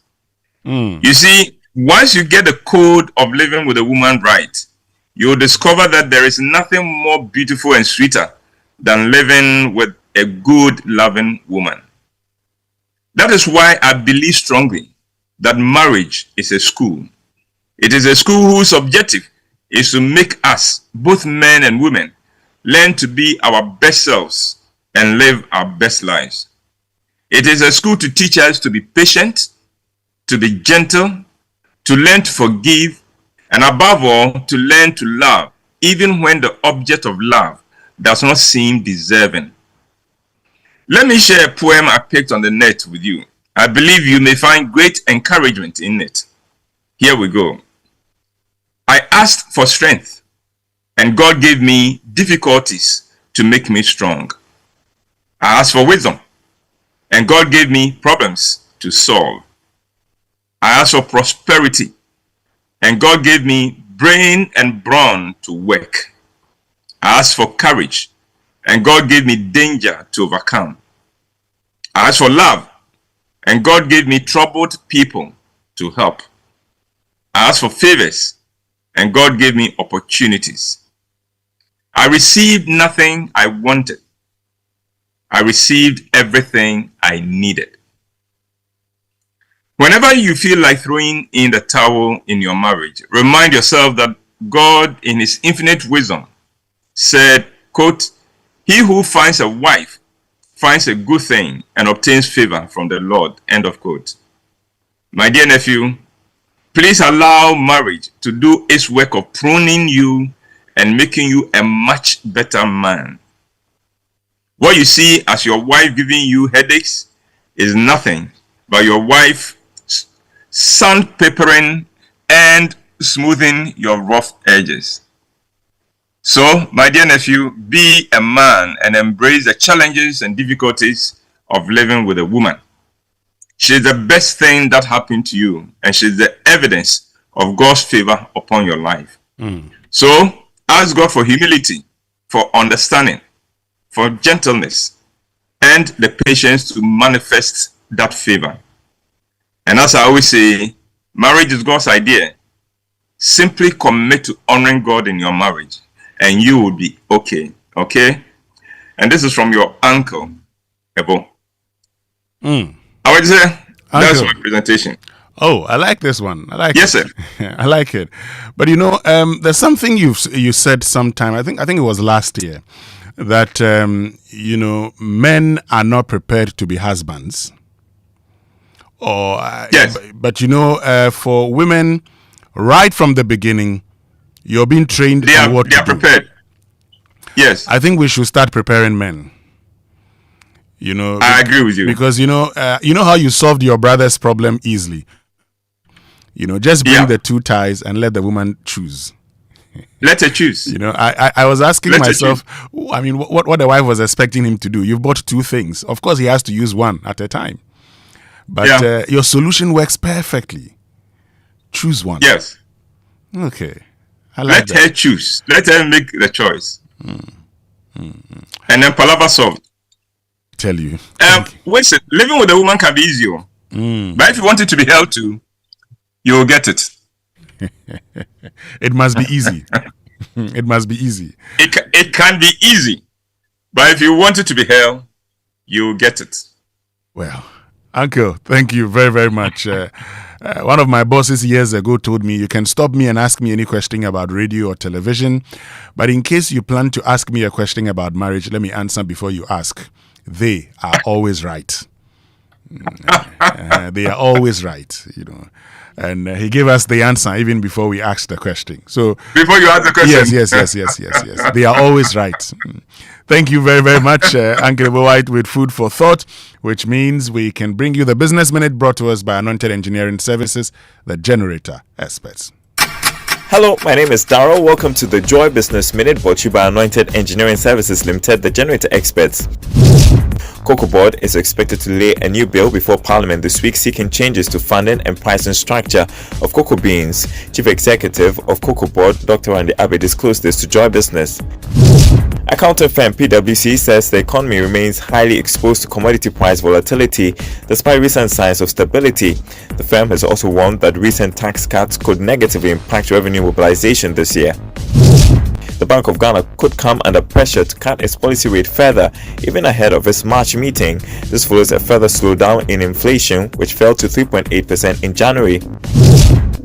You see, once you get the code of living with a woman right, you'll discover that there is nothing more beautiful and sweeter than living with a good, loving woman. That is why I believe strongly that marriage is a school. It is a school whose objective is to make us, both men and women, learn to be our best selves and live our best lives. It is a school to teach us to be patient, to be gentle, to learn to forgive, and above all, to learn to love, even when the object of love does not seem deserving. Let me share a poem I picked on the net with you. I believe you may find great encouragement in it. Here we go. I asked for strength, and God gave me difficulties to make me strong. I asked for wisdom, and God gave me problems to solve. I asked for prosperity, and God gave me brain and brawn to work. I asked for courage, and God gave me danger to overcome. I asked for love, and God gave me troubled people to help. I asked for favors, and God gave me opportunities. I received nothing I wanted. I received everything I needed. Whenever you feel like throwing in the towel in your marriage, remind yourself that God, in his infinite wisdom, said, quote, "He who finds a wife finds a good thing and obtains favor from the Lord," end of quote. My dear nephew, please allow marriage to do its work of pruning you and making you a much better man. What you see as your wife giving you headaches is nothing but your wife sandpapering and smoothing your rough edges. So, my dear nephew, be a man and embrace the challenges and difficulties of living with a woman. She is the best thing that happened to you, and she is the evidence of God's favor upon your life. So, ask God for humility, for understanding, for gentleness, and the patience to manifest that favor. And as I always say, marriage is God's idea. Simply commit to honoring God in your marriage, and you will be okay. Okay? And this is from your uncle, Ebo. I would say that's my presentation. Oh, I like this one. I like yes, it. Sir. I like it. But you know, there's something you said sometime. I think it was last year that you know, men are not prepared to be husbands. Or yes. But you know, for women, right from the beginning, you're being trained on what to do. They are prepared. Yes. I think we should start preparing men. You know, I agree with you. Because you know how you solved your brother's problem easily. You know, just bring the 2 ties and let the woman choose. Let her choose. You know, I was asking myself, I mean, what the wife was expecting him to do. You've bought 2 things. Of course, he has to use one at a time. But your solution works perfectly. Choose one. Yes. Okay. Let her choose. Let her make the choice. And then Palava solved. Tell you. Listen, living with a woman can be easier. But if you want it to be held to, you will get it. It must be easy. It must be easy. It can be easy. But if you want it to be held, you will get it. Well, Uncle, thank you very, very much. One of my bosses years ago told me, you can stop me and ask me any question about radio or television. But in case you plan to ask me a question about marriage, let me answer before you ask. They are always right. They are always right, you know. And he gave us the answer even before we asked the question. So before you ask the question, yes. They are always right. Thank you very, very much, Uncle White, with food for thought, which means we can bring you the Business Minute brought to us by Anointed Engineering Services, the generator experts. Hello, my name is Darryl. Welcome to the Joy Business Minute brought to you by Anointed Engineering Services Limited, the generator experts. Cocoa Board is expected to lay a new bill before Parliament this week seeking changes to funding and pricing structure of cocoa beans. Chief Executive of Cocoa Board, Dr. Randy Abe, disclosed this to Joy Business. Accounting firm PwC says the economy remains highly exposed to commodity price volatility despite recent signs of stability. The firm has also warned that recent tax cuts could negatively impact revenue mobilization this year. The Bank of Ghana could come under pressure to cut its policy rate further, even ahead of its March meeting. This follows a further slowdown in inflation, which fell to 3.8% in January.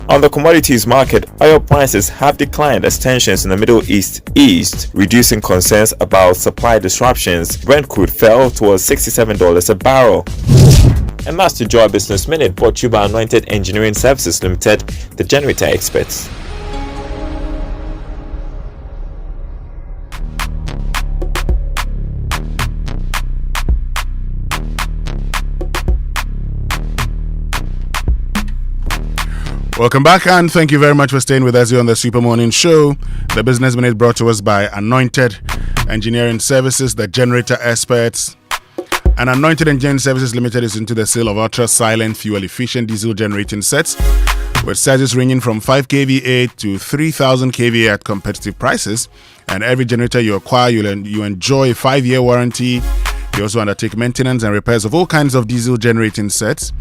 On the commodities market, oil prices have declined as tensions in the Middle East eased, reducing concerns about supply disruptions. Brent crude fell towards $67 a barrel. And that's the Joy Business Minute, brought to you by Anointed Engineering Services Limited, the generator experts. Welcome back, and thank you very much for staying with us here on the Super Morning Show. The Business Minute brought to us by Anointed Engineering Services, the generator experts. And Anointed Engineering Services Limited is into the sale of ultra-silent, fuel-efficient diesel generating sets with sizes ranging from 5 kVA to 3,000 kVA at competitive prices. And every generator you acquire, you enjoy a 5-year warranty. They also undertake maintenance and repairs of all kinds of diesel generating sets.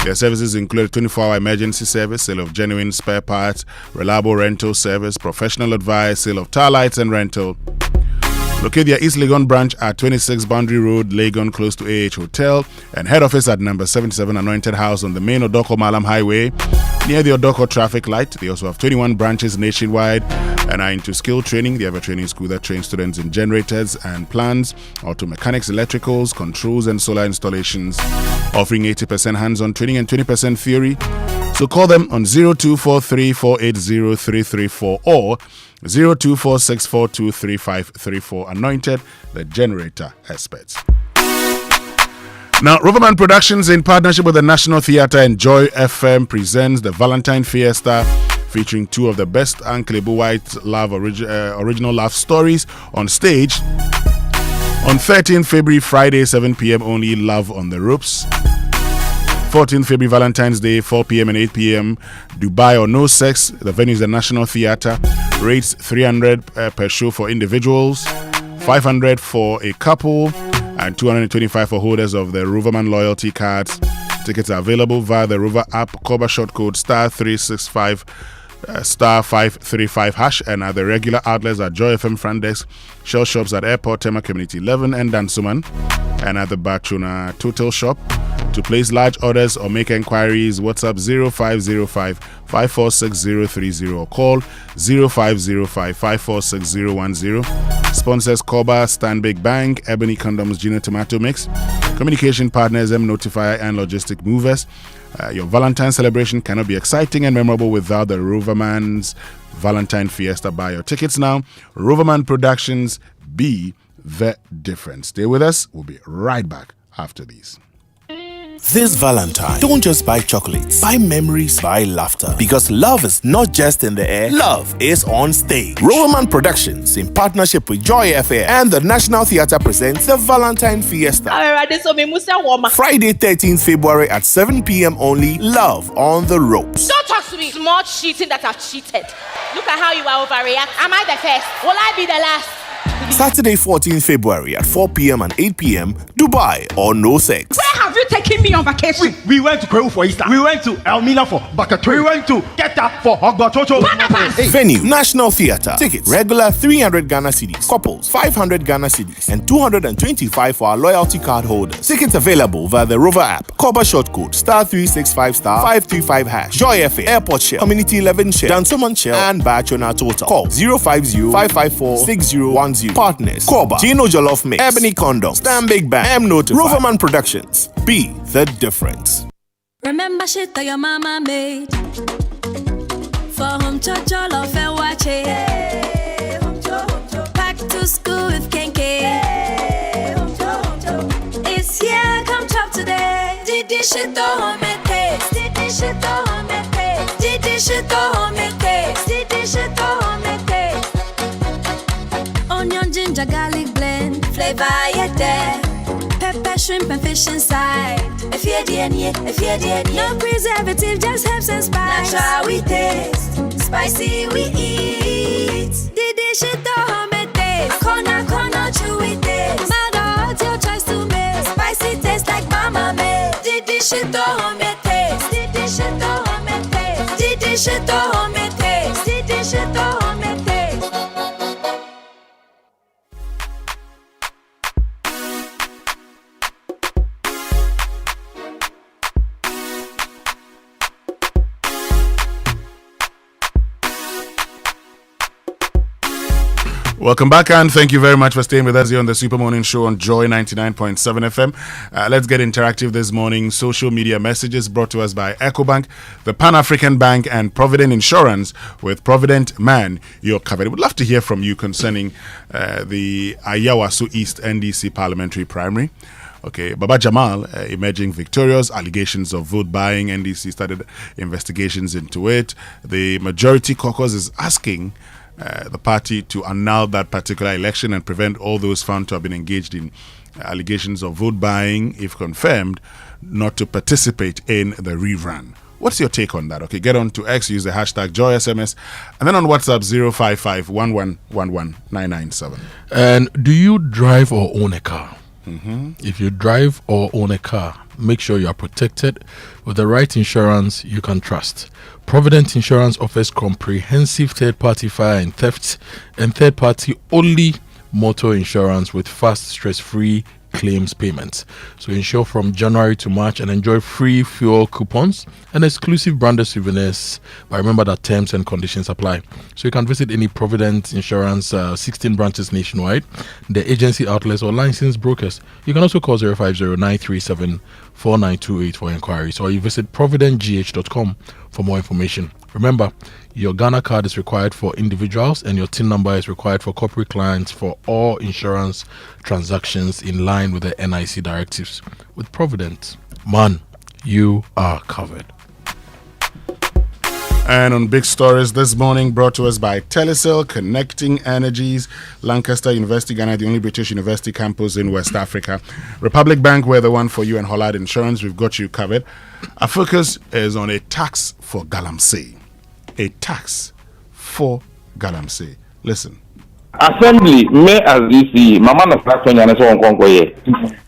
Their services include 24-hour emergency service, sale of genuine spare parts, reliable rental service, professional advice, sale of tire lights and rental. Locate their East Legon branch at 26 Boundary Road, Legon, close to AH Hotel, and head office at number 77 Anointed House on the main Odoko Malam Highway, near the Odoko traffic light. They also have 21 branches nationwide and are into skill training. They have a training school that trains students in generators and plants, auto mechanics, electricals, controls, and solar installations, offering 80% hands-on training and 20% theory. So call them on 0243-480-334 or 0246423534. Anointed, the generator experts. Now, Roverman Productions, in partnership with the National Theatre and Joy FM, presents the Valentine Fiesta, featuring two of the best Anklebu White love original love stories on stage. On 13th February, Friday, 7 p.m. only, Love on the Ropes. 14th February, Valentine's Day, 4 p.m. and 8 p.m. Dubai or No Sex. The venue is the National Theatre. Rates $300 per show for individuals, $500 for a couple, and $225 for holders of the Roverman loyalty cards. Tickets are available via the Rover app, Koba short code *365 *535 hash, and at the regular outlets at Joy FM Front Desk, Shell Shops at Airport, Tema Community 11 and Dansuman, and at the Bachuna Total Shop. To place large orders or make inquiries, WhatsApp 0505 546030 or call 0505 546010. Sponsors Koba, Stanbic Bank, Ebony Condoms, Gino Tomato Mix. Communication partners M Notifier and Logistic Movers. Your Valentine celebration cannot be exciting and memorable without the Roverman's Valentine Fiesta. Buy your tickets now. Roverman Productions, be the difference. Stay with us. We'll be right back after these. This Valentine, don't just buy chocolates. Buy memories, buy laughter. Because love is not just in the air, love is on stage. Roverman Productions, in partnership with Joy FM and the National Theatre, presents the Valentine Fiesta. Friday, 13th February at 7 p.m. only, Love on the Ropes. Don't talk to me. Small cheating that I've cheated. Look at how you are overreact. Am I the first? Will I be the last? Saturday, 14th February at 4 p.m. and 8 p.m. Dubai or No Sex. Where have you taken me on vacation? We went to Kojo for Easter. We went to Elmina for Bakatori. We went to Keta for Hogbotocho. Venue, National Theatre. Tickets, regular 300 Ghana cedis. Couples, 500 Ghana cedis. And 225 for our loyalty card holders. Tickets available via the Rover app. Koba short code *365 *535 hash. Joy FM, Airport Shell, Community 11 Shell, Dansoman Shell, and Bachona Total. Call 050-554-6010. Partners, Koba, Gino Jollof Mix, Ebony Condom, Stanbic Bank, M Notifier, Roverman Productions. Be the difference. Remember shit that your mama made for home jollof and watch it. Hey, back to school with Kenke. Hey, it's here, come chop today. Did this shit to home and taste? Did this shit to home and taste? Did this shit to home and taste? Did this shit to home and taste? Onion, ginger, garlic blend, flavor you there. pepper, shrimp, and fish inside. If you're no preservative, just herbs and spice. Natural we taste, spicy we eat. Didi shit home taste, corner chewy taste. Mother, your choice to make. Spicy taste like mama made. Didi shit home taste, didi shit home taste, didi shit home taste, didi shit home taste. Welcome back, and thank you very much for staying with us here on the Super Morning Show on Joy 99.7 FM. Let's get interactive this morning. Social media messages brought to us by EcoBank, the Pan-African Bank, and Provident Insurance. With Provident, man, you're covered. We'd love to hear from you concerning the Ayawaso East NDC Parliamentary Primary. Okay, Baba Jamal emerging victorious, allegations of vote buying. NDC started investigations into it. The majority caucus is asking the party to annul that particular election and prevent all those found to have been engaged in allegations of vote buying, if confirmed, not to participate in the rerun. What's your take on that? Okay, get on to X, use the hashtag JoySMS, and then on WhatsApp 055-1111-997. And do you drive or own a car? Mm-hmm. If you drive or own a car, make sure you are protected with the right insurance you can trust. Provident Insurance offers comprehensive third-party fire and theft and third-party only motor insurance with fast, stress-free claims payments. So insure from January to March and enjoy free fuel coupons and exclusive branded souvenirs. But remember that terms and conditions apply. So you can visit any Provident Insurance 16 branches nationwide, the agency outlets or licensed brokers. You can also call 050-937-4928 for inquiries, or you visit providentgh.com for more information. Remember, your Ghana card is required for individuals and your TIN number is required for corporate clients for all insurance transactions in line with the NIC directives. With Provident, man, you are covered. And on big stories this morning, brought to us by Telecel, Connecting Energies, Lancaster University, Ghana, the only British university campus in West Africa. Republic Bank, we're the one for you, and Hollard Insurance, we've got you covered. Our focus is on a tax for galamsey. A tax for galamsey. Listen. Assembly, me as DC, Mama na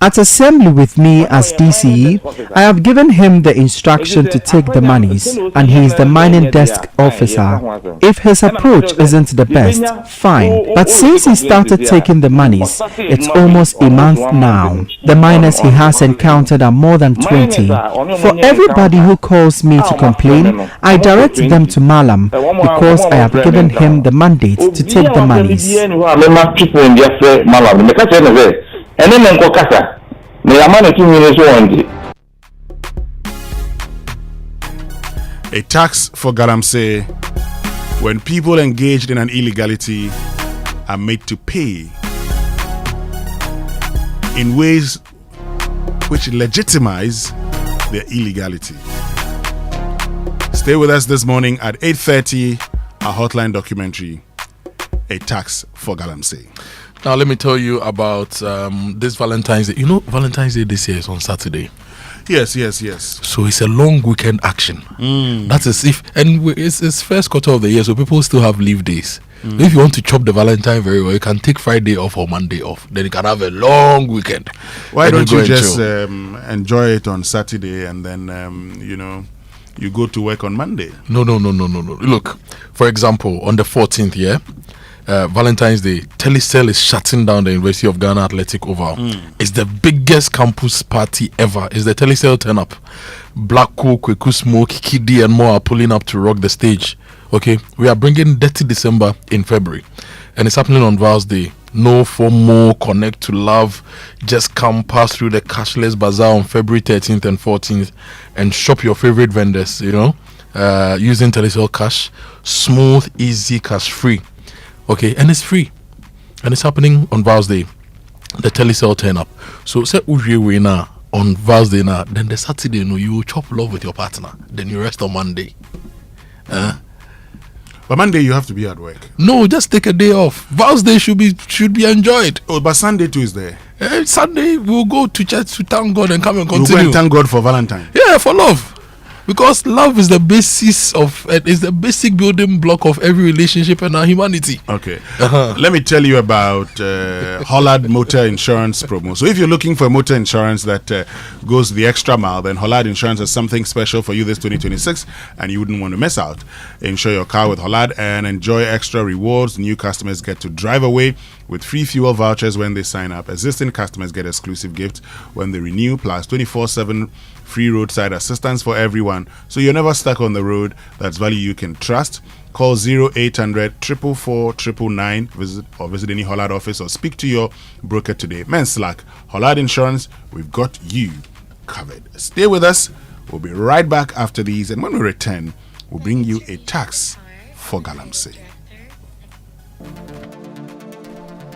At assembly with me as DCE, I have given him the instruction to take the monies, and he is the mining desk officer. If his approach isn't the best, fine. But since he started taking the monies, it's almost a month now. The miners he has encountered are more than 20. For everybody who calls me to complain, I direct them to Malam because I have given him the mandate to take the monies. A tax for galamsey, when people engaged in an illegality are made to pay in ways which legitimize their illegality. Stay with us this morning at 8:30, our hotline documentary, A Tax for Galamsey. Now let me tell you about this Valentine's Day. You know, Valentine's Day this year is on Saturday. Yes. So it's a long weekend action. That is it's first quarter of the year, so people still have leave days. If you want to chop the Valentine very well, you can take Friday off or Monday off. Then you can have a long weekend. Why don't you just enjoy it on Saturday and then you go to work on Monday? No. Look, for example, on the 14th, Valentine's Day, Telecel is shutting down the University of Ghana Athletic Oval. It's the biggest campus party ever. It's the Telecel turn-up. Black Cool, Kweku Smoke, Kiddy and more are pulling up to rock the stage. Okay, we are bringing Dirty December in February, and it's happening on Val's Day. No FOMO, connect to love. Just come pass through the cashless bazaar on February 13th and 14th and shop your favorite vendors, using Telecel Cash. Smooth, easy, cash free. Okay, and it's free. And it's happening on Val's Day. The Telecel turn up. So say we now on Val's Day now, then the Saturday you chop love with your partner. Then you rest on Monday. But Monday you have to be at work. No, just take a day off. Vows Day should be enjoyed. Oh, but Sunday too is there. Sunday we'll go to church to thank God and come and continue. We'll go and thank God for Valentine. Yeah, for love. Because love is the basis of is the basic building block of every relationship in our humanity. Okay. Let me tell you about Hollard Motor Insurance promo. So if you're looking for motor insurance that goes the extra mile, then Hollard Insurance has something special for you this 2026 and you wouldn't want to miss out. Insure your car with Hollard and enjoy extra rewards. New customers get to drive away with free fuel vouchers when they sign up. Existing customers get exclusive gifts when they renew, plus 24/7 free roadside assistance for everyone. So you're never stuck on the road. That's value you can trust. Call 0800 444 999. Visit any Hollard office or speak to your broker today. Men's Slack, Hollard Insurance, we've got you covered. Stay with us. We'll be right back after these. And when we return, we'll bring you a tax for galamsey.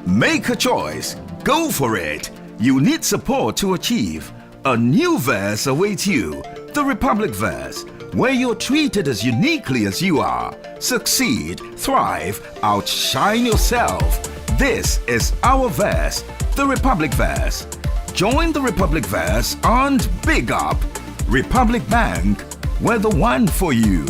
Make a choice. Go for it. You need support to achieve. A new verse awaits you. The Republic Verse, where you're treated as uniquely as you are. Succeed, thrive, outshine yourself. This is our verse, the Republic Verse. Join the Republic Verse and big up. Republic Bank, we're the one for you.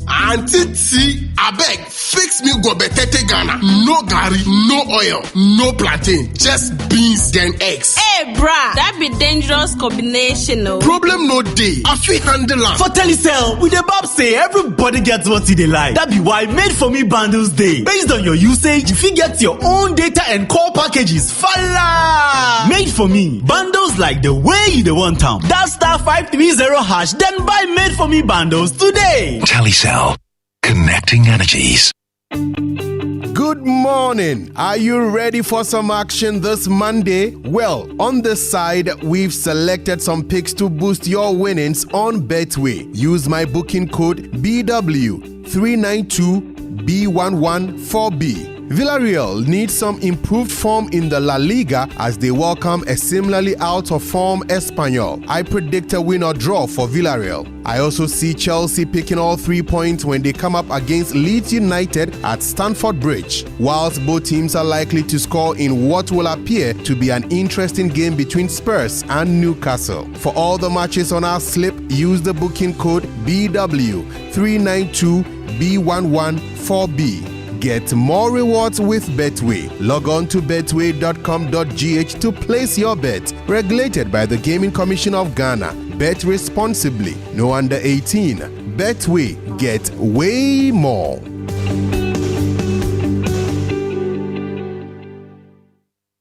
Auntie T, abeg, fix me gobetete Ghana. No garri, no oil, no plantain, just beans then eggs. Hey, brah, that be dangerous combination, no? Problem no day. I fit handle am. For Telecel, we the Bob say everybody gets what they like. That be why Made For Me bundles day. Based on your usage, you fit get your own data and call packages. Fala! Made For Me bundles like the way you the want them. That *530# then buy Made For Me bundles today. Telecel. Connecting energies. Good morning. Are you ready for some action this Monday? Well, on this side, we've selected some picks to boost your winnings on Betway. Use my booking code BW392B114B. Villarreal needs some improved form in the La Liga as they welcome a similarly out of form Espanyol. I predict a win or draw for Villarreal. I also see Chelsea picking all 3 points when they come up against Leeds United at Stamford Bridge, whilst both teams are likely to score in what will appear to be an interesting game between Spurs and Newcastle. For all the matches on our slip, use the booking code BW392B114B. Get more rewards with Betway. Log on to betway.com.gh to place your bet. Regulated by the Gaming Commission of Ghana. Bet responsibly. No under 18. Betway. Get way more.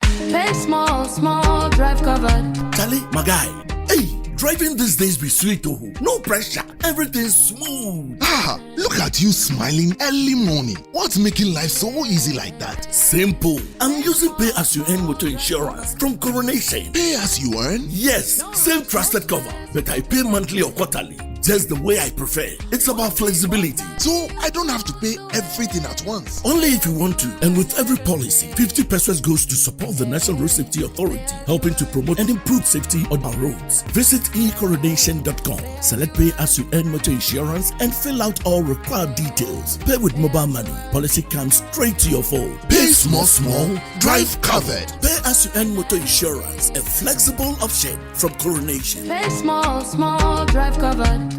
Pay small, small, drive covered. Charlie, my guy. Hey, driving these days be sweet, oh. No pressure. Everything's smooth. Ah, look at you smiling early morning. What's making life so easy like that? Simple. I'm using Pay As You Earn Motor Insurance from Coronation. Pay As You Earn? Yes, same trusted cover, but I pay monthly or quarterly. Just the way I prefer. It's about flexibility. So I don't have to pay everything at once. Only if you want to. And with every policy, 50% goes to support the National Road Safety Authority, helping to promote and improve safety on our roads. Visit ecoronation.com. Select Pay As You Earn Motor Insurance and fill out all required details. Pay with mobile money. Policy comes straight to your phone. Pay small, small, drive covered. Pay As You Earn Motor Insurance, a flexible option from Coronation. Pay small, small, drive covered.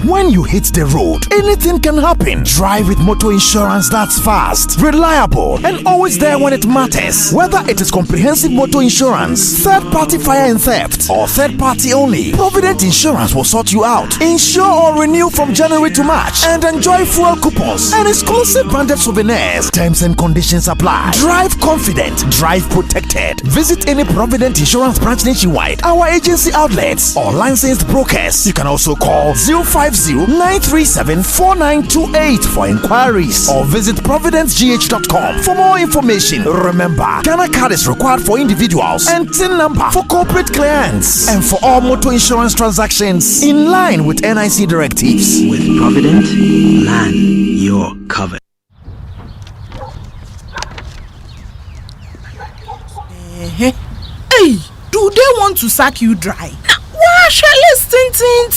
When you hit the road, anything can happen. Drive with motor insurance that's fast, reliable, and always there when it matters. Whether it is comprehensive motor insurance, third-party fire and theft, or third-party only, Provident Insurance will sort you out. Insure or renew from January to March and enjoy fuel coupons and exclusive branded souvenirs. Terms and conditions apply. Drive confident, drive protected. Visit any Provident Insurance branch nationwide, our agency outlets, or licensed brokers. You can also call 050-937-4928 for inquiries or visit providencegh.com for more information. Remember, Ghana card is required for individuals and TIN number for corporate clients and for all motor insurance transactions in line with NIC directives. With Provident, plan you're covered. Hey, do they want to sack you dry? Why, Shirley? This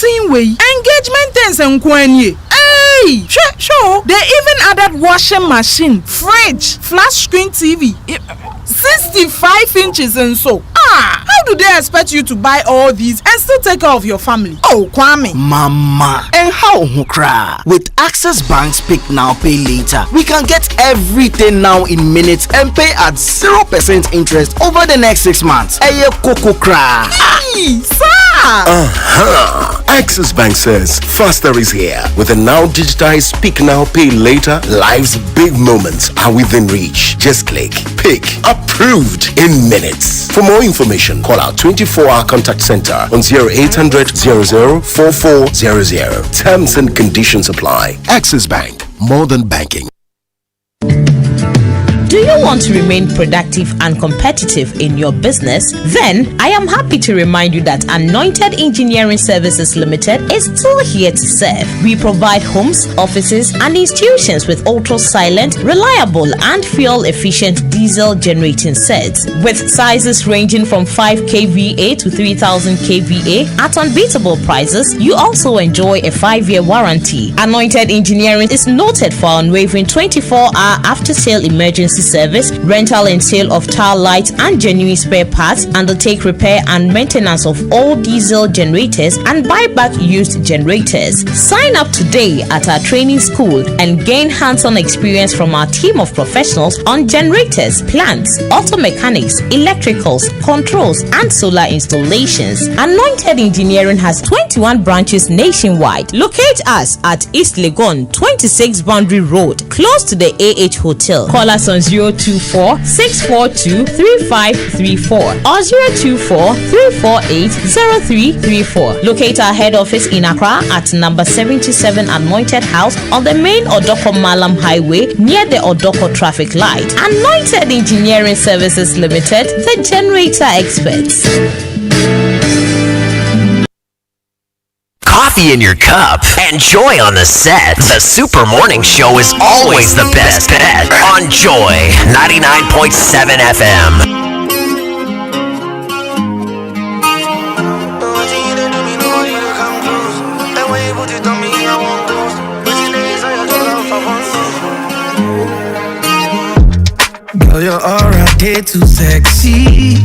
tin way. Engagement things and kwenye. Hey, sure. They even added washing machine, fridge, flat screen TV, 65 inches and so. How do they expect you to buy all these and still take care of your family? Oh, Kwame. Mama. And how cry? With Access Bank's Pick Now Pay Later, we can get everything now in minutes and pay at 0% interest over the next 6 months. Eye koko cry. Hey, sir. Access Bank says faster is here. With a now digitized Pick Now Pay Later, life's big moments are within reach. Just click, pick, approved in minutes. For more information, call our 24-hour contact center on 0800 00 4400. Terms and conditions apply. Access Bank, more than banking. Do you want to remain productive and competitive in your business? Then I am happy to remind you that Anointed Engineering Services Limited is still here to serve. We provide homes, offices, and institutions with ultra-silent, reliable, and fuel-efficient diesel generating sets with sizes ranging from 5 kVA to 3000 kVA at unbeatable prices. You also enjoy a 5-year warranty. Anointed Engineering is noted for unwavering 24-hour after-sale emergency service, rental and sale of tile lights and genuine spare parts, undertake repair and maintenance of all diesel generators, and buy back used generators. Sign up today at our training school and gain hands-on experience from our team of professionals on generators, plants, auto mechanics, electricals, controls, and solar installations. Anointed Engineering has 21 branches nationwide. Locate us at East Legon, 26 Boundary Road, close to the AH Hotel. Call us on 024-642-3534 or 024-348-0334. Locate our head office in Accra at number 77 Anointed House on the main Odoko Malam Highway near the Odoko traffic light. Anointed Engineering Services Limited, the generator experts. Coffee in your cup and joy on the set. The Super Morning Show is always the best bet on Joy 99.7 FM. Girl, your aura get too sexy.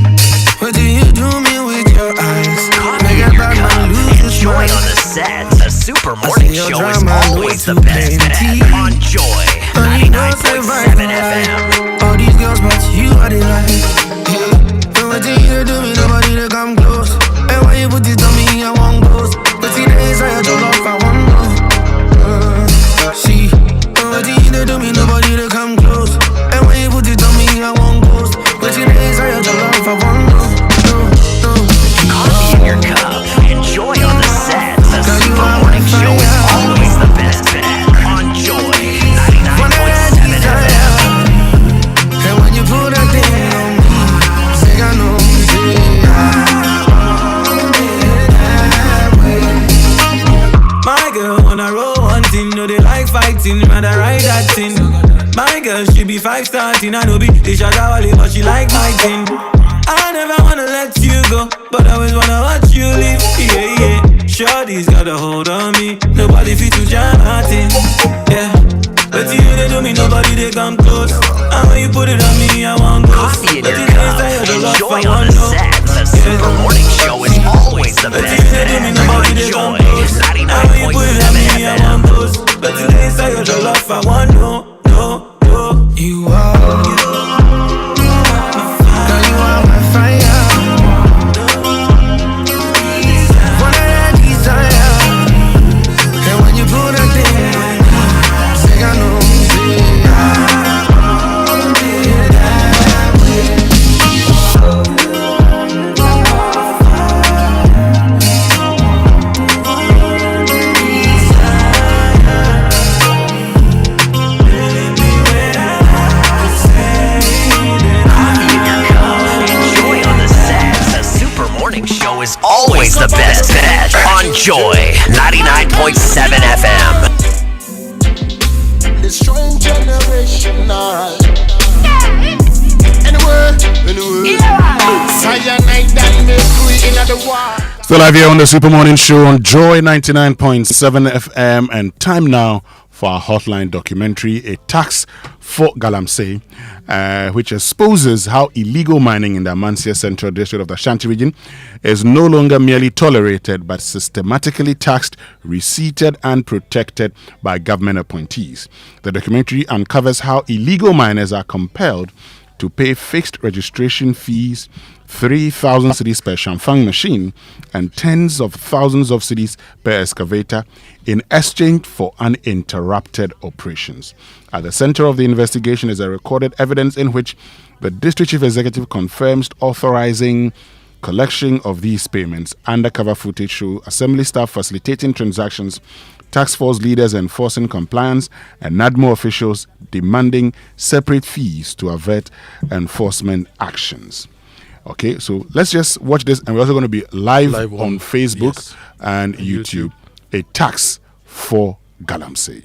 What do you do me with your eyes? Make a bad man lose his Joy mind. on the set. The Super Morning Show is always the best bet on Joy 99.7 FM. All these girls, but you are the light. And what do you do me? Nobody to come close. And why you put it on me? I want ghost. But see, the inside your love, I want more. See, and what do you do me? Nobody to come close. And why you put it on me? I want ghost. But see, the inside your love, I want more. Coffee in your cup and joy on the set. The Super Morning Show is always the best bet on Joy 99.7 FM. And when you put that thing on me, say I know, my girl wanna roll one thing, no they like fighting, rather ride that thing. My girl, she be 5-star teen, I know be the Shagawali, but she like my thing. I never wanna let you go, but I always wanna watch you leave. Yeah, yeah. Shorty's got a hold on me. Nobody fit to jam at it. Yeah. But you they do me, nobody they come close. And when you put it on me, I want ghost. Coffee in your cup and joy on the set. The Super Morning Show is always the best bet on Joy 99.7 FM. But today say you're the love I want, no. You are. Always the best bet on Joy 99.7 FM. The strong generational. And Still live here on the Super Morning Show on Joy 99.7 FM, and time now for our hotline documentary, A Tax for Galamsey, which exposes how illegal mining in the Amansia Central District of the Ashanti region is no longer merely tolerated but systematically taxed, receipted and protected by government appointees. The documentary uncovers how illegal miners are compelled to pay fixed registration fees, 3,000 cedis per chamfang machine and tens of thousands of cedis per excavator in exchange for uninterrupted operations. At the center of the investigation is a recorded evidence in which the district chief executive confirms authorizing collection of these payments. Undercover footage show assembly staff facilitating transactions, task force leaders enforcing compliance, and NADMO officials demanding separate fees to avert enforcement actions. Okay, so let's just watch this, and we're also going to be live on Facebook and YouTube. A tax for Galamsey.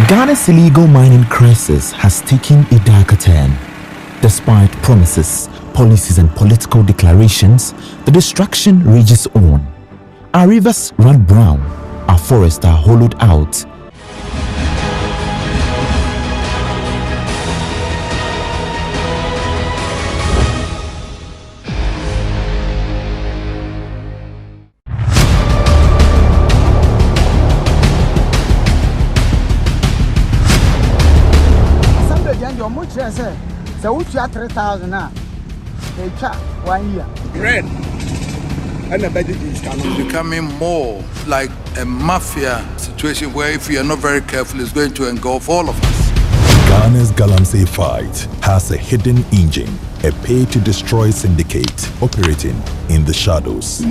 Ghana's illegal mining crisis has taken a darker turn. Despite promises, policies and political declarations, the destruction rages on. Our rivers run brown, our forests are hollowed out. So we got 3,000 now. They chop 1 year. Red and the budget is becoming more like a mafia situation where if we are not very careful, it's going to engulf all of us. Ghana's Galamsey fight has a hidden engine, a pay-to-destroy syndicate operating in the shadows.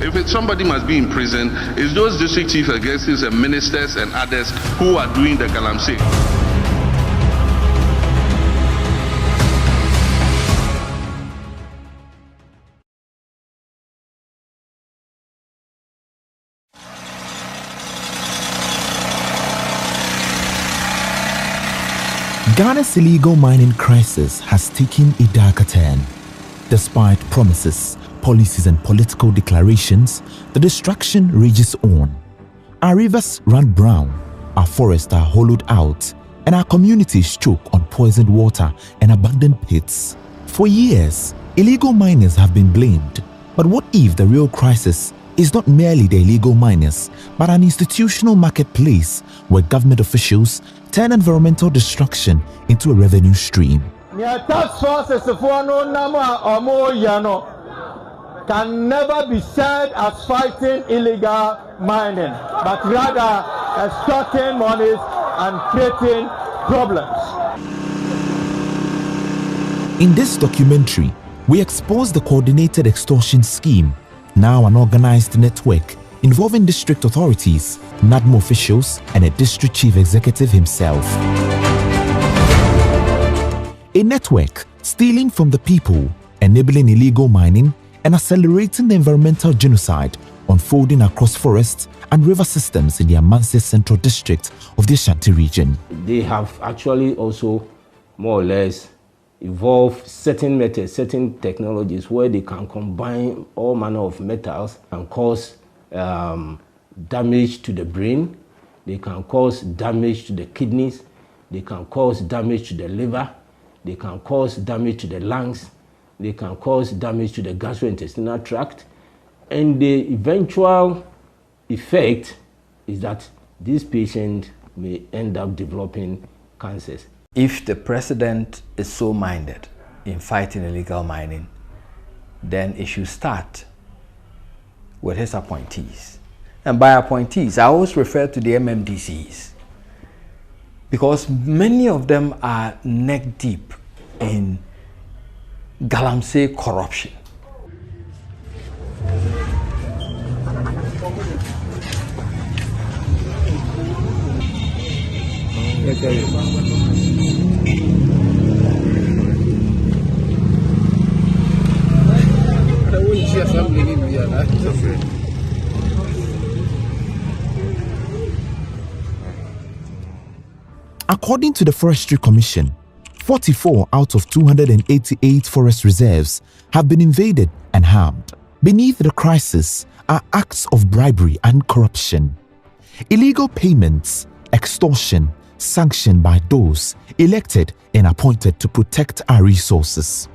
If somebody must be in prison, it's those district chief executives and ministers and others who are doing the galamsey. Ghana's illegal mining crisis has taken a darker turn. Despite promises, policies and political declarations, the destruction rages on. Our rivers run brown, our forests are hollowed out, and our communities choke on poisoned water and abandoned pits. For years, illegal miners have been blamed. But what if the real crisis is not merely the illegal miners, but an institutional marketplace where government officials turn environmental destruction into a revenue stream? Tax forces can never be said as fighting illegal mining, but rather extracting monies and creating problems. In this documentary, we expose the coordinated extortion scheme, now an organized network involving district authorities, NADMO officials, and a district chief executive himself. A network stealing from the people, enabling illegal mining, and accelerating the environmental genocide unfolding across forests and river systems in the Amanse Central District of the Ashanti region. They have actually also more or less evolved certain methods, certain technologies where they can combine all manner of metals and cause damage to the brain. They can cause damage to the kidneys. They can cause damage to the liver. They can cause damage to the lungs. They can cause damage to the gastrointestinal tract. And the eventual effect is that this patient may end up developing cancers. If the president is so minded in fighting illegal mining, then it should start with his appointees. And by appointees, I always refer to the MMDCs, because many of them are neck deep in galamsey corruption. According to the Forestry Commission, 44 out of 288 forest reserves have been invaded and harmed. Beneath the crisis are acts of bribery and corruption, illegal payments, extortion, sanctioned by those elected and appointed to protect our resources.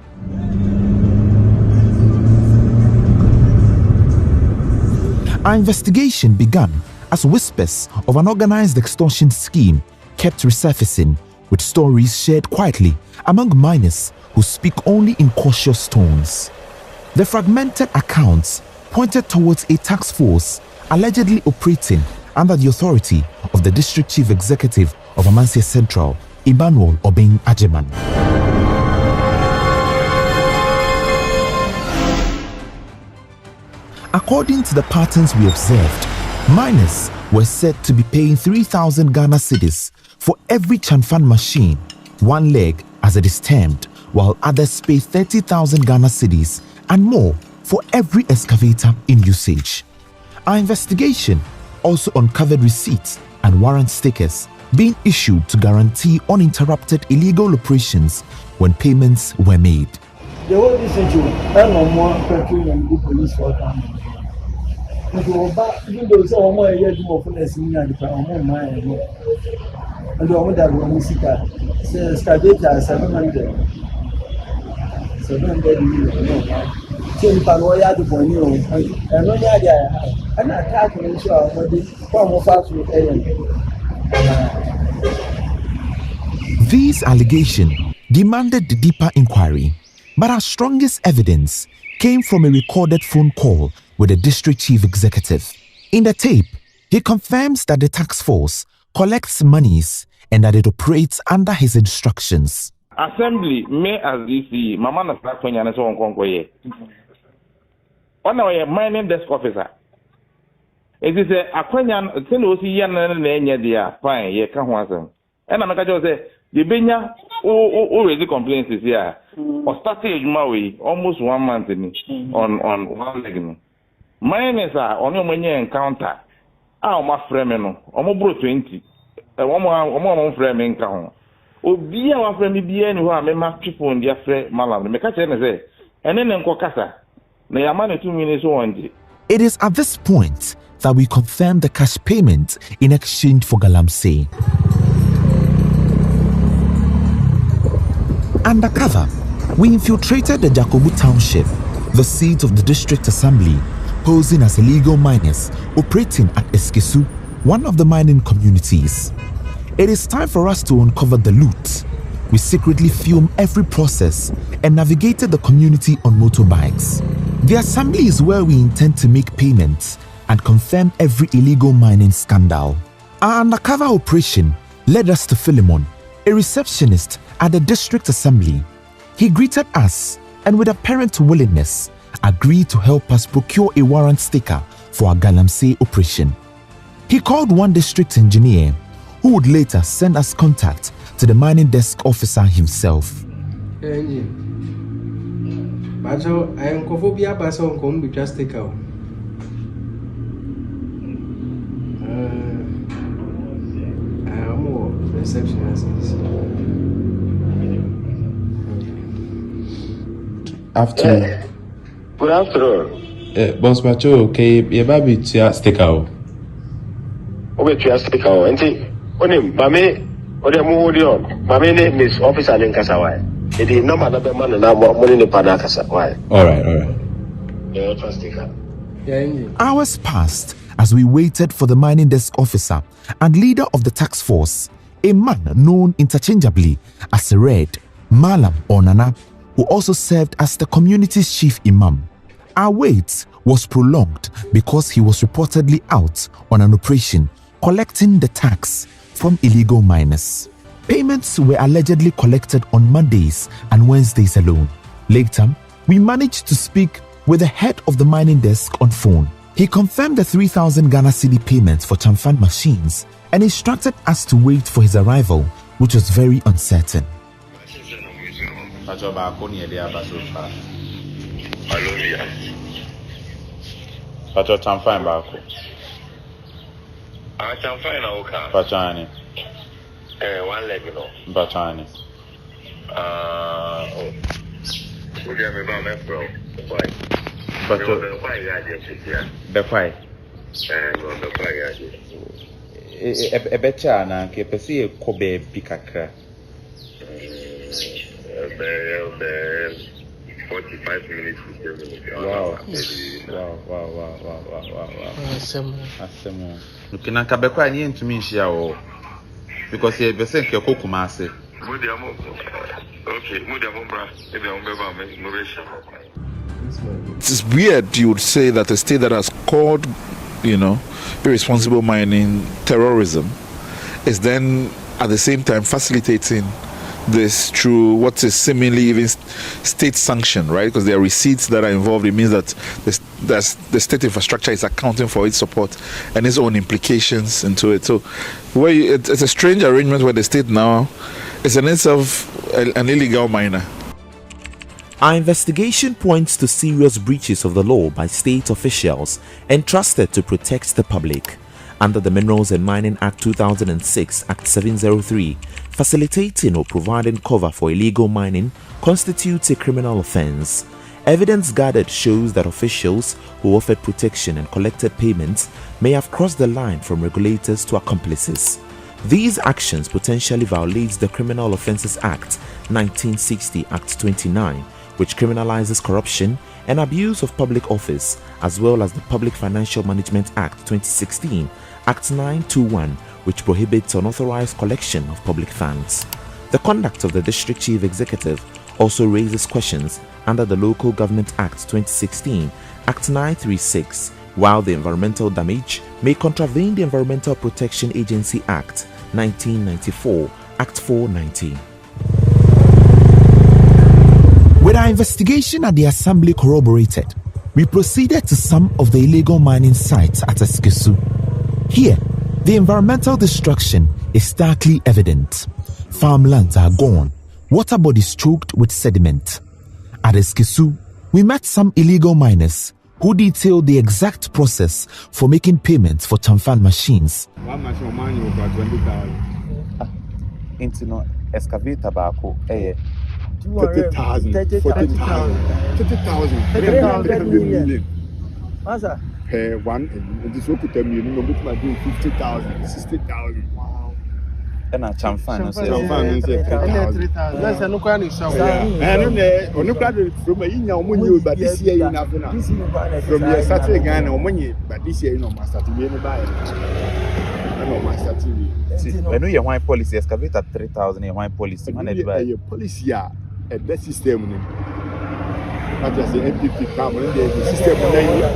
Our investigation began as whispers of an organized extortion scheme kept resurfacing, with stories shared quietly among miners who speak only in cautious tones. The fragmented accounts pointed towards a task force allegedly operating under the authority of the District Chief Executive of Amanse Central, Emmanuel Obeng Ajeman. According to the patterns we observed, miners were said to be paying 3,000 Ghana cedis for every Chanfan machine, one leg as it is termed, while others pay 30,000 Ghana cedis and more for every excavator in usage. Our investigation also uncovered receipts and warrant stickers being issued to guarantee uninterrupted illegal operations when payments were made. The whole decision, and no more petroleum and police for them. Even though it's all my years more for us in the mind, and the woman that will see that excavator 700 million. So if I were to point you, and no idea, and I can't ensure what this form of facts with These allegations demanded the deeper inquiry, but our strongest evidence came from a recorded phone call with the District Chief Executive. In the tape, he confirms that the task force collects monies and that it operates under his instructions. Assembly, me as DC, Mama na start when you so on konkoye. On our mining desk officer. It is a Aquanian, send us yan and any idea, fine, ye can't answer. And I'm going to say, the Benya already complaints is here. Or started Maui almost 1 month on one leg. Miners are on your many encounter. My friend, almost 20. One more friend encounter. Obi our friend be anywhere, me ma people in their friend malam. Me catch any say, and then enko kasa. Na yamane 2 minutes one. It is at this point that we confirm the cash payment in exchange for galamsey. Undercover, we infiltrated the Jakobu Township, the seat of the District Assembly, posing as illegal miners operating at Eskesu, one of the mining communities. It is time for us to uncover the loot. We secretly filmed every process and navigated the community on motorbikes. The assembly is where we intend to make payments and confirm every illegal mining scandal. Our undercover operation led us to Philemon, a receptionist at the District Assembly. He greeted us and with apparent willingness agreed to help us procure a warrant sticker for our galamsey operation. He called one district engineer who would later send us contact to the mining desk officer himself. reception as After. Good afternoon. Boss Macho, okay, you're baby to stick out. Okay, to stick out. And see, Mame, my name is Officer Linkasawai. It is no matter man and I'm money in the Panakasa. Why? All right. Yeah, trust stick out. Hours passed as we waited for the mining desk officer and leader of the task force, a man known interchangeably as Red, Malam or Nana, who also served as the community's chief imam. Our wait was prolonged because he was reportedly out on an operation collecting the tax from illegal miners. Payments were allegedly collected on Mondays and Wednesdays alone. Later, we managed to speak with the head of the mining desk on phone. He confirmed the 3,000 Ghana cedi payments for Chamfan machines and instructed us to wait for his arrival, which was very uncertain. Pacho Chamfan Bako. Chamfan Oka. Pachani. One leg, Pachani. We have a man from Pacho. The fight. A better na ke pesi kobe pikakra. 45 minutes to 7 minutes. Wow. Looking at Kabekwa and yen to me, because he has sent your Kokumase. It's weird you would say that a state that has called, irresponsible mining terrorism is then at the same time facilitating this through what is seemingly even state sanctioned, right? Because there are receipts that are involved. It means that the state infrastructure is accounting for its support and its own implications into it. So it's a strange arrangement where the state now is in itself an illegal miner. Our investigation points to serious breaches of the law by state officials entrusted to protect the public. Under the Minerals and Mining Act 2006, Act 703, facilitating or providing cover for illegal mining constitutes a criminal offense. Evidence gathered shows that officials who offered protection and collected payments may have crossed the line from regulators to accomplices. These actions potentially violate the Criminal Offences Act 1960, Act 29, which criminalizes corruption and abuse of public office, as well as the Public Financial Management Act 2016, Act 921, which prohibits unauthorized collection of public funds. The conduct of the District Chief Executive also raises questions under the Local Government Act 2016, Act 936, while the environmental damage may contravene the Environmental Protection Agency Act 1994, Act 490. With our investigation at the assembly corroborated, we proceeded to some of the illegal mining sites at Eskesu. Here, the environmental destruction is starkly evident. Farmlands are gone, water bodies choked with sediment. At Eskesu, we met some illegal miners who detailed the exact process for making payments for Chamfan machines. One machine about 20,000. Into excavator bako 30,000, 40,000, 30,000 million. Masa. One, this will put a million, no book might do 50,000, 60,000. Wow. And a Chamfan, Chamfan is 3,000. That's a local show. And on the graduate from a young but this year in Africa. From your Saturday Ghana or money, but this year, Master to be anybody. I know Master TV. I know your wine policy excavate at 3,000 in wine policy. Your policy, a best system. Not just the MPP come and the system.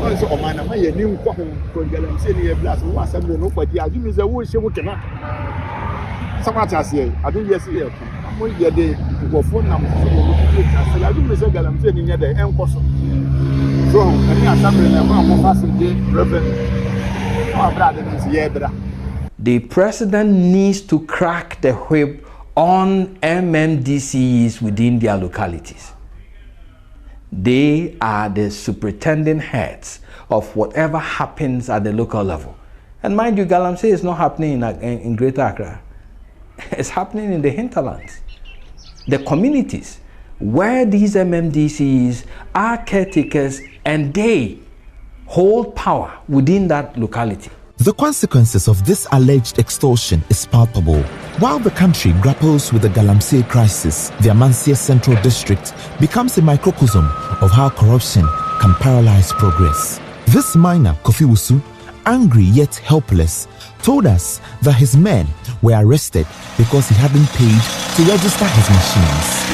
Also, on my new for galamsey blast. Who was something nobody. I do is a wish you cannot. So much as here, I do yes here. I'm going to get the phone number. I do miss a galamsey in the end. So, I think I'm going to revenue. Oh, brother, yeah, The president needs to crack the whip on MMDCs within their localities. They are the superintendent heads of whatever happens at the local level. And mind you, galamsey is not happening in Greater Accra. is happening in the hinterlands. The communities where these MMDCs are caretakers and they hold power within that locality. The consequences of this alleged extortion is palpable. While the country grapples with the galamsey crisis, the Amansia Central District becomes a microcosm of how corruption can paralyze progress. This miner, Kofi Wusu, angry yet helpless, told us that his men were arrested because he hadn't paid to register his machines.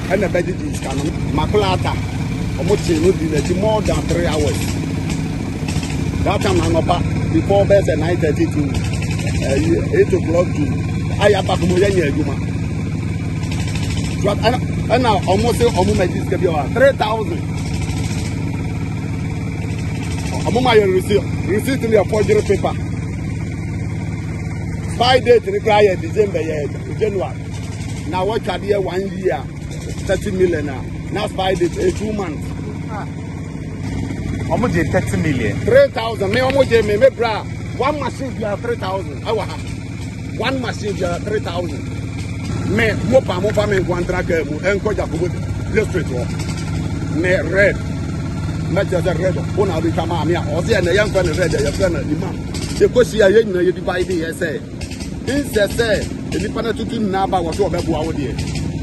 And the bedded is coming. Makulata, more than 3 hours. That time I'm up before bed at 9:30 to 8 o'clock to Ayawaso Juma. And now almost 3,000. I'm my receipt in your forgery paper. By date in the December, January. Now what can be 1 year, 30 million now. Now by date 2 months. How much is 30 million? 3,000. Me how much me bra? One machine be 3,000. One machine be 3,000. Me mopa me contract enko Jacobo district wo. Me red. Me just red. Una be kama me o se na yan red ya fe na imam. Se ko si aye nyina ye divide ye say. In say nipa na tutu na ba wo so obebu awo de.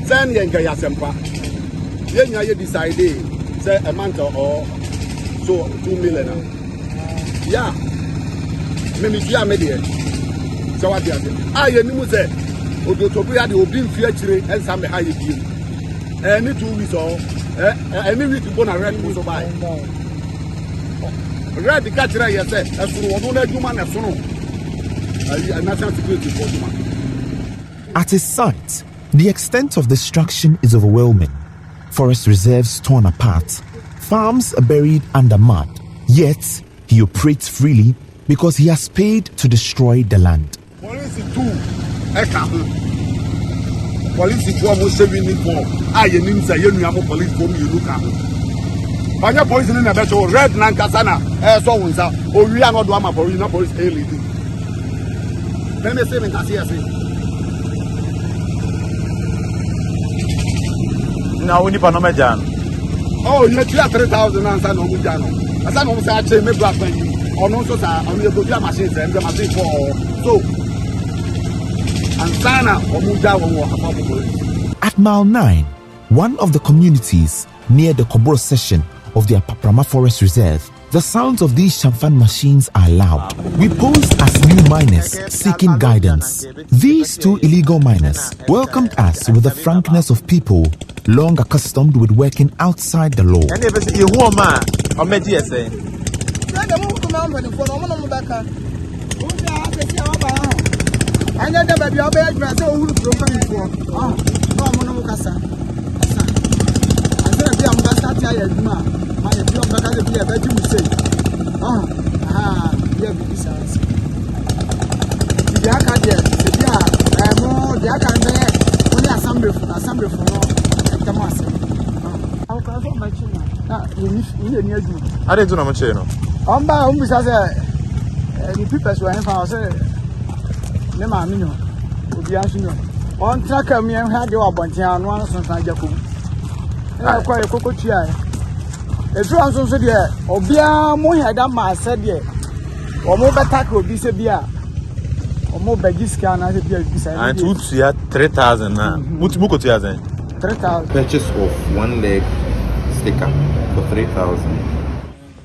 Sen ye nka ya sempa. Ye nya ye decide say a month or so 2 million. Yeah. Me tia me there. So what you say? You nimu say odotobu ya de obi mfie chire ensa me ha ye bi. Any 2 weeks or any week go na red go so buy. Red catch right here say esuru odo na adwuma na so no. National security for adwuma. At his site, the extent of destruction is overwhelming. Forest reserves torn apart, farms are buried under mud, yet he operates freely because he has paid to destroy the land. Police too, police for mo saving it for. You need say you know police for me you look at. Banya police in na beto red na nkasana so wonsa o wi an odo ama police na police e lead. Let me say me kasi ase. Now we need to know Jan. Oh, you have 3,000 answer no Mujano. As I know, I say, maybe I'm or no, so I'm going to be a machine, and the machine for so. And Sana or Mujano. At Mile 9, one of the communities near the Koboro section of the Apaprama Forest Reserve, the sounds of these Shamfan machines are loud. We posed as new miners seeking guidance. These two illegal miners welcomed us with the frankness of people long accustomed with working outside the law. I didn't do no much, you know. The people were in house. Nema amino. Obi ansuno. On track me and had your bunch and one sometimes Jacob. I quite a cocoa chia. A true answer said, yeah, Obia mo had a mass said, yeah. Or more attack will be severe. Or more bagiscan as it is. And 3,000 now. What's Muko 3,000? 3,000. Purchase of 1 leg sticker for 3,000.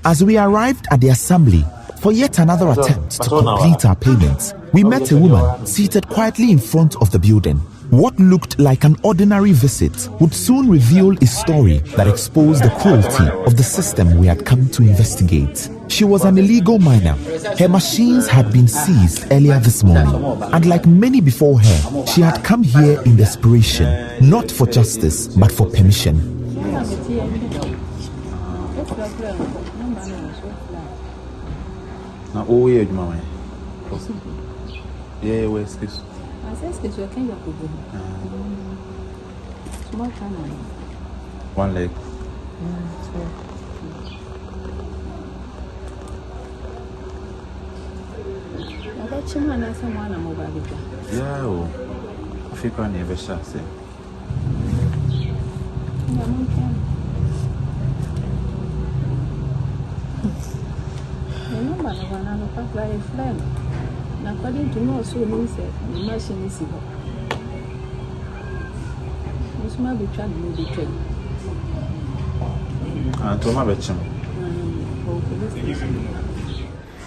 As we arrived at the assembly for yet another attempt to complete our payments, we met a woman seated quietly in front of the building. What looked like an ordinary visit would soon reveal a story that exposed the cruelty of the system we had come to investigate. She was an illegal miner. Her machines had been seized earlier this morning, and like many before her, she had come here in desperation, not for justice, but for permission. Now, oh, yeah, mama. Yeah, where's this? One leg. Yeah, oh. I think I never shall say. According to no so means the machine is here. This might be tried to be trained.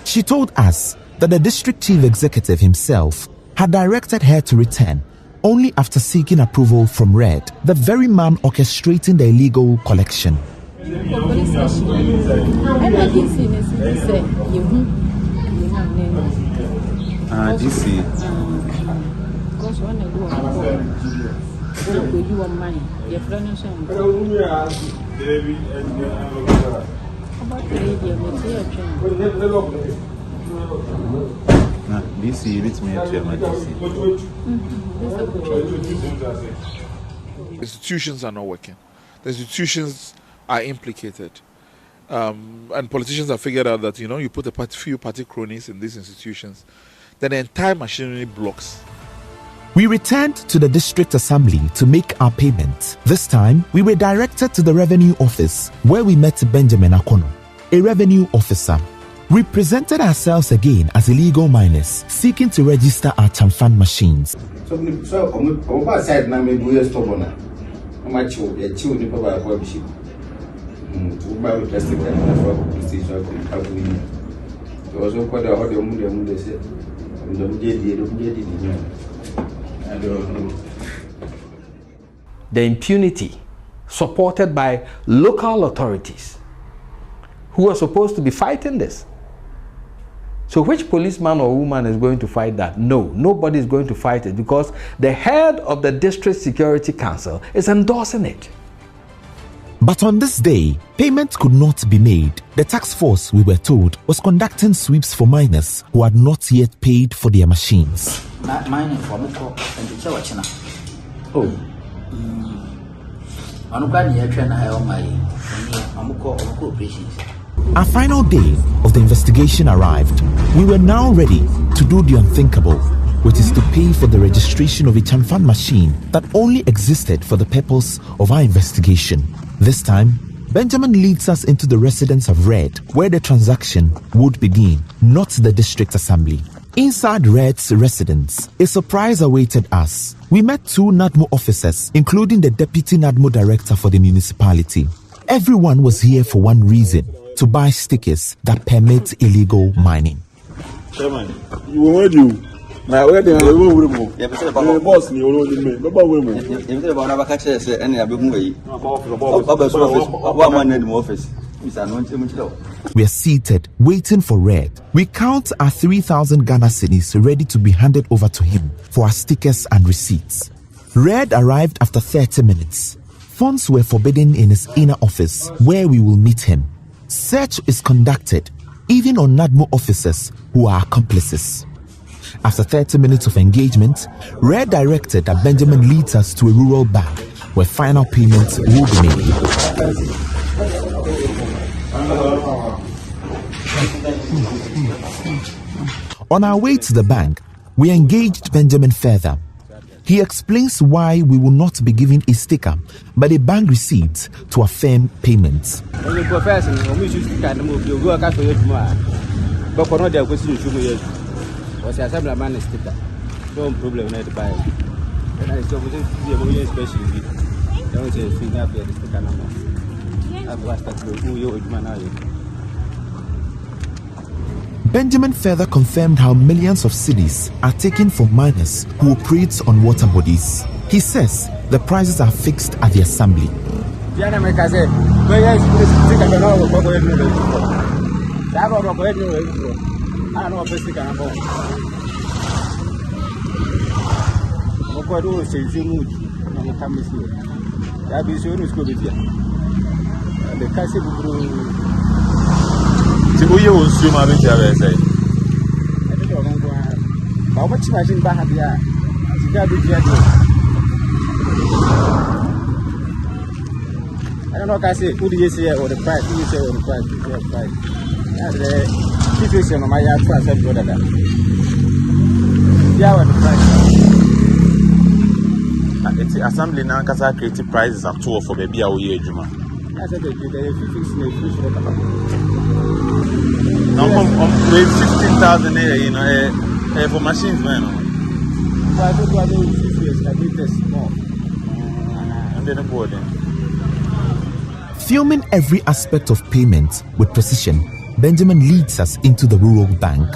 She told us that the district chief executive himself had directed her to return only after seeking approval from Red, the very man orchestrating the illegal collection. DC. Because when I go you on mine, your friend is on. DC, it's me at my DC. Institutions are not working. The institutions are implicated. And politicians have figured out that, you put a few party cronies in these institutions, then the entire machinery blocks. We returned to the district assembly to make our payment. This time, we were directed to the revenue office where we met Benjamin Akono, a revenue officer. We presented ourselves again as illegal miners seeking to register our Chamfan machines. The impunity supported by local authorities who are supposed to be fighting this. So which policeman or woman is going to fight that? No, nobody is going to fight it because the head of the District Security Council is endorsing it. But on this day, payment could not be made. The task force, we were told, was conducting sweeps for miners who had not yet paid for their machines. Our final day of the investigation arrived. We were now ready to do the unthinkable, which is to pay for the registration of a Chamfan machine that only existed for the purpose of our investigation. This time, Benjamin leads us into the residence of Red, where the transaction would begin, not the district assembly. Inside Red's residence, a surprise awaited us. We met two NADMO officers, including the deputy NADMO director for the municipality. Everyone was here for one reason: to buy stickers that permit illegal mining. Chairman, you were you. My wedding, I will remove. The boss, you will remove. Baba women. If they were never catch us, any of them way. Office. We are seated, waiting for Red. We count our 3,000 Ghana cedis ready to be handed over to him for our stickers and receipts. Red arrived after 30 minutes. Funds were forbidden in his inner office, where we will meet him. Search is conducted, even on NADMO officers who are accomplices. After 30 minutes of engagement, Red directed that Benjamin leads us to a rural bank where final payments will be made. On our way to the bank, we engaged Benjamin further. He explains why we will not be giving a sticker, but a bank receipt to affirm payments. Benjamin further confirmed how millions of cedis are taken from miners who operate on water bodies. He says the prices are fixed at the assembly. Tibuye wonsu ma be tiare say. Ba ba chi machine ba ha dia. Sika be dia. I don't know what I say. Who do you say or the price? Who you say or the price? The price. Yeah, the situation of my yard transfer brother. Yeah, what the price? It's assembly now because creative prices are too for baby our year, Juma. I said that you fix the fish. No, 15,000 you know, for machines, man. Why do I do 6 years? I did this more. And then a boarding. Filming every aspect of payment with precision, Benjamin leads us into the rural bank.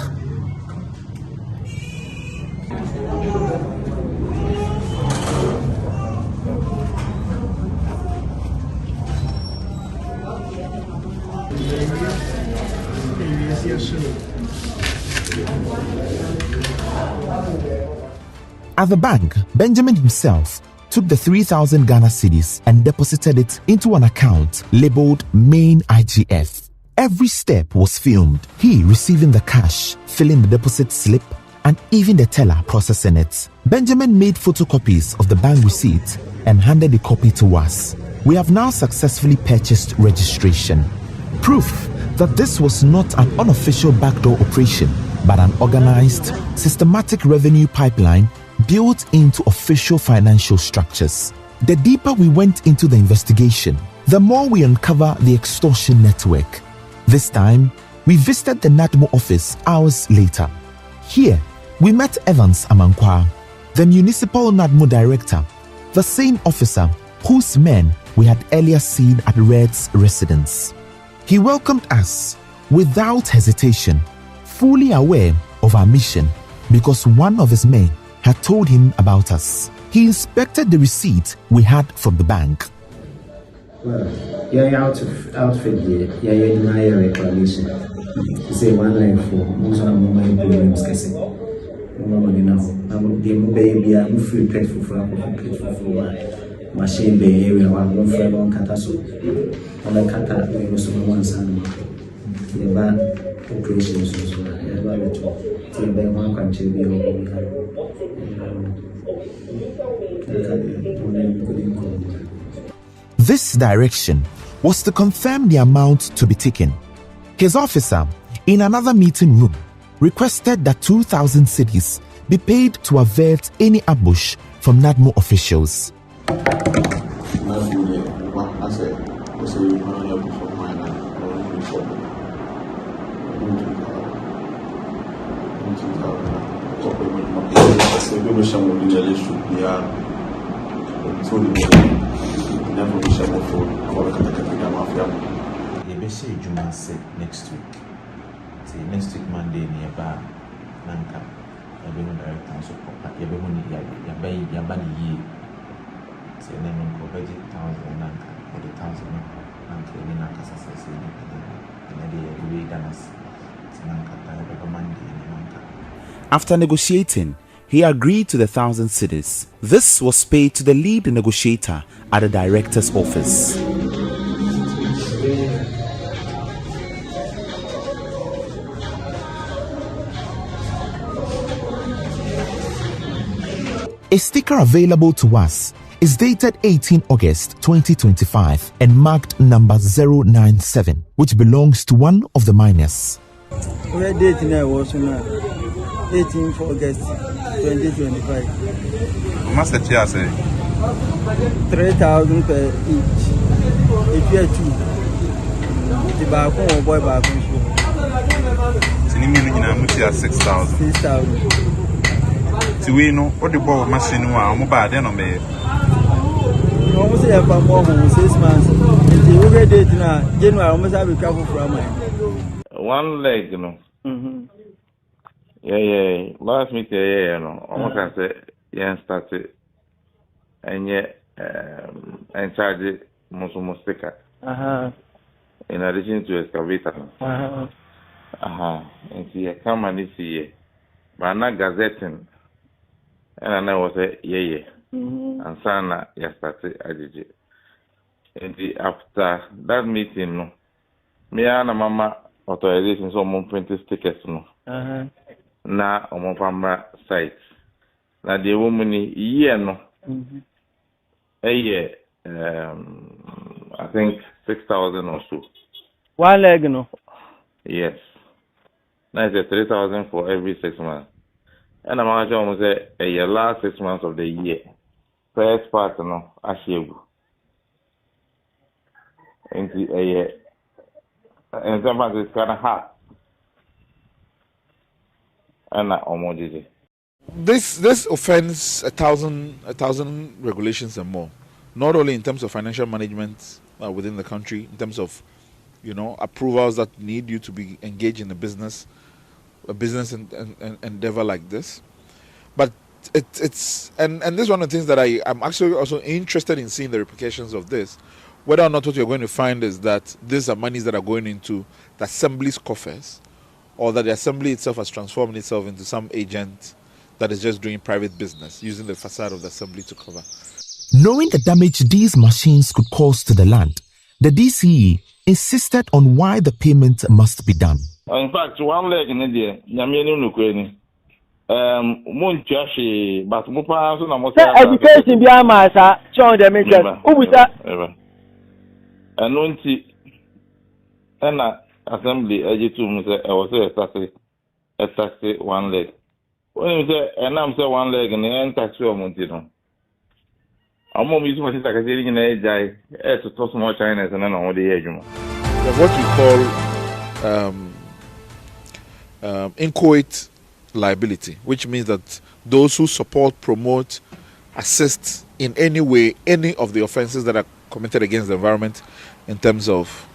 At the bank, Benjamin himself took the 3,000 Ghana cedis and deposited it into an account labeled Main IGF. Every step was filmed. He receiving the cash, filling the deposit slip, and even the teller processing it. Benjamin made photocopies of the bank receipt and handed the copy to us. We have now successfully purchased registration. Proof that this was not an unofficial backdoor operation, but an organized, systematic revenue pipeline built into official financial structures. The deeper we went into the investigation, the more we uncover the extortion network. This time, we visited the NADMO office hours later. Here, we met Evans Amankwa, the municipal NADMO director, the same officer whose men we had earlier seen at Red's residence. He welcomed us without hesitation, fully aware of our mission because one of his men had told him about us. He inspected the receipt we had from the bank. Well, you're outfit here. You're deny your reclamation. You say one line for most of my problems. I'm baby, I'm free grateful for machine bay area. I'm friend on Kataso. On the Kata, we also one son. The bad operations as well. One country be This direction was to confirm the amount to be taken. His officer, in another meeting room, requested that 2,000 cedis be paid to avert any ambush from NADMO officials. Next week. See, next week Monday nearby Nanka. I've been director and support. You've been Yabani ye. Say, name on budget 1,000 Nanka or the 1,000 Nanka in Nanka Sassay. And the way Danas Nanka, Monday in Nanka. After negotiating, he agreed to the 1,000 cedis. This was paid to the lead negotiator at the director's office. A sticker available to us is dated 18 August 2025 and marked number 097, which belongs to one of the miners. Where date now was 18 August 2025. How much did you say? 3,000 per each. If you are two, the back or boy back on show. So you mean you have 6,000? 6,000. So we know what the ball machine was. I'm bad then, man. Almost a more than 6 months. If you get date now, January almost have a couple from one leg, you know. Yeah. Last meeting, you know. Almost can say, yeah, started. And yet, and charge it most sticker. In addition to excavator. And see, I come and see, but not gazetting. And I was a and Sana, yesterday, I did. And after that meeting, no, me and Mama authorization some printed stickers, no. Na on my site. Na the woman, year, no. A year, I think 6,000 or so. One leg, no? Yes. Now it's 3,000 for every 6 months. And I'm going to say a last 6 months of the year. First part, no, I share. And sometimes it's kind of hot. And I almost did it. This offends 1,000 regulations and more. Not only in terms of financial management within the country, in terms of, approvals that need you to be engaged in a business endeavor like this. But it's this is one of the things that I'm actually also interested in seeing the repercussions of this. Whether or not what you're going to find is that these are monies that are going into the assembly's coffers, or that the assembly itself has transformed itself into some agent that is just doing private business, using the facade of the assembly to cover. Knowing the damage these machines could cause to the land, the DCE insisted on why the payment must be done. In fact, one leg in India, but education behind my showing the mission. Who was that? And when assembly, I was a taxi one leg. When you say, and I'm say one leg and the end taxi or Montino. I'm more using what is like a getting in a guy to toss more China and then on the edge. What we call inchoate liability, which means that those who support, promote, assist in any way any of the offenses that are committed against the environment in terms of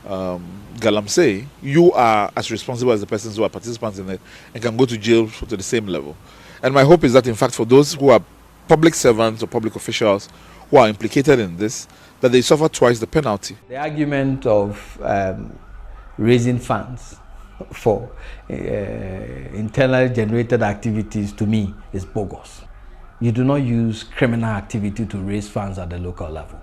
galamsey, you are as responsible as the persons who are participants in it and can go to jail to the same level. And my hope is that, in fact, for those who are public servants or public officials who are implicated in this, that they suffer twice the penalty. The argument of raising funds for internally generated activities, to me, is bogus. You do not use criminal activity to raise funds at the local level.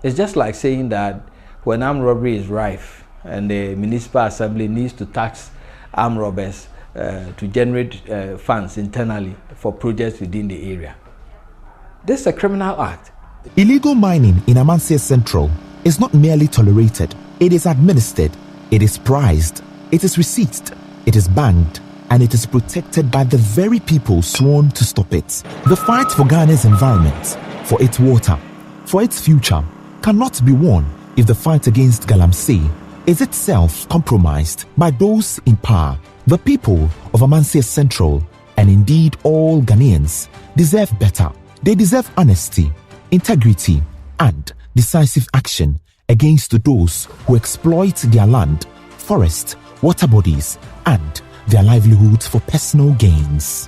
It's just like saying that when armed robbery is rife and the municipal assembly needs to tax armed robbers to generate funds internally for projects within the area. This is a criminal act. Illegal mining in Amasia Central is not merely tolerated, it is administered, it is prized, it is receipted, it is banned, and it is protected by the very people sworn to stop it. The fight for Ghana's environment, for its water, for its future, cannot be won if the fight against galamsey is itself compromised by those in power. The people of Amasia Central, and indeed all Ghanaians, deserve better. They deserve honesty, integrity, and decisive action against those who exploit their land, forest, water bodies, and their livelihoods for personal gains.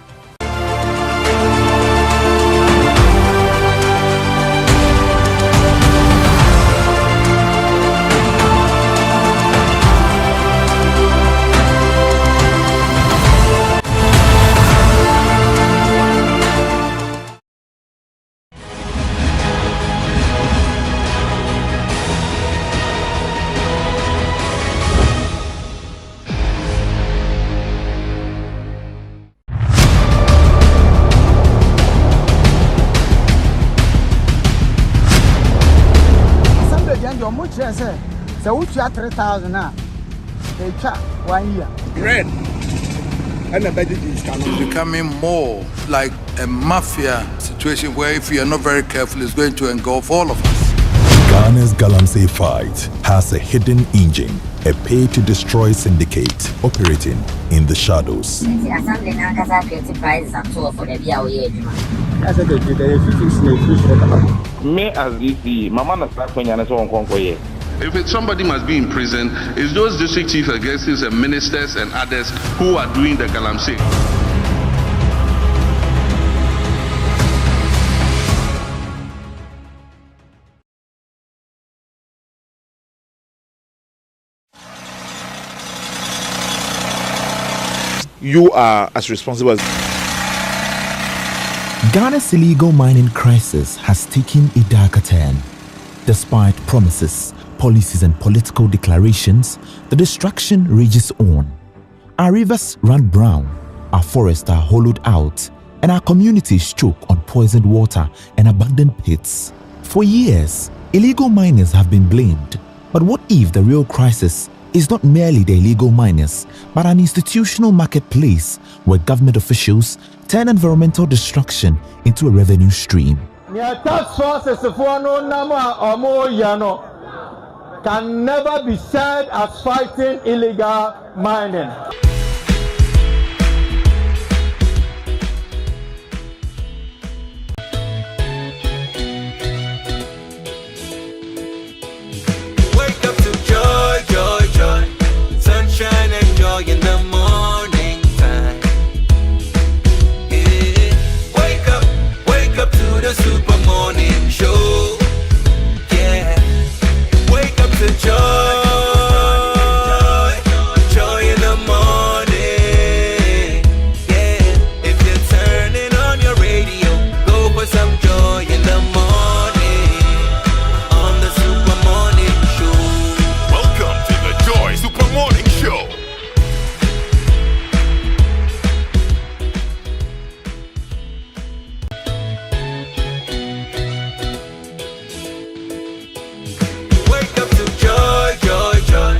So we got 3,000 now. They chat 1 year. Red. And the budget is becoming more like a mafia situation where if you are not very careful, it's going to engulf all of us. Ghana's galamsey fight has a hidden engine, a pay-to-destroy syndicate operating in the shadows. Me as DC, Mama na start when you so on If somebody must be in prison, it's those district chief executives and ministers and others who are doing the galamsey. You are as responsible as... Ghana's illegal mining crisis has taken a darker turn. Despite promises, policies and political declarations, the destruction rages on. Our rivers run brown, our forests are hollowed out, and our communities choke on poisoned water and abandoned pits. For years, illegal miners have been blamed. But what if the real crisis is not merely the illegal miners, but an institutional marketplace where government officials turn environmental destruction into a revenue stream. Task forces can never be said as fighting illegal mining. Wake up to joy, joy, joy. Sunshine and joy in the morning time. Yeah. Wake up to the super morning show. Yeah. Wake up to joy. Joy in the morning. Yeah. If you're turning on your radio, go for some joy in the morning. On the super morning show. Welcome to the Joy Super Morning Show. Wake up to joy, joy, joy.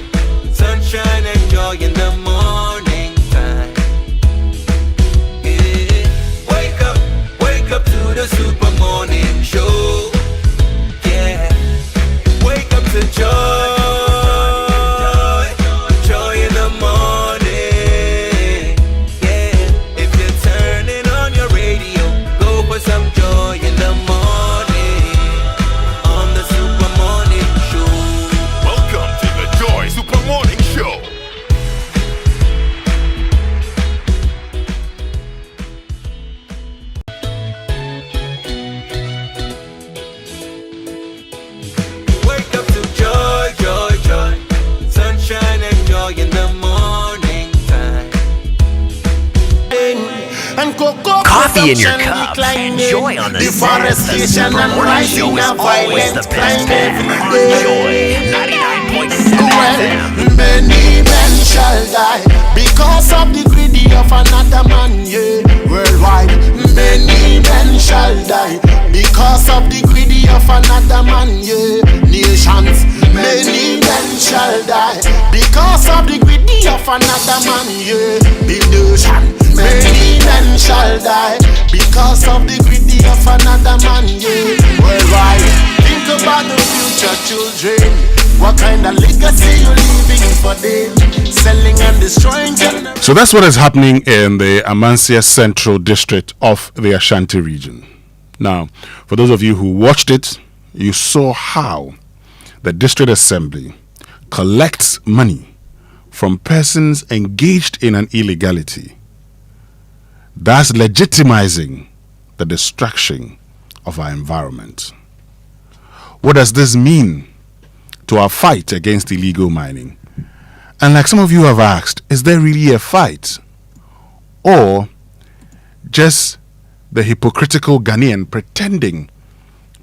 Sunshine and joy in the morning time. Yeah. Wake up to the super morning show. Yeah. Wake up to joy. Joy in the morning. Yeah. If you're turning on your radio, go for some joy in the morning. On the super morning show. Welcome to the Joy Super Morning Show. Wake up to joy, joy, joy. Sunshine and joy in the morning time. Coffee in your cup. Enjoy on the set. The Super Morning Show is always the best. Enjoy 99.7 FM. Many men shall die because of the greedy of another man, yeah. Worldwide, many men shall die because of the greedy of another man, yeah. Nations, many men shall die because of the greedy of another man, yeah. The nation, many men shall die because of the greedy of another man, yeah. Worldwide, think about the future children. What kind of legacy you leaving for them? Selling and destroying generations. So that's what is happening in the Amansia Central District of the Ashanti region. Now, for those of you who watched it, you saw how the District Assembly collects money from persons engaged in an illegality, thus legitimizing the destruction of our environment. What does this mean to our fight against illegal mining? And like some of you have asked, is there really a fight? Or just the hypocritical Ghanaian pretending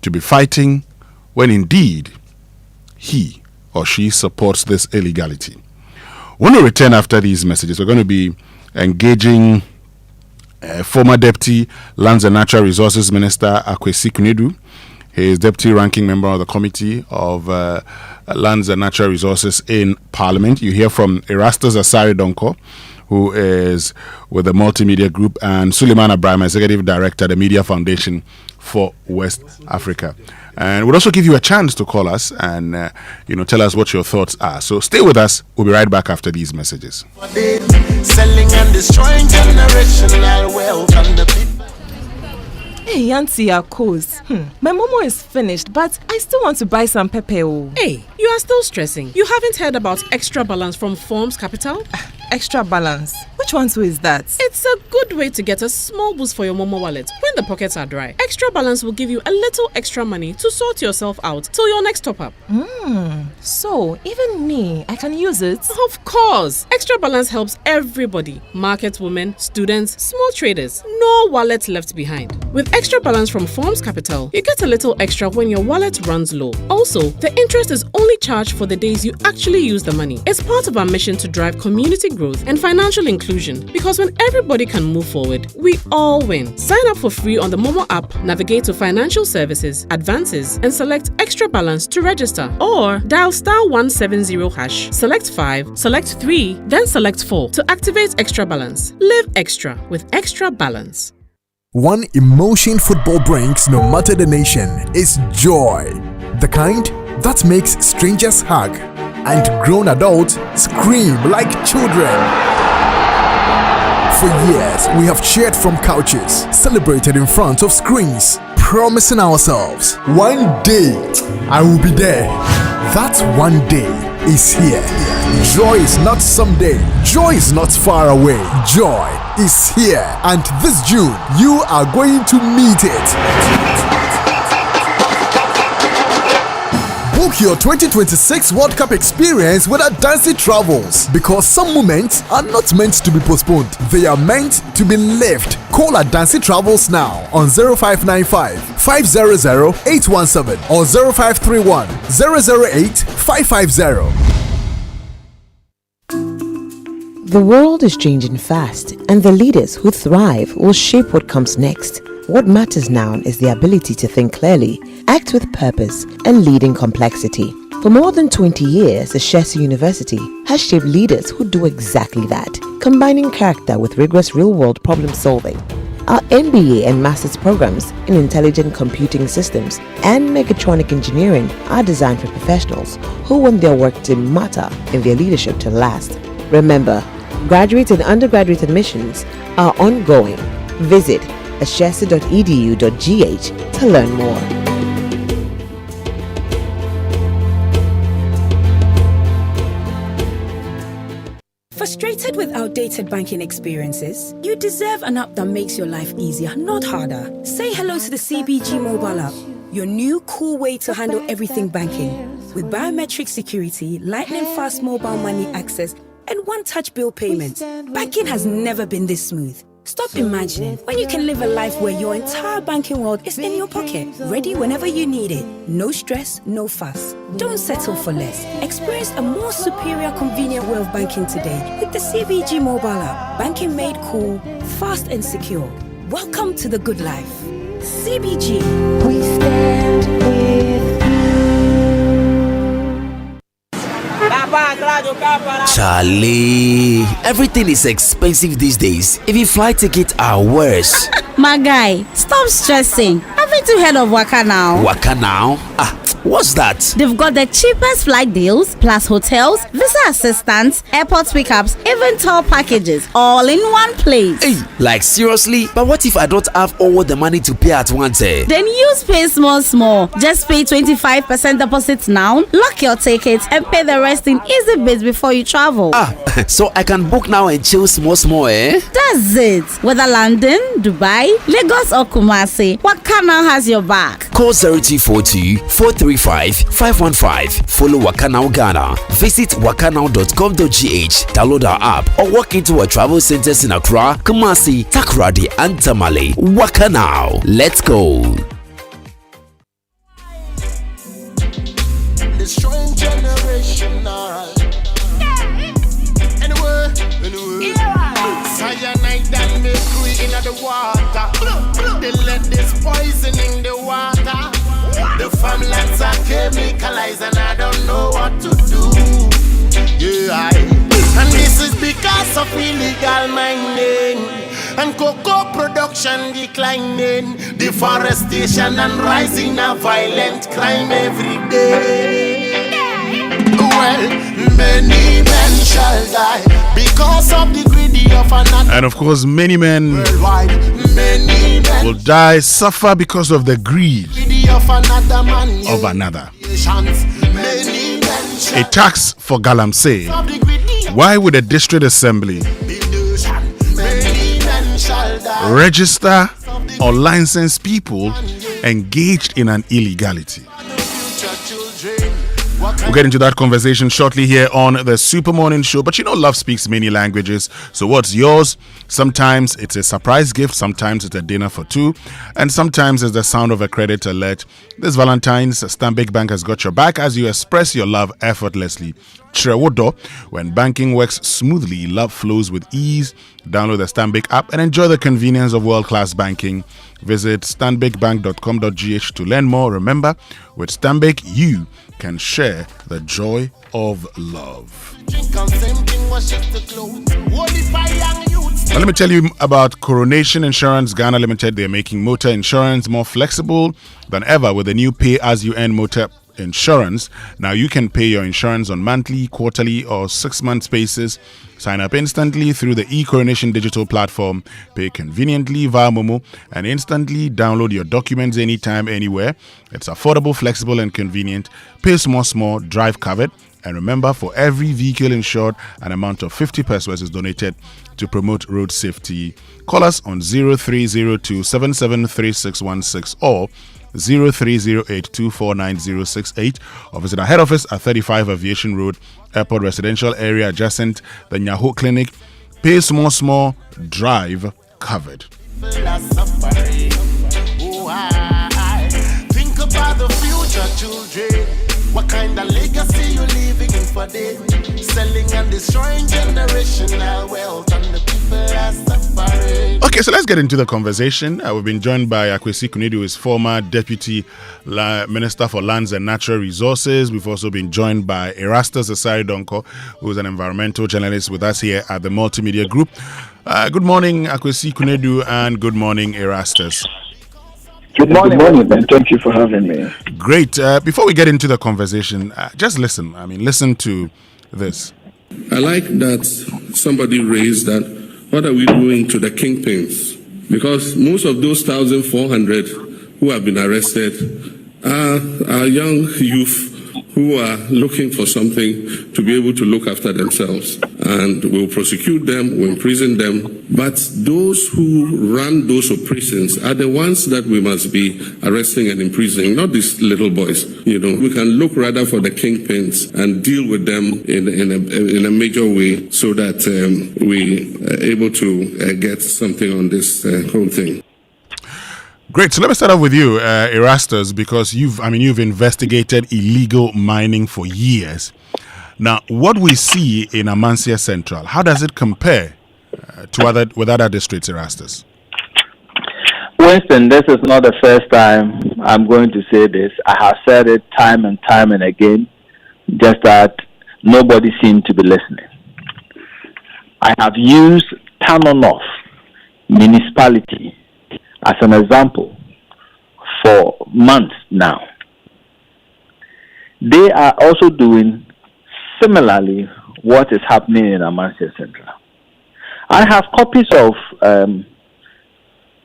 to be fighting when indeed he or she supports this illegality? When we return after these messages, we're going to be engaging former Deputy Lands and Natural Resources Minister Akwesi Kunedu. He is Deputy Ranking Member of the Committee of Lands and Natural Resources in Parliament. You hear from Erastus Asare Donko, who is with the Multimedia Group, and Suleiman Abraham, Executive Director, the Media Foundation for West Africa. And we'll also give you a chance to call us and tell us what your thoughts are. So stay with us. We'll be right back after these messages. Selling and destroying generational wealth and the people. Hey, Auntie Akos. My momo is finished, but I still want to buy some pepper. Hey, you are still stressing. You haven't heard about Extra Balance from Forms Capital? Extra Balance? Which one too is that? It's a good way to get a small boost for your momo wallet when the pockets are dry. Extra Balance will give you a little extra money to sort yourself out till your next top up. So, even me, I can use it? Of course! Extra Balance helps everybody. Market women, students, small traders. No wallet left behind. With Extra Balance from Forms Capital, well, you get a little extra when your wallet runs low. Also, the interest is only charged for the days you actually use the money. It's part of our mission to drive community growth and financial inclusion, because when everybody can move forward, we all win. Sign up for free on the Momo app, navigate to Financial Services, Advances, and select Extra Balance to register, or dial *170#, select 5, select 3, then select 4 to activate Extra Balance. Live extra with Extra Balance. One emotion football brings, no matter the nation, is joy. The kind that makes strangers hug and grown adults scream like children. For years, we have cheered from couches, celebrated in front of screens, promising ourselves, one day I will be there. That one day is here. Joy is not someday. Joy is not far away. Joy is here. And this June, you are going to meet it. Book your 2026 World Cup experience with Adansi Travels, because some moments are not meant to be postponed. They are meant to be lived. Call Adansi Travels now on 0595 500 817 or 0531 008 550. The world is changing fast, and the leaders who thrive will shape what comes next. What matters now is the ability to think clearly, act with purpose, and lead in complexity. For more than 20 years, Ashesi University has shaped leaders who do exactly that, combining character with rigorous real-world problem-solving. Our MBA and Master's programs in Intelligent Computing Systems and Mechatronic Engineering are designed for professionals who want their work to matter and their leadership to last. Remember, graduate and undergraduate admissions are ongoing. Visit ashesi.edu.gh to learn more. Frustrated with outdated banking experiences? You deserve an app that makes your life easier, not harder. Say hello to the CBG mobile app, your new cool way to handle everything banking. With biometric security, lightning fast mobile money access, and one-touch bill payments, banking has never been this smooth. Stop imagining when you can live a life where your entire banking world is in your pocket, ready whenever you need it. No stress, no fuss. Don't settle for less. Experience a more superior, convenient way of banking today with the CBG mobile app. Banking made cool, fast and secure. Welcome to the good life. CBG. We stand with Charlie, everything is expensive these days. Even flight tickets are worse. My guy, stop stressing. Haven't you heard of Waka Now? Waka Now? What's that? They've got the cheapest flight deals, plus hotels, visa assistance, airport pickups, even tour packages, all in one place. Hey, like seriously? But what if I don't have all the money to pay at once? Then use Pay Small. Just pay 25% deposit now, lock your tickets, and pay the rest in easy bits before you travel. So I can book now and chill small, eh? That's it. Whether London, Dubai, Lagos, or Kumasi, Waka Now has your back. Call 0242 435 515. Follow Waka Now Ghana. Visit wakanow.com.gh. Download our app or walk into our travel centers in Accra, Kumasi, Takoradi, and Tamale. Waka Now. Let's go. The strong generational. Anyway. Cyanide and mercury in the water. They let this poisoning the water. The farmlands are chemicalized and I don't know what to do. And this is because of illegal mining and cocoa production declining, deforestation and rising of violent crime every day. Well, many men shall die because of the greedy of another. And of course, many men will die, suffer because of the greed of another. A tax for galamsey. Why would a district assembly register or license people engaged in an illegality? We'll get into that conversation shortly here on the Super Morning Show. But you know, love speaks many languages. So what's yours? Sometimes it's a surprise gift, sometimes it's a dinner for two, and sometimes it's the sound of a credit alert. This Valentine's, Stanbic Bank has got your back as you express your love effortlessly. Trewodo, when banking works smoothly, love flows with ease. Download the Stanbic app and enjoy the convenience of world-class banking. Visit stanbicbank.com.gh to learn more. Remember, with Stanbic, you can share the joy of love. Now, let me tell you about Coronation Insurance Ghana Limited. They're making motor insurance more flexible than ever with the new pay-as-you-earn motor insurance. Now you can pay your insurance on monthly, quarterly, or 6-month basis. Sign up instantly through the eCoronation digital platform, pay conveniently via Momo, and instantly download your documents anytime, anywhere. It's affordable, flexible, and convenient. Pay small, drive covered. And remember, for every vehicle insured, an amount of 50 pesos is donated to promote road safety. Call us on 0302 773616 or 0308249068 or visit our head office at 35 Aviation Road, Airport Residential Area adjacent the Nyaho Clinic. Pay small, drive covered. Think about the future children. What kind of legacy you leaving for them? Selling and destroying generational wealth, and the people are suffering. Okay, so let's get into the conversation. We've been joined by Akwesi Kunedu, who is former Deputy Minister for Lands and Natural Resources. We've also been joined by Erastus Asari Donko, who is an environmental journalist with us here at the Multimedia Group. Good morning, Akwesi Kunedu, and good morning, Erastus. Good morning, and thank you for having me. Great. Before we get into the conversation, just listen. Listen to this. I like that somebody raised that, what are we doing to the kingpins? Because most of those 1,400 who have been arrested are young youth who are looking for something to be able to look after themselves. And we'll prosecute them, we'll imprison them. But those who run those prisons are the ones that we must be arresting and imprisoning, not these little boys. We can look rather for the kingpins and deal with them in a major way so that we are able to get something on this whole thing. Great. So let me start off with you, Erastus, because you've investigated illegal mining for years. Now, what we see in Amancia Central, how does it compare to other districts, Erastus? Winston, this is not the first time I'm going to say this. I have said it time and again, just that nobody seemed to be listening. I have used Tanonof municipality as an example for months now. They are also doing similarly what is happening in Amancia Central. I have copies of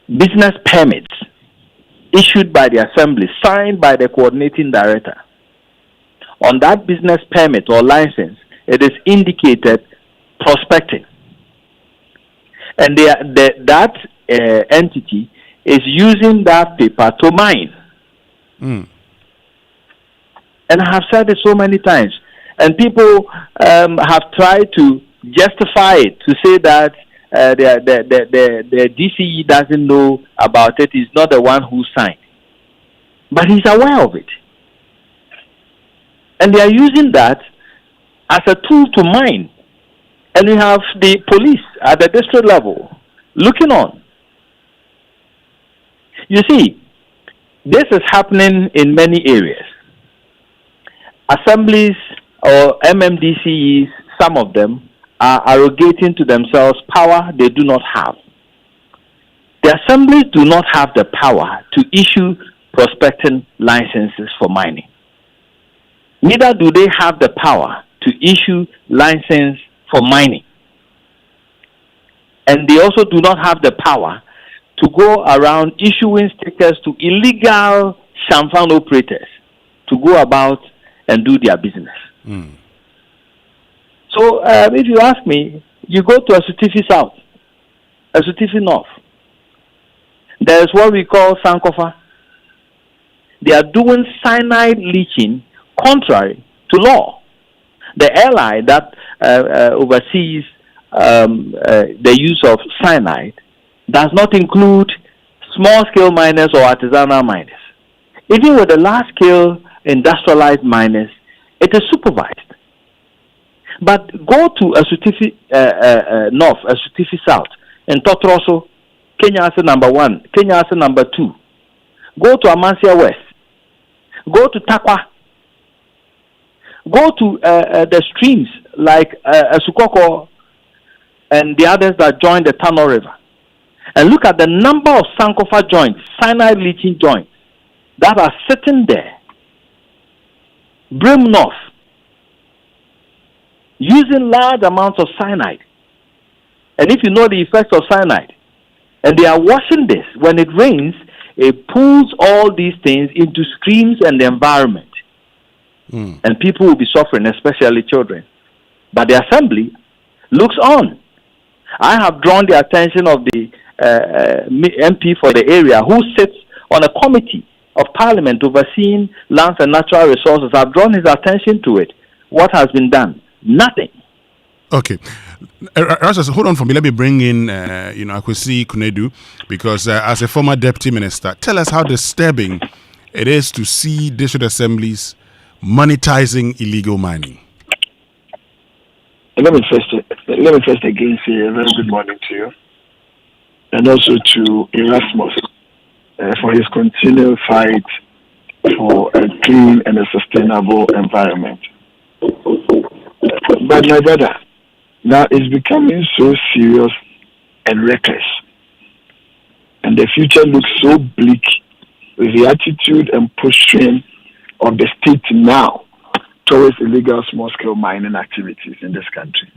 business permits issued by the assembly, signed by the coordinating director. On that business permit or license, it is indicated prospecting. And that entity is using that paper to mine. And I have said it so many times. And people have tried to justify it, to say that the DCE doesn't know about it, he's not the one who signed. But he's aware of it. And they are using that as a tool to mine. And we have the police at the district level looking on. You see, this is happening in many areas. Assemblies or MMDCEs, some of them, are arrogating to themselves power they do not have. The assemblies do not have the power to issue prospecting licenses for mining. Neither do they have the power to issue license for mining. And they also do not have the power to go around issuing stickers to illegal champagne operators to go about and do their business. So if you ask me, you go to Asutifi South, Asutifi North. There is what we call Sankofa. They are doing cyanide leaching contrary to law. The airline that oversees the use of cyanide does not include small-scale miners or artisanal miners. Even with the large-scale industrialized miners, it is supervised. But go to Asutifi North, Asutifi South, in Totroso, Kenya is number 1, Kenya is number 2. Go to Amasia West. Go to Takwa. Go to the streams like Sukoko and the others that join the Tano River. And look at the number of Sankofa joints, cyanide leaching joints, that are sitting there. Brim North, using large amounts of cyanide. And if you know the effects of cyanide, and they are washing this, when it rains, it pulls all these things into streams and the environment. And people will be suffering, especially children. But the assembly looks on. I have drawn the attention of the MP for the area who sits on a committee of parliament overseeing lands and natural resources. I've drawn his attention to it. What has been done? Nothing. Okay. Rastus, hold on for me. Let me bring in, Akwesi Kunedu, because as a former deputy minister, tell us how disturbing it is to see district assemblies monetizing illegal mining. Let me first again say a very good morning to you, and also to Erasmus for his continual fight for a clean and a sustainable environment. But my brother, now it's becoming so serious and reckless, and the future looks so bleak with the attitude and posturing of the state now towards illegal small-scale mining activities in this country.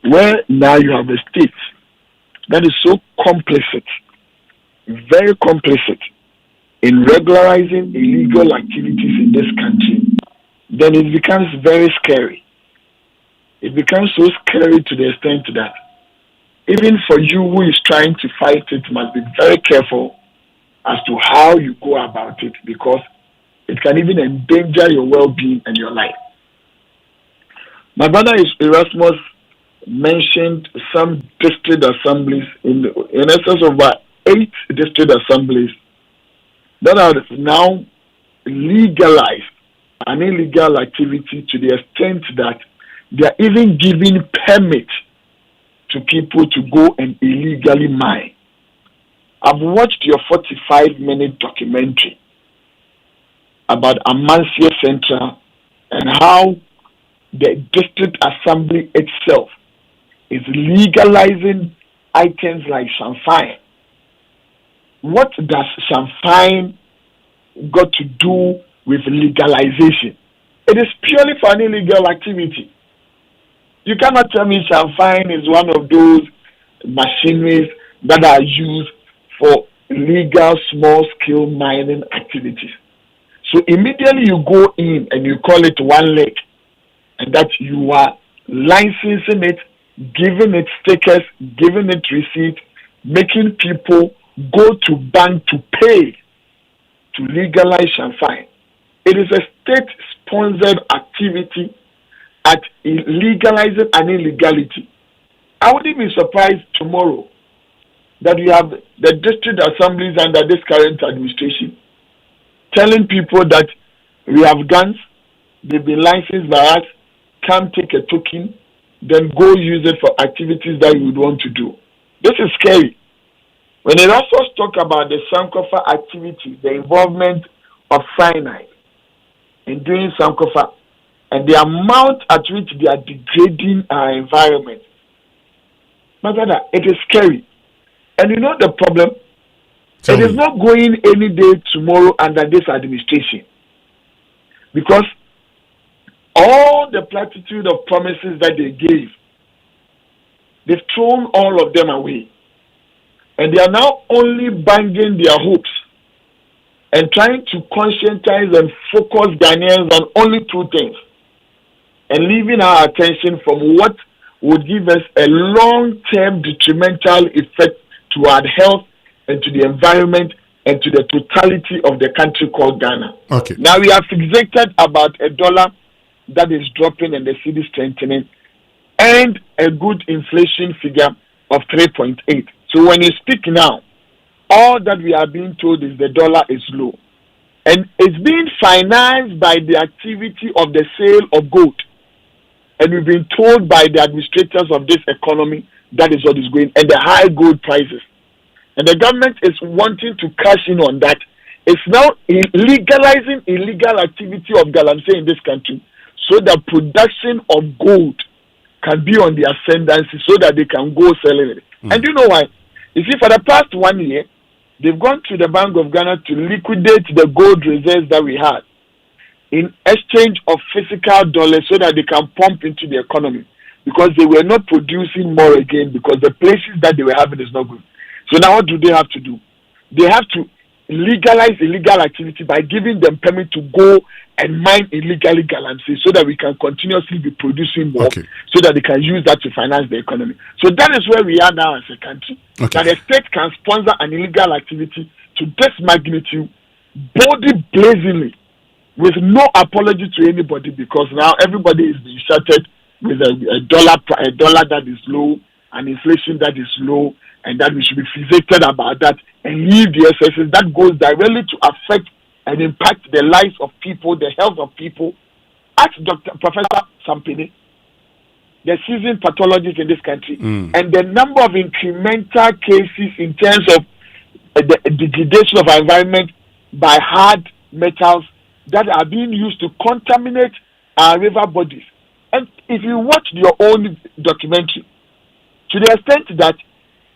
Where now you have a state that is so complicit, very complicit in regularizing illegal activities in this country, then it becomes very scary. It becomes so scary to the extent that even for you who is trying to fight it, must be very careful as to how you go about it, because it can even endanger your well-being and your life. My brother Erasmus mentioned some district assemblies in essence of about 8 district assemblies that are now legalized an illegal activity to the extent that they are even giving permit to people to go and illegally mine. I've watched your 45-minute documentary about Amasia Central and how the district assembly itself is legalizing items like champagne. What does champagne got to do with legalization? It is purely for an illegal activity. You cannot tell me champagne is one of those machineries that are used for legal small-scale mining activities. So immediately you go in and you call it one leg, and that you are licensing it, giving it stickers, giving it receipt, making people go to bank to pay to legalize champagne. It is a state-sponsored activity at legalizing an illegality. I wouldn't be surprised tomorrow that we have the district assemblies under this current administration telling people that we have guns, they've been licensed by us, come take a token, then go use it for activities that you would want to do. This is scary. When it also talk about the Sankofa activity, the involvement of cyanide in doing Sankofa, and the amount at which they are degrading our environment, my brother, it is scary. And you know the problem? It is not going any day tomorrow under this administration. Because all the platitude of promises that they gave, they've thrown all of them away. And they are now only banging their hopes and trying to conscientize and focus Ghanaians on only 2 things, and leaving our attention from what would give us a long-term detrimental effect to our health and to the environment and to the totality of the country called Ghana. Okay. Now we are fixated about $1 that is dropping and the cedi strengthening, and a good inflation figure of 3.8. So when you speak now, all that we are being told is the dollar is low. And it's being financed by the activity of the sale of gold. And we've been told by the administrators of this economy that is what is going, and the high gold prices. And the government is wanting to cash in on that. It's now legalizing illegal activity of galamsey in this country so that production of gold can be on the ascendancy so that they can go selling it. And you know why? You see, for the past 1 year, they've gone to the Bank of Ghana to liquidate the gold reserves that we had in exchange of physical dollars so that they can pump into the economy, because they were not producing more again because the places that they were having is not good. So now what do they have to do? They have to legalize illegal activity by giving them permit to go and mine illegally galamsey so that we can continuously be producing more, so that they can use that to finance the economy. So that is where we are now as a country. That the state can sponsor an illegal activity to this magnitude, boldly, blazingly, with no apology to anybody, because now everybody is being shattered with a dollar that is low, an inflation that is low, and that we should be fixated about that and leave the excesses that goes directly to affect and impact the lives of people, the health of people. Ask Professor Sampini, the seasoned pathologist in this country, and the number of incremental cases in terms of the degradation of our environment by hard metals that are being used to contaminate our river bodies. And if you watch your own documentary, to the extent that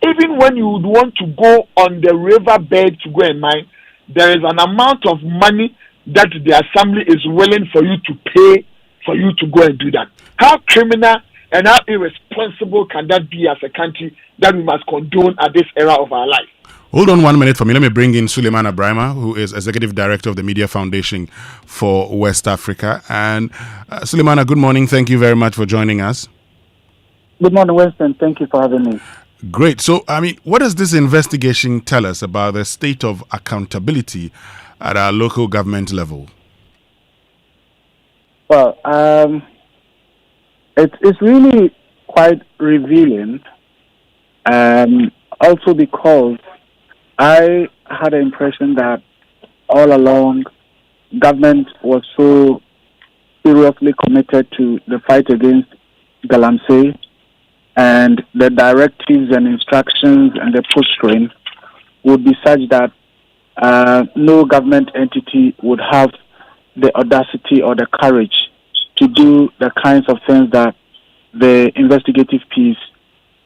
even when you would want to go on the riverbed to go and mine, there is an amount of money that the assembly is willing for you to pay for you to go and do that. How criminal and how irresponsible can that be as a country that we must condone at this era of our life? Hold on 1 minute for me. Let me bring in Suleiman Abrahima, who is Executive Director of the Media Foundation for West Africa. And Suleiman, good morning. Thank you very much for joining us. Good morning, Winston. Thank you for having me. Great. So, I mean, what does this investigation tell us about the state of accountability at our local government level? Well, it's really quite revealing, also because I had the impression that all along government was so seriously committed to the fight against galamsey, and the directives and instructions and the push-string would be such that no government entity would have the audacity or the courage to do the kinds of things that the investigative piece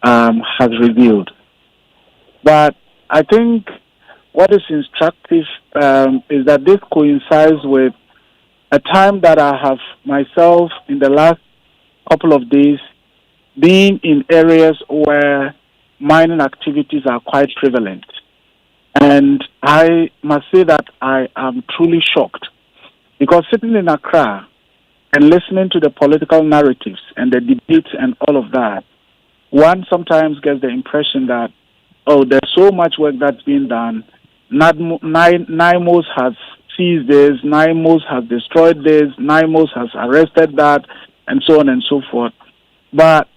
has revealed. But I think what is instructive is that this coincides with a time that I have myself in the last couple of days being in areas where mining activities are quite prevalent. And I must say that I am truly shocked, because sitting in Accra and listening to the political narratives and the debates and all of that, one sometimes gets the impression that, oh, there's so much work that's being done. NIMOS has seized this, NIMOS has destroyed this, NIMOS has arrested that, and so on and so forth. But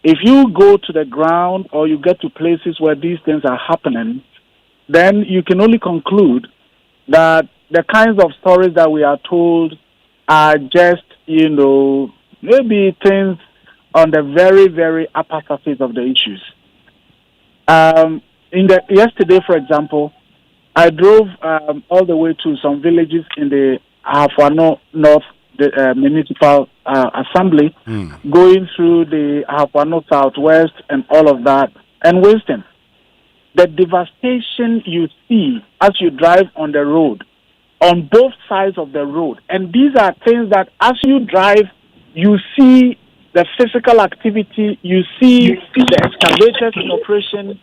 if you go to the ground or you get to places where these things are happening, then you can only conclude that the kinds of stories that we are told are just, maybe things on the very, very upper surface of the issues. Yesterday, for example, I drove all the way to some villages in the Ayawaso North Municipal Assembly, going through the Ayawaso Southwest and all of that, and Winston. The devastation you see as you drive on the road, on both sides of the road, and these are things that as you drive, you see the physical activity, you see the excavators in operation,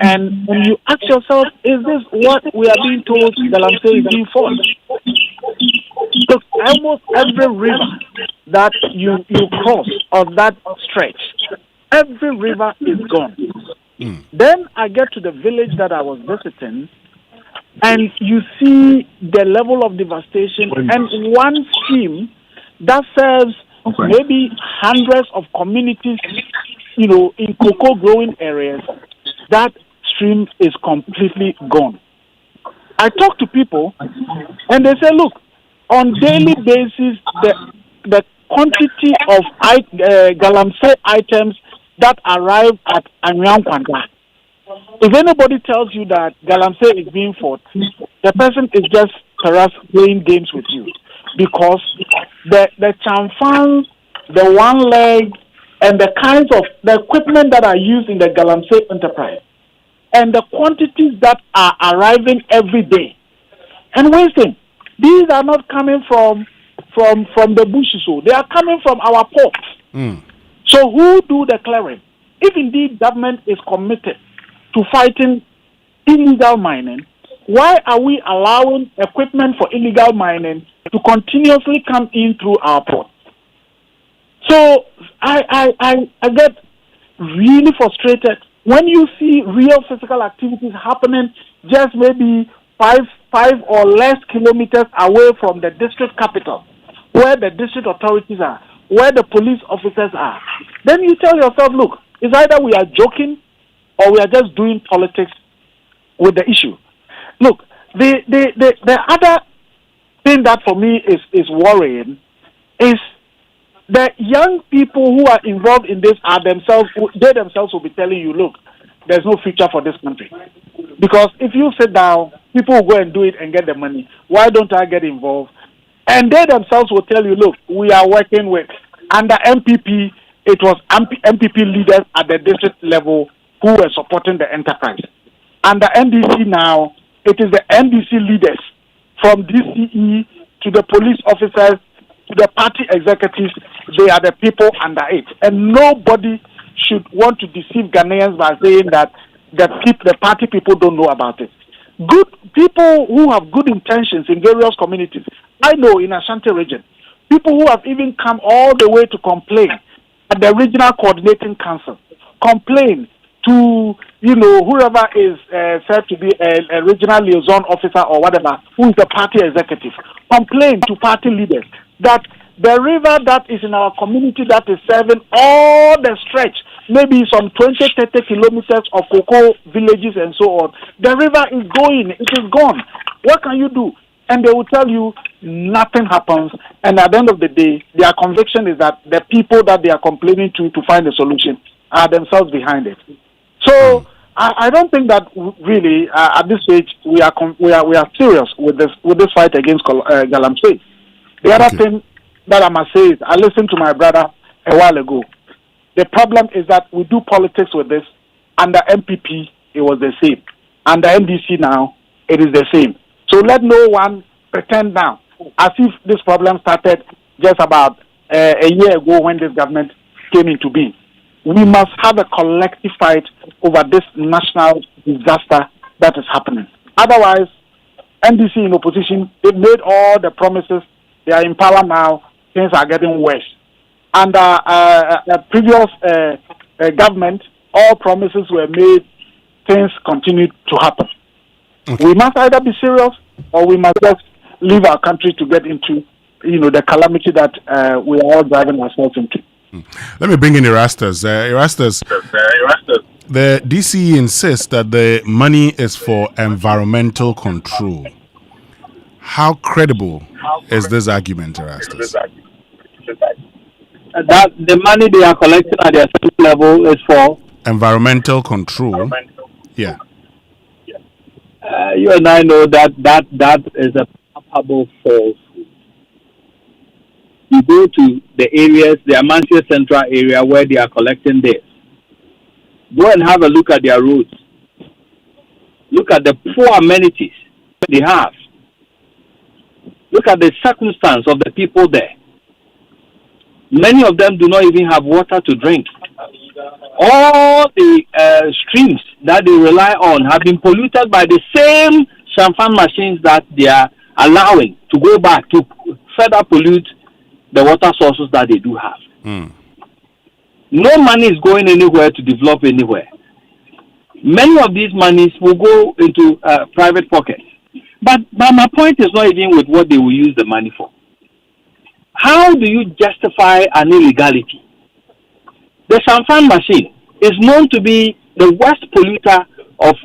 and when you ask yourself, is this what we are being told galamsey is being fought? Look, almost every river that you cross on that stretch, every river is gone. Then I get to the village that I was visiting, and you see the level of devastation, and one stream that serves maybe hundreds of communities, in cocoa growing areas. That stream is completely gone. I talk to people, and they say, look, on daily basis, the quantity of galamsey items that arrive at Anyankwanda. If anybody tells you that galamsey is being fought, the person is just perhaps playing games with you, because the chamfan, the one leg, and the kinds of the equipment that are used in the galamsey enterprise, and the quantities that are arriving every day. And Winston, these are not coming from the bushes, so they are coming from our ports. So who do the clearing? If indeed government is committed to fighting illegal mining, why are we allowing equipment for illegal mining to continuously come in through our ports? So I get really frustrated when you see real physical activities happening just maybe five or less kilometers away from the district capital, where the district authorities are, where the police officers are. Then you tell yourself, look, it's either we are joking or we are just doing politics with the issue. Look, the other thing that for me is worrying is the young people who are involved in this they themselves will be telling you, look, there's no future for this country. Because if you sit down, people will go and do it and get the money. Why don't I get involved? And they themselves will tell you, look, we are working with, under MPP, it was MPP leaders at the district level who were supporting the enterprise. Under NDC now, it is the NDC leaders from DCE to the police officers to the party executives. They are the people under it. And nobody should want to deceive Ghanaians by saying that the party people don't know about it. Good people who have good intentions in various communities. I know in Ashanti region, people who have even come all the way to complain at the regional coordinating council, complain to whoever is said to be a regional liaison officer or whatever, who is the party executive, complain to party leaders that the river that is in our community that is serving all the stretch, maybe some 20-30 kilometers of cocoa villages and so on, the river is going, it is gone. What can you do? And they will tell you nothing happens, and at the end of the day, their conviction is that the people that they are complaining to find a solution are themselves behind it. So I don't think that really at this stage we are serious with this fight against galamsey. The other thing that I must say is I listened to my brother a while ago. The problem is that we do politics with this. Under MPP, it was the same. Under NDC now, it is the same. So let no one pretend now as if this problem started just about a year ago when this government came into being. We must have a collective fight over this national disaster that is happening. Otherwise, NDC in opposition, they made all the promises. They are in power now. Things are getting worse. Under a previous government, all promises were made. Things continued to happen. We must either be serious or we must just leave our country to get into, the calamity that we are all driving ourselves into. Let me bring in Erastus. Erastus, the DCE insists that the money is for environmental control. How credible is this argument, Erastus? That the money they are collecting at the assembly level is for environmental control. Yeah. You and I know that is a palpable falsehood. You go to the areas, the Amantia Central area where they are collecting this. Go and have a look at their roads. Look at the poor amenities they have. Look at the circumstance of the people there. Many of them do not even have water to drink. All the streams that they rely on have been polluted by the same champagne machines that they are allowing to go back to further pollute the water sources that they do have. No money is going anywhere to develop anywhere. Many of these monies will go into private pockets. But my point is not even with what they will use the money for. how do you justify an illegality? The Shamfan machine is known to be the worst polluter of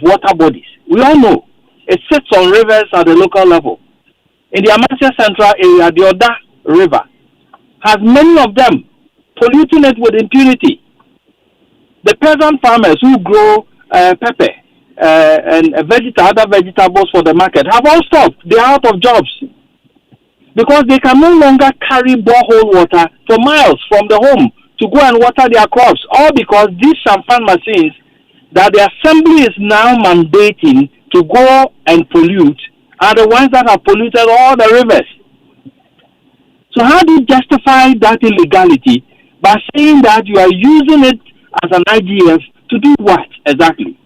water bodies. We all know. It sits on rivers at the local level. In the Amasia Central area, the Oda River has many of them polluting it with impunity. The peasant farmers who grow pepper and other vegetables for the market have all stopped. They are out of jobs because they can no longer carry borehole water for miles from the home to go and water their crops, all because these Shamfan machines that the assembly is now mandating to go and pollute are the ones that have polluted all the rivers. So how do you justify that illegality by saying that you are using it as an IGF to do what exactly?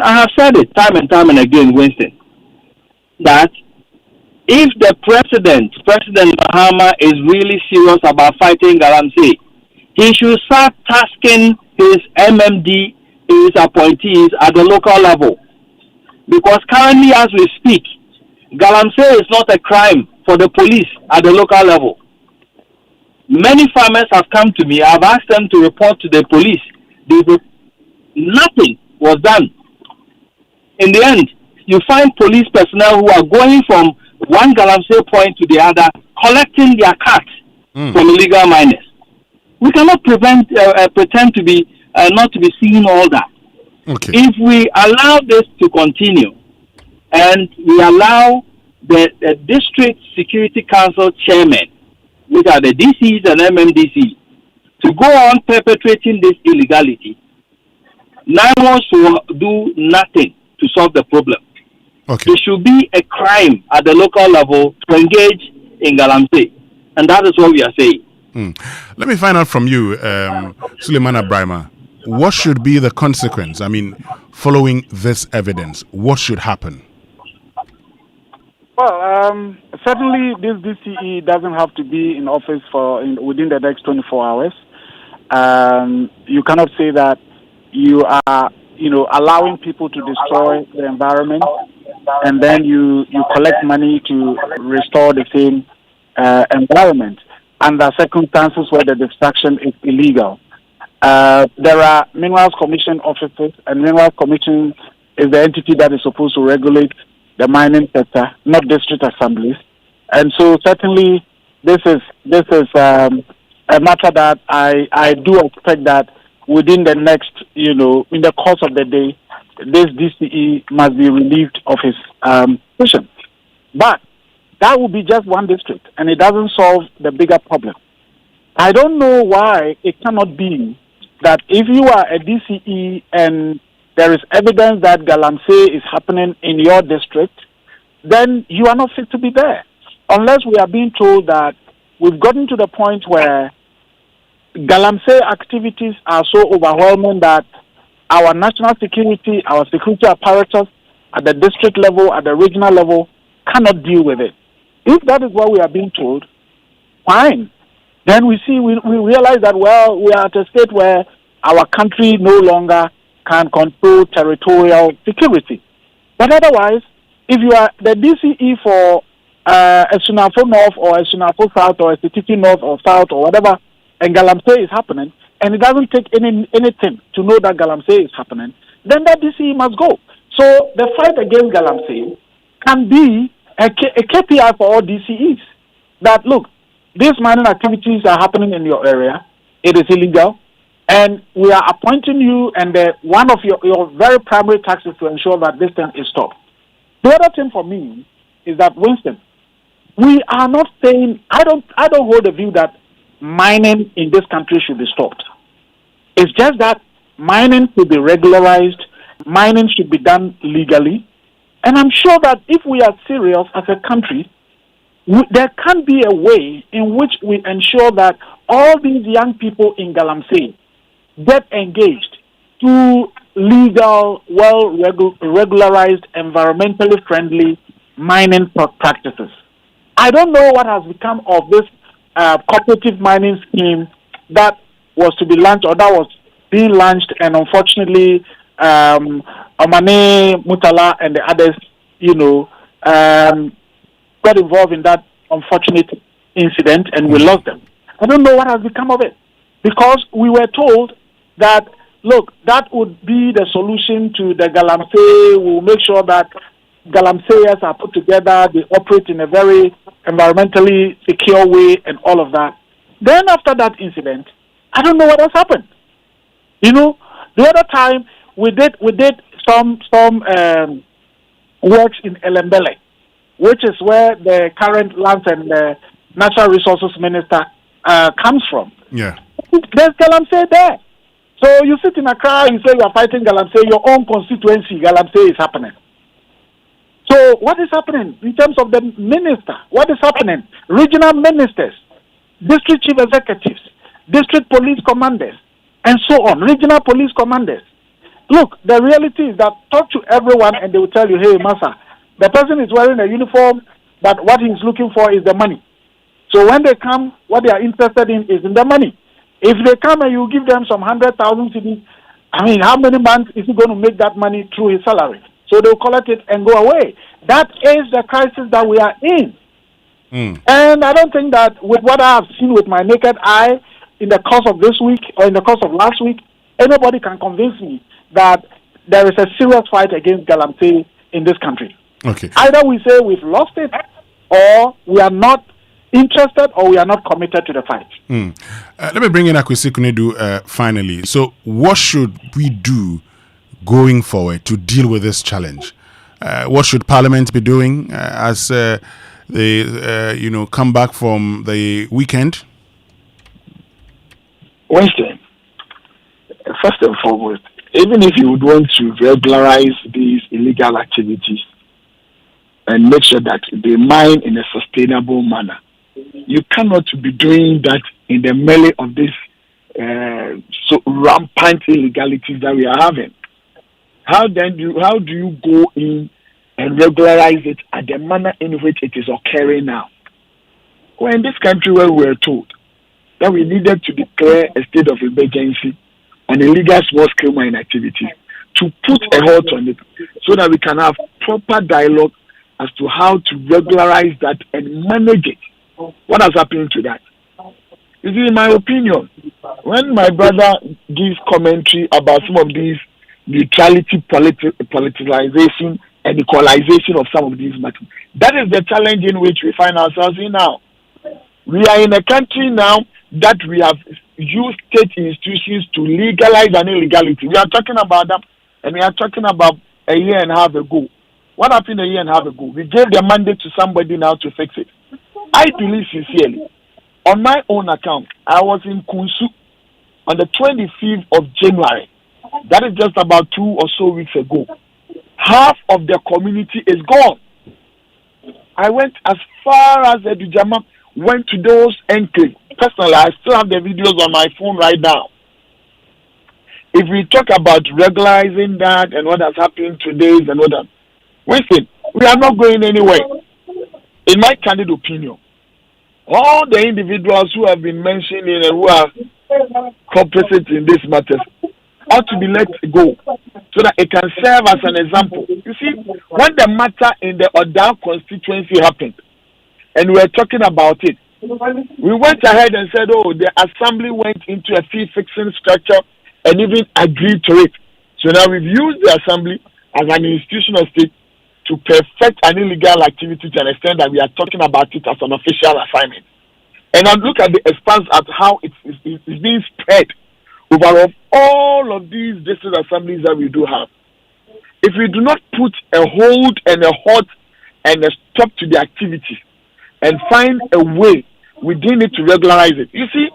I have said it time and time and again, Winston, that if the President Mahama, is really serious about fighting galamsey, he should start tasking his MMD, his appointees at the local level. Because currently, as we speak, galamsey is not a crime for the police at the local level. Many farmers have come to me. I've asked them to report to the police. Nothing was done. In the end, you find police personnel who are going from one galamsey point to the other, collecting their carts from illegal miners. We cannot pretend to be not to be seeing all that. Okay. If we allow this to continue, and we allow the district security council chairman, which are the DCs and MMDCs, to go on perpetrating this illegality, NIMOS will do nothing to solve the problem. Okay. It should be a crime at the local level to engage in galamsey, and that is what we are saying. Let me find out from you, Suleiman Abrahima, what should be the consequence? I mean, following this evidence, what should happen? Well, certainly this DCE doesn't have to be in office within the next 24 hours. You cannot say that you are, allowing people to destroy the environment, and then you collect money to restore the same environment under circumstances where the destruction is illegal. There are Minerals Commission officers, and Minerals Commission is the entity that is supposed to regulate the mining sector, not district assemblies. And so certainly this is a matter that I do expect that within the next, in the course of the day, this DCE must be relieved of his position. But that will be just one district, and it doesn't solve the bigger problem. I don't know why it cannot be that if you are a DCE and there is evidence that galamsey is happening in your district, then you are not fit to be there. Unless we are being told that we've gotten to the point where galamsey activities are so overwhelming that our national security, our security apparatus at the district level, at the regional level, cannot deal with it. If that is what we are being told, fine. Then we realize that, we are at a state where our country no longer can control territorial security. But otherwise, if you are the DCE for a Sunafo North or a Sunafo South or a Sititi North or South or whatever, and galamsey is happening, and it doesn't take anything to know that galamsey is happening, then that DCE must go. So the fight against galamsey can be a KPI for all DCEs. That, look, these mining activities are happening in your area, it is illegal, and we are appointing you, and one of your very primary tasks is to ensure that this thing is stopped. The other thing for me is that, Winston, we are not saying, I don't hold the view that mining in this country should be stopped. It's just that mining should be regularized, mining should be done legally, and I'm sure that if we are serious as a country, there can be a way in which we ensure that all these young people in galamsey get engaged to legal, regularized, environmentally friendly mining practices. I don't know what has become of this cooperative mining scheme that was to be launched, or that was being launched, and unfortunately, Amane, Mutala, and the others, got involved in that unfortunate incident and we lost them. I don't know what has become of it, because we were told that, look, that would be the solution to the galamsey. We'll make sure that galamseyers are put together, they operate in a very environmentally secure way and all of that. Then after that incident, I don't know what has happened. You know, the other time we did some works in Elembele, which is where the current Lands and Natural Resources Minister comes from. Yeah. There's galamsey there. So you sit in Accra, you say you are fighting galamsey, your own constituency, galamsey is happening. So what is happening in terms of the minister? What is happening? Regional ministers, district chief executives, district police commanders, and so on, regional police commanders. Look, the reality is that talk to everyone and they will tell you, hey, Massa, the person is wearing a uniform, but what he's looking for is the money. So when they come, what they are interested in is in the money. If they come and you give them some 100,000 cedis, I mean, how many months is he going to make that money through his salary? So they'll collect it and go away. That is the crisis that we are in. And I don't think that with what I have seen with my naked eye in the course of this week or in the course of last week, anybody can convince me that there is a serious fight against galamsey in this country. Okay. Either we say we've lost it, or we are not interested, or we are not committed to the fight. Let me bring in Akwesi Kunedu finally. So what should we do going forward to deal with this challenge? What should Parliament be doing as they come back from the weekend? Winston, first and foremost, even if you would want to regularize these illegal activities and make sure that they mine in a sustainable manner, you cannot be doing that in the melee of this so rampant illegalities that we are having. How do you go in and regularize it at the manner in which it is occurring now? Well, in this country where we were told that we needed to declare a state of emergency on illegal small-scale mining activities, to put a halt on it so that we can have proper dialogue as to how to regularize that and manage it. What has happened to that? You see, in my opinion, when my brother gives commentary about some of these neutrality politicization and equalization of some of these matters, that is the challenge in which we find ourselves in now. We are in a country now that we have used state institutions to legalize an illegality. We are talking about that, and we are talking about a year and a half ago. What happened a year and a half ago? We gave the mandate to somebody now to fix it. I believe sincerely, on my own account, I was in Kunsu on the 25th of January. That is just about 2 or so weeks ago. Half of the community is gone. I went as far as Edujama, went to those enclaves. Personally, I still have the videos on my phone right now. If we talk about regularizing that and what has happened today and what that, Winston, we are not going anywhere. In my candid opinion, all the individuals who have been mentioned and who are complicit in this matter ought to be let go so that it can serve as an example. You see, when the matter in the Oda constituency happened and we were talking about it, we went ahead and said, oh, the assembly went into a fee-fixing structure and even agreed to it. So now we've used the assembly as an institutional state to perfect an illegal activity to an extent that we are talking about it as an official assignment. And now look at the expanse at how it's being spread over all of these district assemblies that we do have. If we do not put a hold and a halt and a stop to the activities and find a way within it to regularize it. You see,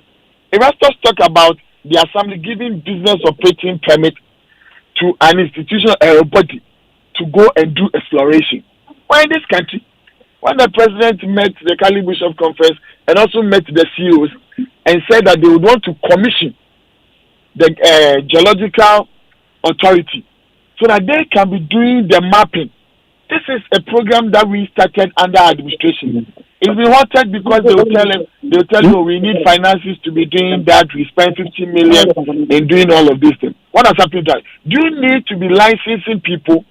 investors talk about the assembly giving business operating permit to an institutional body to go and do exploration. Why in this country? When the president met the Cali Bishop Conference and also met the CEOs and said that they would want to commission the geological authority so that they can be doing the mapping. This is a program that we started under administration. It's been halted because they'll tell you we need finances to be doing that. We spend 50 million in doing all of these things. What has happened to that? Do you need to be licensing people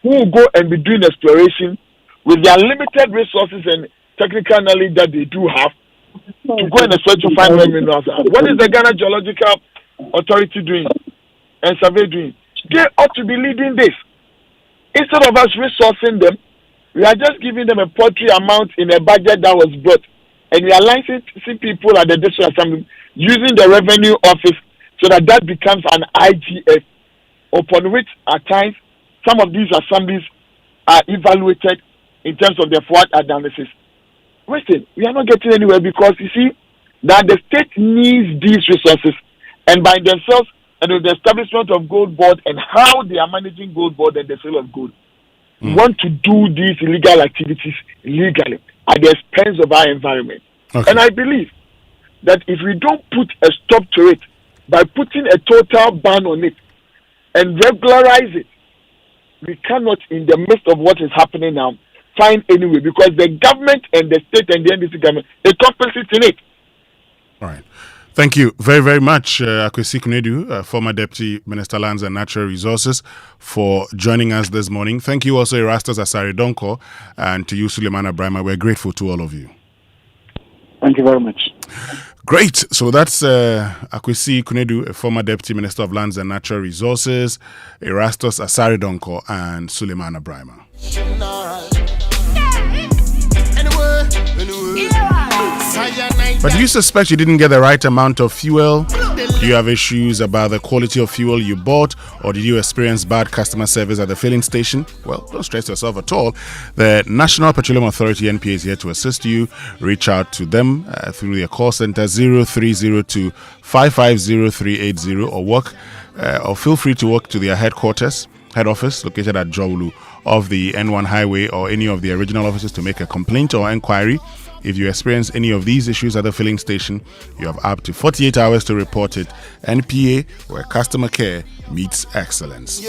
who will go and be doing exploration with their limited resources and technical knowledge that they do have to go and search for 500 minerals. What is the Ghana Geological Authority doing and survey doing? They ought to be leading this. Instead of us resourcing them, we are just giving them a paltry amount in a budget that was brought. And we are licensing people at the district assembly using the revenue office so that becomes an IGF, upon which at times some of these assemblies are evaluated in terms of their forward analysis. Listen, we are not getting anywhere because you see that the state needs these resources, and by themselves and with the establishment of gold board and how they are managing gold board and the sale of gold, we want to do these illegal activities legally at the expense of our environment. Okay. And I believe that if we don't put a stop to it by putting a total ban on it and regularize it, we cannot, in the midst of what is happening now, find any way, because the government and the state and the NDC government, they complicit in it. All right. Thank you very, very much, Akwesi Kunedu, former Deputy Minister Lands and Natural Resources, for joining us this morning. Thank you also, Erastus Asare Donko, and to you, Suleiman Abraham. We're grateful to all of you. Thank you very much. Great. So that's Akwesi Kunedu, a former Deputy Minister of Lands and Natural Resources, Erastus Asare Donko, and Suleiman Abraham. But do you suspect you didn't get the right amount of fuel? Do you have issues about the quality of fuel you bought? Or did you experience bad customer service at the filling station? Well, don't stress yourself at all. The National Petroleum Authority, NPA, is here to assist you. Reach out to them through their call center 0302 550380 or feel free to walk to their head office located at Jowulu of the N1 highway or any of the original offices to make a complaint or inquiry. If you experience any of these issues at the filling station, you have up to 48 hours to report it. NPA, where customer care meets excellence.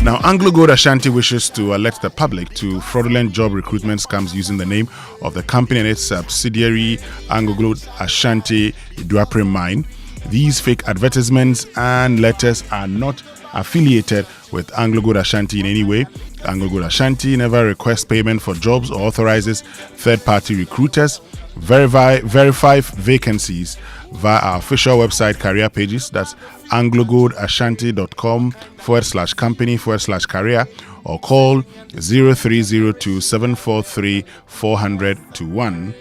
Now, Anglo Gold Ashanti wishes to alert the public to fraudulent job recruitment scams using the name of the company and its subsidiary, Anglo Gold Ashanti Duaprim Mine. These fake advertisements and letters are not affiliated with Anglo Gold Ashanti in any way. Anglo Gold Ashanti never requests payment for jobs or authorizes third-party recruiters. Verify vacancies via our official website career pages. That's anglogoldashanti.com/company/career or call 0302 743 40021.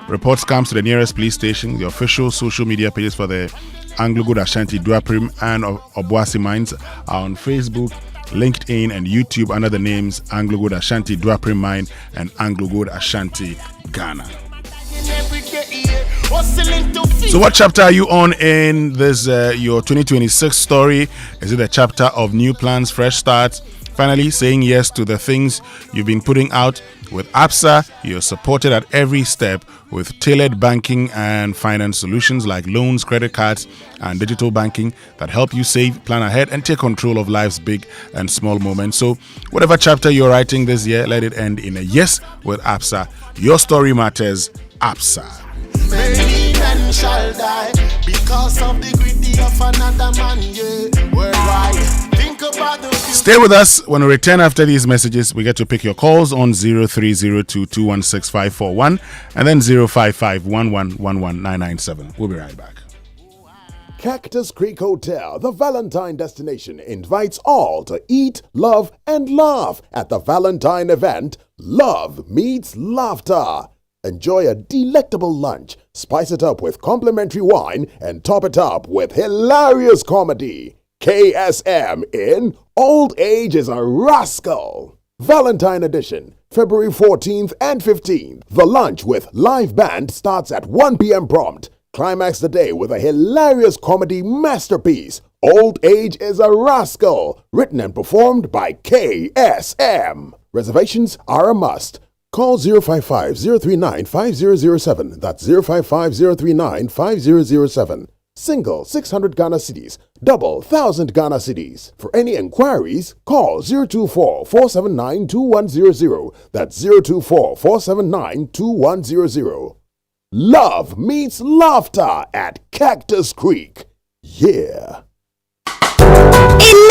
Report scams to the nearest police station. The official social media pages for the Anglo Gold Ashanti Duaprim and Obuasi mines are on Facebook, LinkedIn, and YouTube under the names Anglo Gold Ashanti Duaprim Mine and Anglo Gold Ashanti Ghana. So what chapter are you on in this your 2026 story? Is it a chapter of new plans, fresh starts, finally saying yes to the things you've been putting out? With ABSA, you're supported at every step with tailored banking and finance solutions like loans, credit cards, and digital banking that help you save, plan ahead, and take control of life's big and small moments. So whatever chapter you're writing this year, let it end in a yes with ABSA. Your story matters, ABSA. Many men shall die because of the greedy of another man, yeah, worldwide. Think about the Stay with us. When we return after these messages, we get to pick your calls on 0302 216 541 and then 055 1111997. We'll be right back. Cactus Creek Hotel, the Valentine destination, invites all to eat, love, and laugh at the Valentine event, Love Meets Laughter. Enjoy a delectable lunch, spice it up with complimentary wine, and top it up with hilarious comedy. KSM in Old Age is a Rascal. Valentine edition, February 14th and 15th. The lunch with live band starts at 1 p.m. prompt. Climax the day with a hilarious comedy masterpiece, Old Age is a Rascal, written and performed by KSM. Reservations are a must. Call 055-039-5007. That's 055-039-5007. Single 600 Ghana cedis, double 1,000 Ghana cedis. For any inquiries, call 024-479-2100. That's 024-479-2100. Love meets laughter at Cactus Creek. Yeah.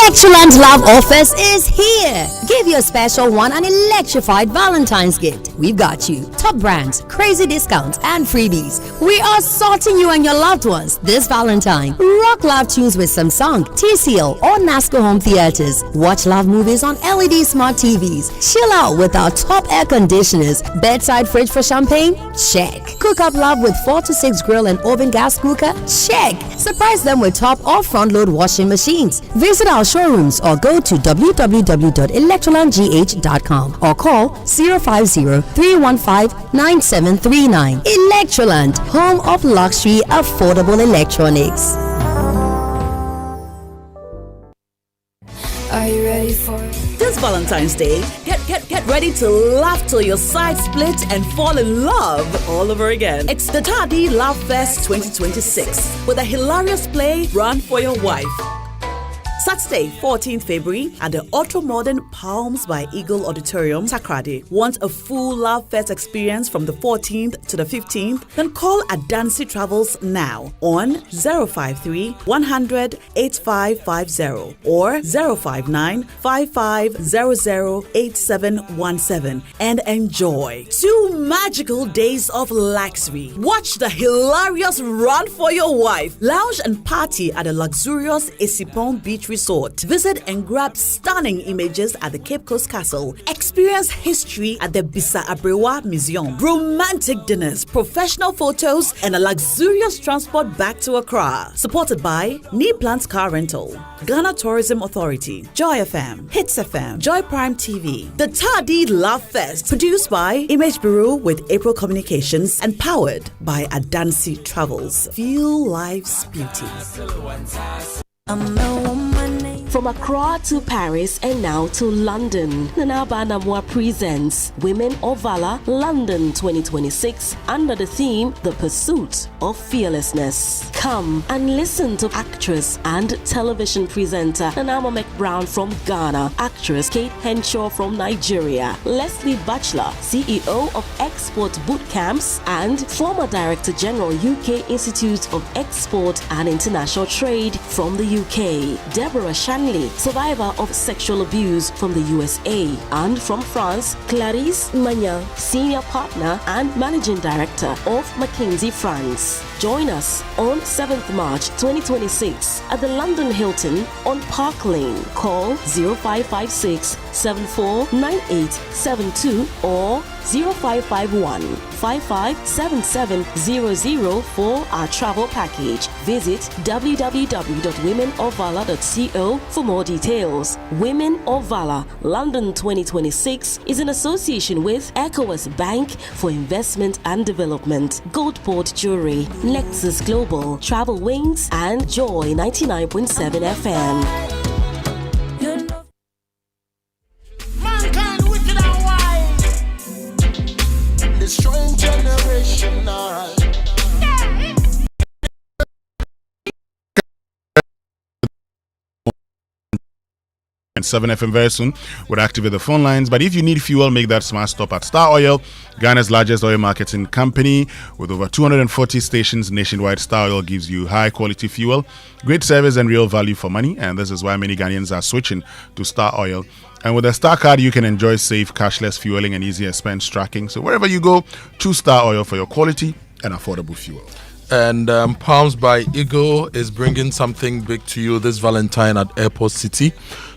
Electroland Love Offers is here. Give your special one an electrified Valentine's gift. We've got you. Top brands, crazy discounts, and freebies. We are sorting you and your loved ones this Valentine. Rock love tunes with Samsung, TCL, or NASCO home theaters. Watch love movies on LED smart TVs. Chill out with our top air conditioners. Bedside fridge for champagne? Check. Cook up love with 4 to 6 grill and oven gas cooker? Check. Surprise them with top or front load washing machines. Visit our showrooms or go to www.electrolandgh.com or call 050-315-9739. Electroland, home of luxury, affordable electronics. Are you ready for it? This Valentine's Day, get ready to laugh till your sides split and fall in love all over again. It's the Tadi Love Fest 2026 with a hilarious play, Run for Your Wife. Saturday, 14th February at the Ultra-Modern Palms by Eagle Auditorium, Takrady. Want a full Love Fest experience from the 14th to the 15th? Then call Adansi Travels now on 053-100-8550 or 059-5500-8717 and enjoy 2 magical days of luxury. Watch the hilarious Run for Your Wife. Lounge and party at the luxurious Isipon Beach Resort. Visit and grab stunning images at the Cape Coast Castle. Experience history at the Bisa Abrewa Museum. Romantic dinners, professional photos, and a luxurious transport back to Accra. Supported by Knee Plant Car Rental, Ghana Tourism Authority, Joy FM, Hits FM, Joy Prime TV. The Tadi Love Fest, produced by Image Bureau with April Communications and powered by Adansi Travels. Feel life's beauty. From Accra to Paris and now to London, Amoah presents Women of Valor London 2026 under the theme The Pursuit of Fearlessness. Come and listen to actress and television presenter Amoah McBrown from Ghana, actress Kate Henshaw from Nigeria, Leslie Batchelor, CEO of Export Boot Camps and former Director General UK Institute of Export and International Trade from the UK, Deborah Shanley, survivor of sexual abuse from the USA, and from France, Clarisse Magnan, senior partner and managing director of McKinsey France. Join us on 7th March 2026 at the London Hilton on Park Lane. Call 0556 749872 or 0551 557700 for our travel package. Visit www.womenofvalor.co for more details. Women of Valor London 2026 is in association with ECOWAS Bank for Investment and Development, Goldport Jewelry, Lexus Global, Travel Wings, and Joy 99.7 FM. Destroying generation and 7 FM very soon would activate the phone lines. But if you need fuel, make that smart stop at Star Oil, Ghana's largest oil marketing company. With over 240 stations nationwide, Star Oil gives you high quality fuel, great service, and real value for money. And this is why many Ghanaians are switching to Star Oil. And with a Star card, you can enjoy safe, cashless fueling and easy expense tracking. So wherever you go, choose Star Oil for your quality and affordable fuel. And Palms by Eagle is bringing something big to you this Valentine at Airport City.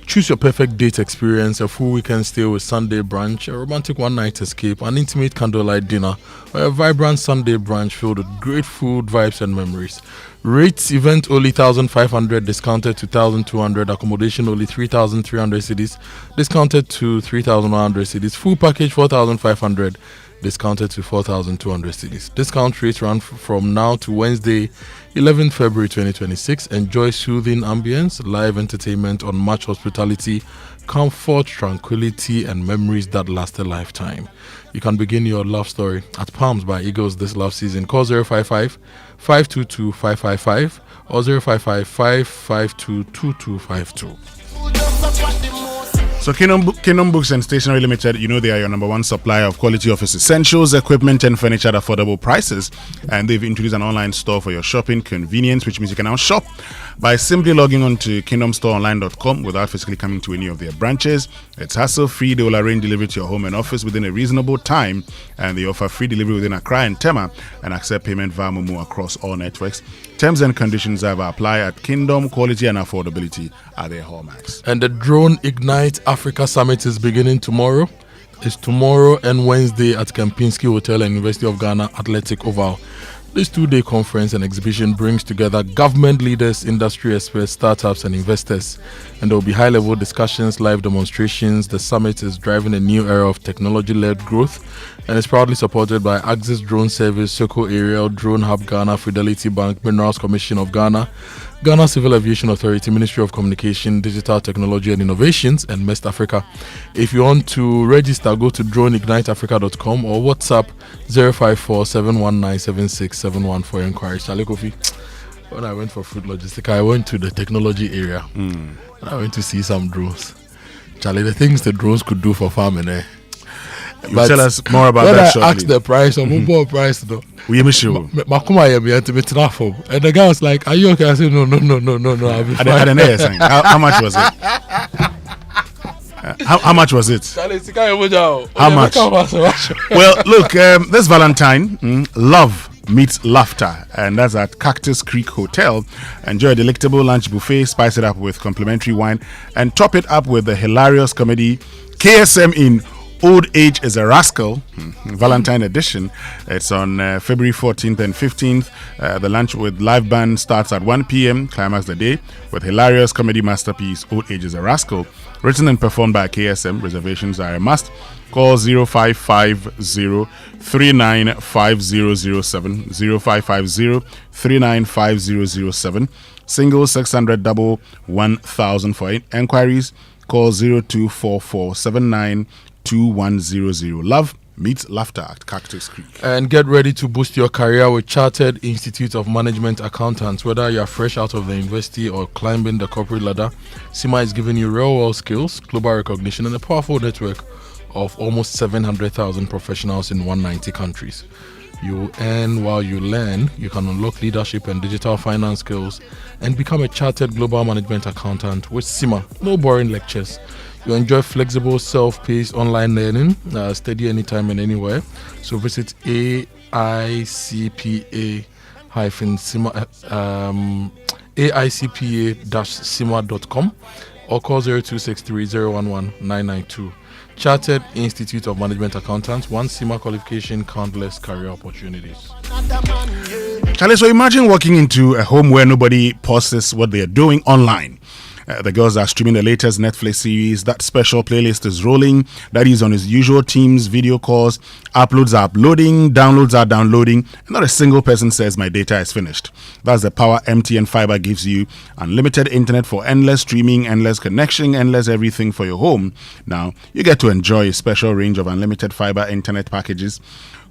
Choose your perfect date experience, a full weekend stay with Sunday brunch, a romantic one-night escape, an intimate candlelight dinner, or a vibrant Sunday brunch filled with great food, vibes, and memories. Rates: event only 1,500, discounted to 1,200. Accommodation only 3,300 cedis, discounted to 3,100 cedis. Full package 4,500, discounted to 4,200 cedis. Discount rates run from now to Wednesday, 11th February 2026. Enjoy soothing ambience, live entertainment, unmatched hospitality, comfort, tranquility, and memories that last a lifetime. You can begin your love story at Palms by Eagles this love season. Call 055-522-555 or 055-552-2252. So Kingdom Books and Stationery Limited, you know they are your number one supplier of quality office essentials, equipment, and furniture at affordable prices. And they've introduced an online store for your shopping convenience, which means you can now shop by simply logging on to kingdomstoreonline.com without physically coming to any of their branches. It's hassle-free. They will arrange delivery to your home and office within a reasonable time, and they offer free delivery within Accra and Tema and accept payment via Momo across all networks. Terms and conditions apply at Kingdom. Quality and affordability are their hallmarks. And the Drone Ignite Africa Summit is beginning tomorrow. It's tomorrow and Wednesday at Kempinski Hotel and University of Ghana Athletic Oval. This 2-day conference and exhibition brings together government leaders, industry experts, startups, and investors. And there will be high-level discussions, live demonstrations. The summit is driving a new era of technology-led growth and is proudly supported by Axis Drone Service, Soko Aerial, Drone Hub Ghana, Fidelity Bank, Minerals Commission of Ghana, Ghana Civil Aviation Authority, Ministry of Communication, Digital Technology and Innovations, and West Africa. If you want to register, go to droneigniteafrica.com or WhatsApp 054-719-7671 for inquiries. Charlie Kofi, when I went for food logistics, I went to the technology area and I went to see some drones. Charlie, the things the drones could do for farming, But tell us more about that shortly. I asked the price of more price though. We miss you. And the guy was like, "Are you okay?" I said, "No. I'll be fine." How much was it? How much was it? How much? Well, look, this Valentine, love meets laughter, and that's at Cactus Creek Hotel. Enjoy a delectable lunch buffet, spice it up with complimentary wine, and top it up with the hilarious comedy KSM in Old Age is a Rascal, Valentine edition. It's on February 14th and 15th. The lunch with live band starts at 1 p.m. Climax the day with hilarious comedy masterpiece Old Age is a Rascal, written and performed by KSM. Reservations are a must. Call 0550-395007, 0550-395007. Single 600, double 1000 for enquiries. Call 0244792100. Love meets laughter at Cactus Creek. And get ready to boost your career with Chartered Institute of Management Accountants. Whether you're fresh out of the university or climbing the corporate ladder, CIMA is giving you real-world skills, global recognition, and a powerful network of almost 700,000 professionals in 190 countries. You earn while you learn. You can unlock leadership and digital finance skills and become a chartered global management accountant with CIMA. No boring lectures. You enjoy flexible, self-paced online learning, study anytime and anywhere. So visit AICPA-CIMA.com or call 0263-011-992. Chartered Institute of Management Accountants, one CIMA qualification, countless career opportunities. Charlie, so imagine walking into a home where nobody pauses what they are doing online. The girls are streaming the latest Netflix series. That special playlist is rolling. That is on his usual Teams video calls. Uploads are uploading. Downloads are downloading. And not a single person says my data is finished. That's the power MTN Fiber gives you. Unlimited internet for endless streaming, endless connection, endless everything for your home. Now, you get to enjoy a special range of unlimited fiber internet packages.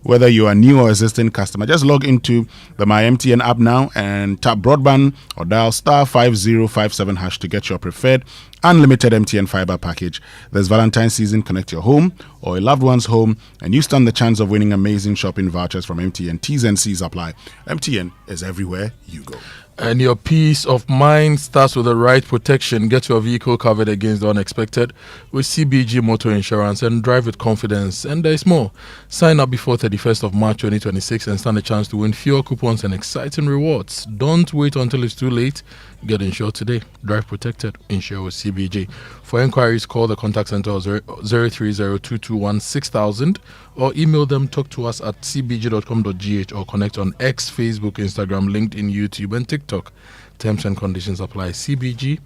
Whether you are new or existing customer, just log into the My MTN app now and tap broadband or dial *5057# to get your preferred unlimited MTN fiber package. This Valentine's season, connect your home or a loved one's home and you stand the chance of winning amazing shopping vouchers from MTN. T's and C's apply. MTN is everywhere you go. And your peace of mind starts with the right protection. Get your vehicle covered against the unexpected with CBG Motor Insurance and drive with confidence. And there is more. Sign up before 31st of March 2026 and stand a chance to win fuel coupons and exciting rewards. Don't wait until it's too late. Get insured today. Drive protected. Insure with CBG. For inquiries, call the contact center 030-221-6000 or email them, talk to us at cbg.com.gh or connect on X, Facebook, Instagram, LinkedIn, YouTube, and TikTok. Terms and conditions apply. CBG,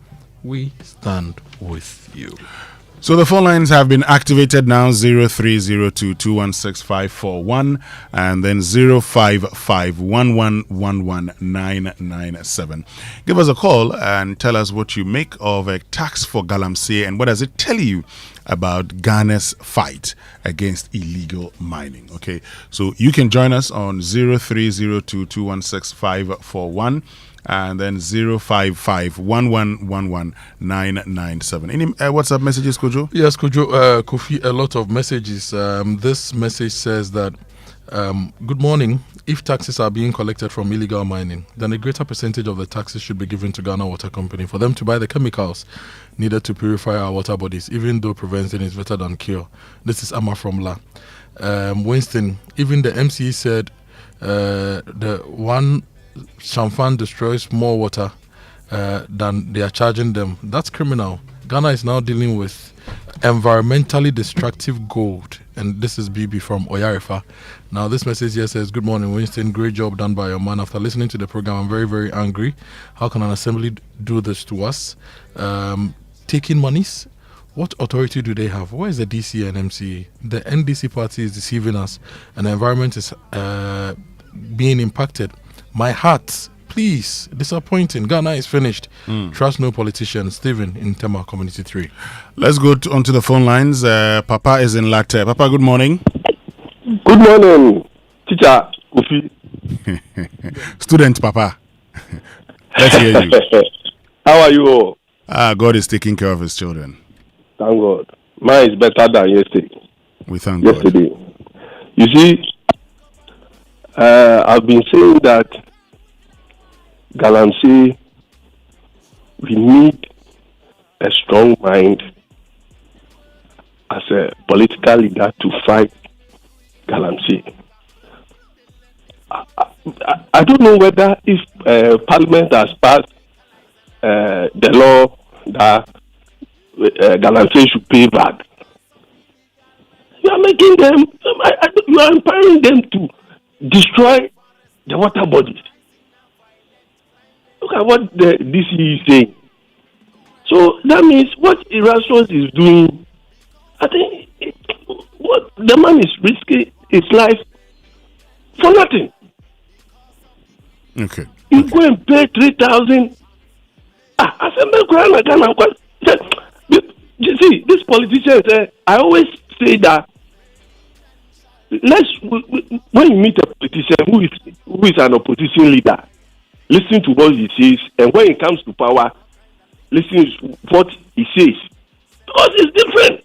we stand with you. So the phone lines have been activated now, 0302-216-541 and then 055-1111-997. Give us a call and tell us what you make of a tax for galamsey and what does it tell you about Ghana's fight against illegal mining. Okay, so you can join us on 0302-216-541 and then 055-1111-997. Any WhatsApp messages, Kojo? Yes, Kojo. Kofi, a lot of messages. This message says that Good morning. If taxes are being collected from illegal mining, then a greater percentage of the taxes should be given to Ghana Water Company for them to buy the chemicals needed to purify our water bodies, even though prevention is better than cure. This is Amoah from La. Winston, even the MCE said the one Shamfan destroys more water than they are charging them. That's criminal. Ghana is now dealing with environmentally destructive gold. And this is BB from Oyarifa. Now, this message here says, good morning, Winston. Great job done by your man. After listening to the program, I'm very, very angry. How can an assembly do this to us? Taking monies? What authority do they have? Where is the DC and MCA? The NDC party is deceiving us, and the environment is being impacted. My heart, please, disappointing. Ghana is finished. Trust no politician. Stephen in Tema, Community 3. Let's go onto the phone lines. Papa is in Latte. Papa, good morning. Good morning, teacher Kofi. Student Papa. Let's hear you. How are you all? God is taking care of his children. Thank God. Mine is better than yesterday. We thank God. You see, I've been saying that galamsey, we need a strong mind as a political leader to fight galamsey. I don't know whether if Parliament has passed the law that galamsey should pay back. You are making them, you are empowering them to destroy the water bodies. Look at what the DC is saying. So that means what Erasmus is doing, I think what the man is risking his life for nothing. Okay. You go and pay 3,000. You see, these politicians, I always say that when you meet a politician who is an opposition leader, listen to what he says, and when it comes to power, listen to what he says. Because it's different.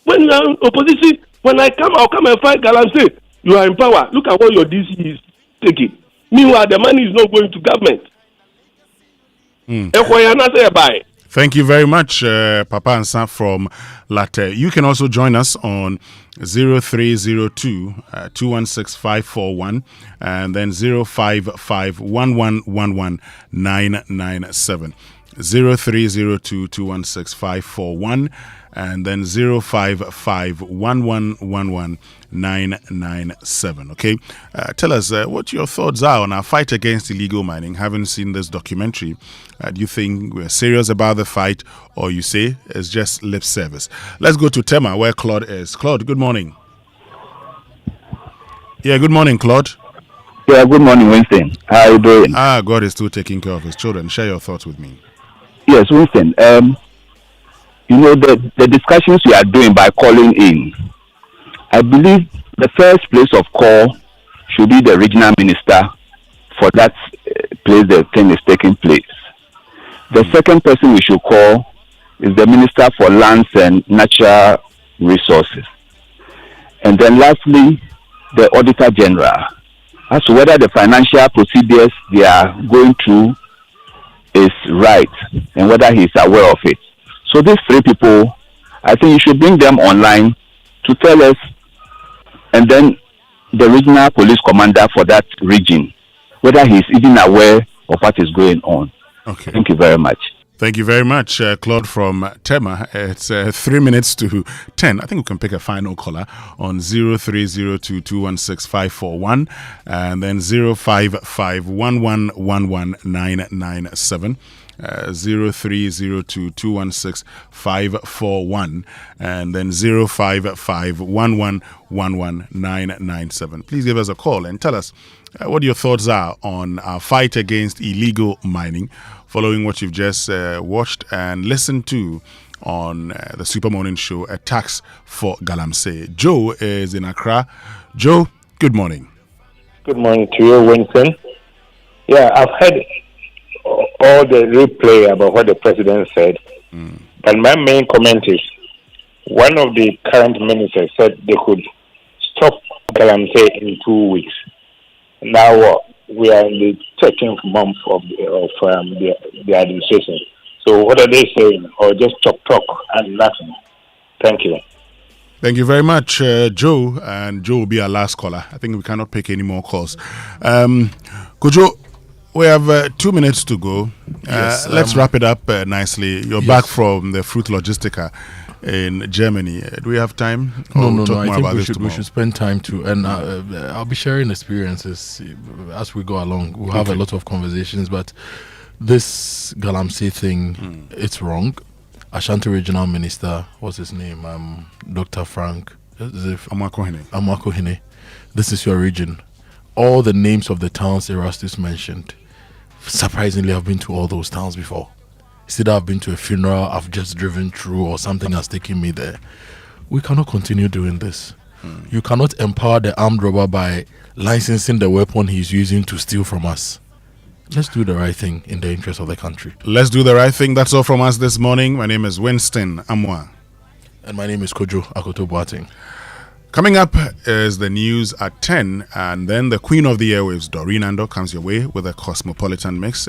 When you are in opposition, when I'll come and fight galamsey. You are in power. Look at what your DC is taking. Meanwhile, the money is not going to government. Thank you very much, Papa Ansa from Latte. You can also join us on 0302-216-541 and then 055-1111-997. 0302-216-541 and then 055-1111-997. Okay, tell us what your thoughts are on our fight against illegal mining. Having seen this documentary, do you think we're serious about the fight, or you say it's just lip service? Let's go to Tema, where Claude is. Claude, good morning. Yeah, good morning, Claude. Yeah, good morning, Winston. How are you doing? God is still taking care of his children. Share your thoughts with me. Yes, Winston. You know, the discussions we are doing by calling in, I believe the first place of call should be the regional minister for that place the thing is taking place. The second person we should call is the Minister for Lands and Natural Resources. And then lastly, the Auditor General, as to whether the financial procedures they are going through is right and whether he is aware of it. So these three people, I think you should bring them online to tell us, and then the regional police commander for that region, whether he is even aware of what is going on. Okay. Thank you very much. Thank you very much, Claude from Tema. It's 3 minutes to 10. I think we can pick a final caller on 0302-216-541 and then 055-1111-997. 0302-216-541 and then 055-1111-997. Please give us a call and tell us what your thoughts are on our fight against illegal mining, following what you've just watched and listened to on the Super Morning Show, Attacks for Galamsey. Joe is in Accra. Joe, good morning. Good morning to you, Winston. Yeah, I've heard all the replay about what the president said. But my main comment is, one of the current ministers said they could stop galamsey in 2 weeks. Now we are in the 13th month of the administration. So what are they saying? Or just talk and nothing? Thank you. Thank you very much, Joe. And Joe will be our last caller. I think we cannot pick any more calls. Kojo, we have 2 minutes to go. Yes, let's wrap it up nicely. You're back from the Fruit Logistica in Germany. Do we have time? No. I think we should spend time too. And I'll be sharing experiences as we go along. We'll have a lot of conversations. But this galamsey thing, it's wrong. Ashanti Regional Minister, what's his name? Dr. Frank Amoah. This is your region. All the names of the towns Erastus mentioned, surprisingly, I've been to all those towns before. Instead, I've been to a funeral, I've just driven through, or something has taken me there. We cannot continue doing this. You cannot empower the armed robber by licensing the weapon he's using to steal from us. Let's do the right thing in the interest of the country. Let's do the right thing. That's all from us this morning. My name is Winston Amoah. And my name is Kojo Akoto Boateng. Coming up is the news at 10, and then the Queen of the Airwaves, Doreen Ando, comes your way with a Cosmopolitan mix.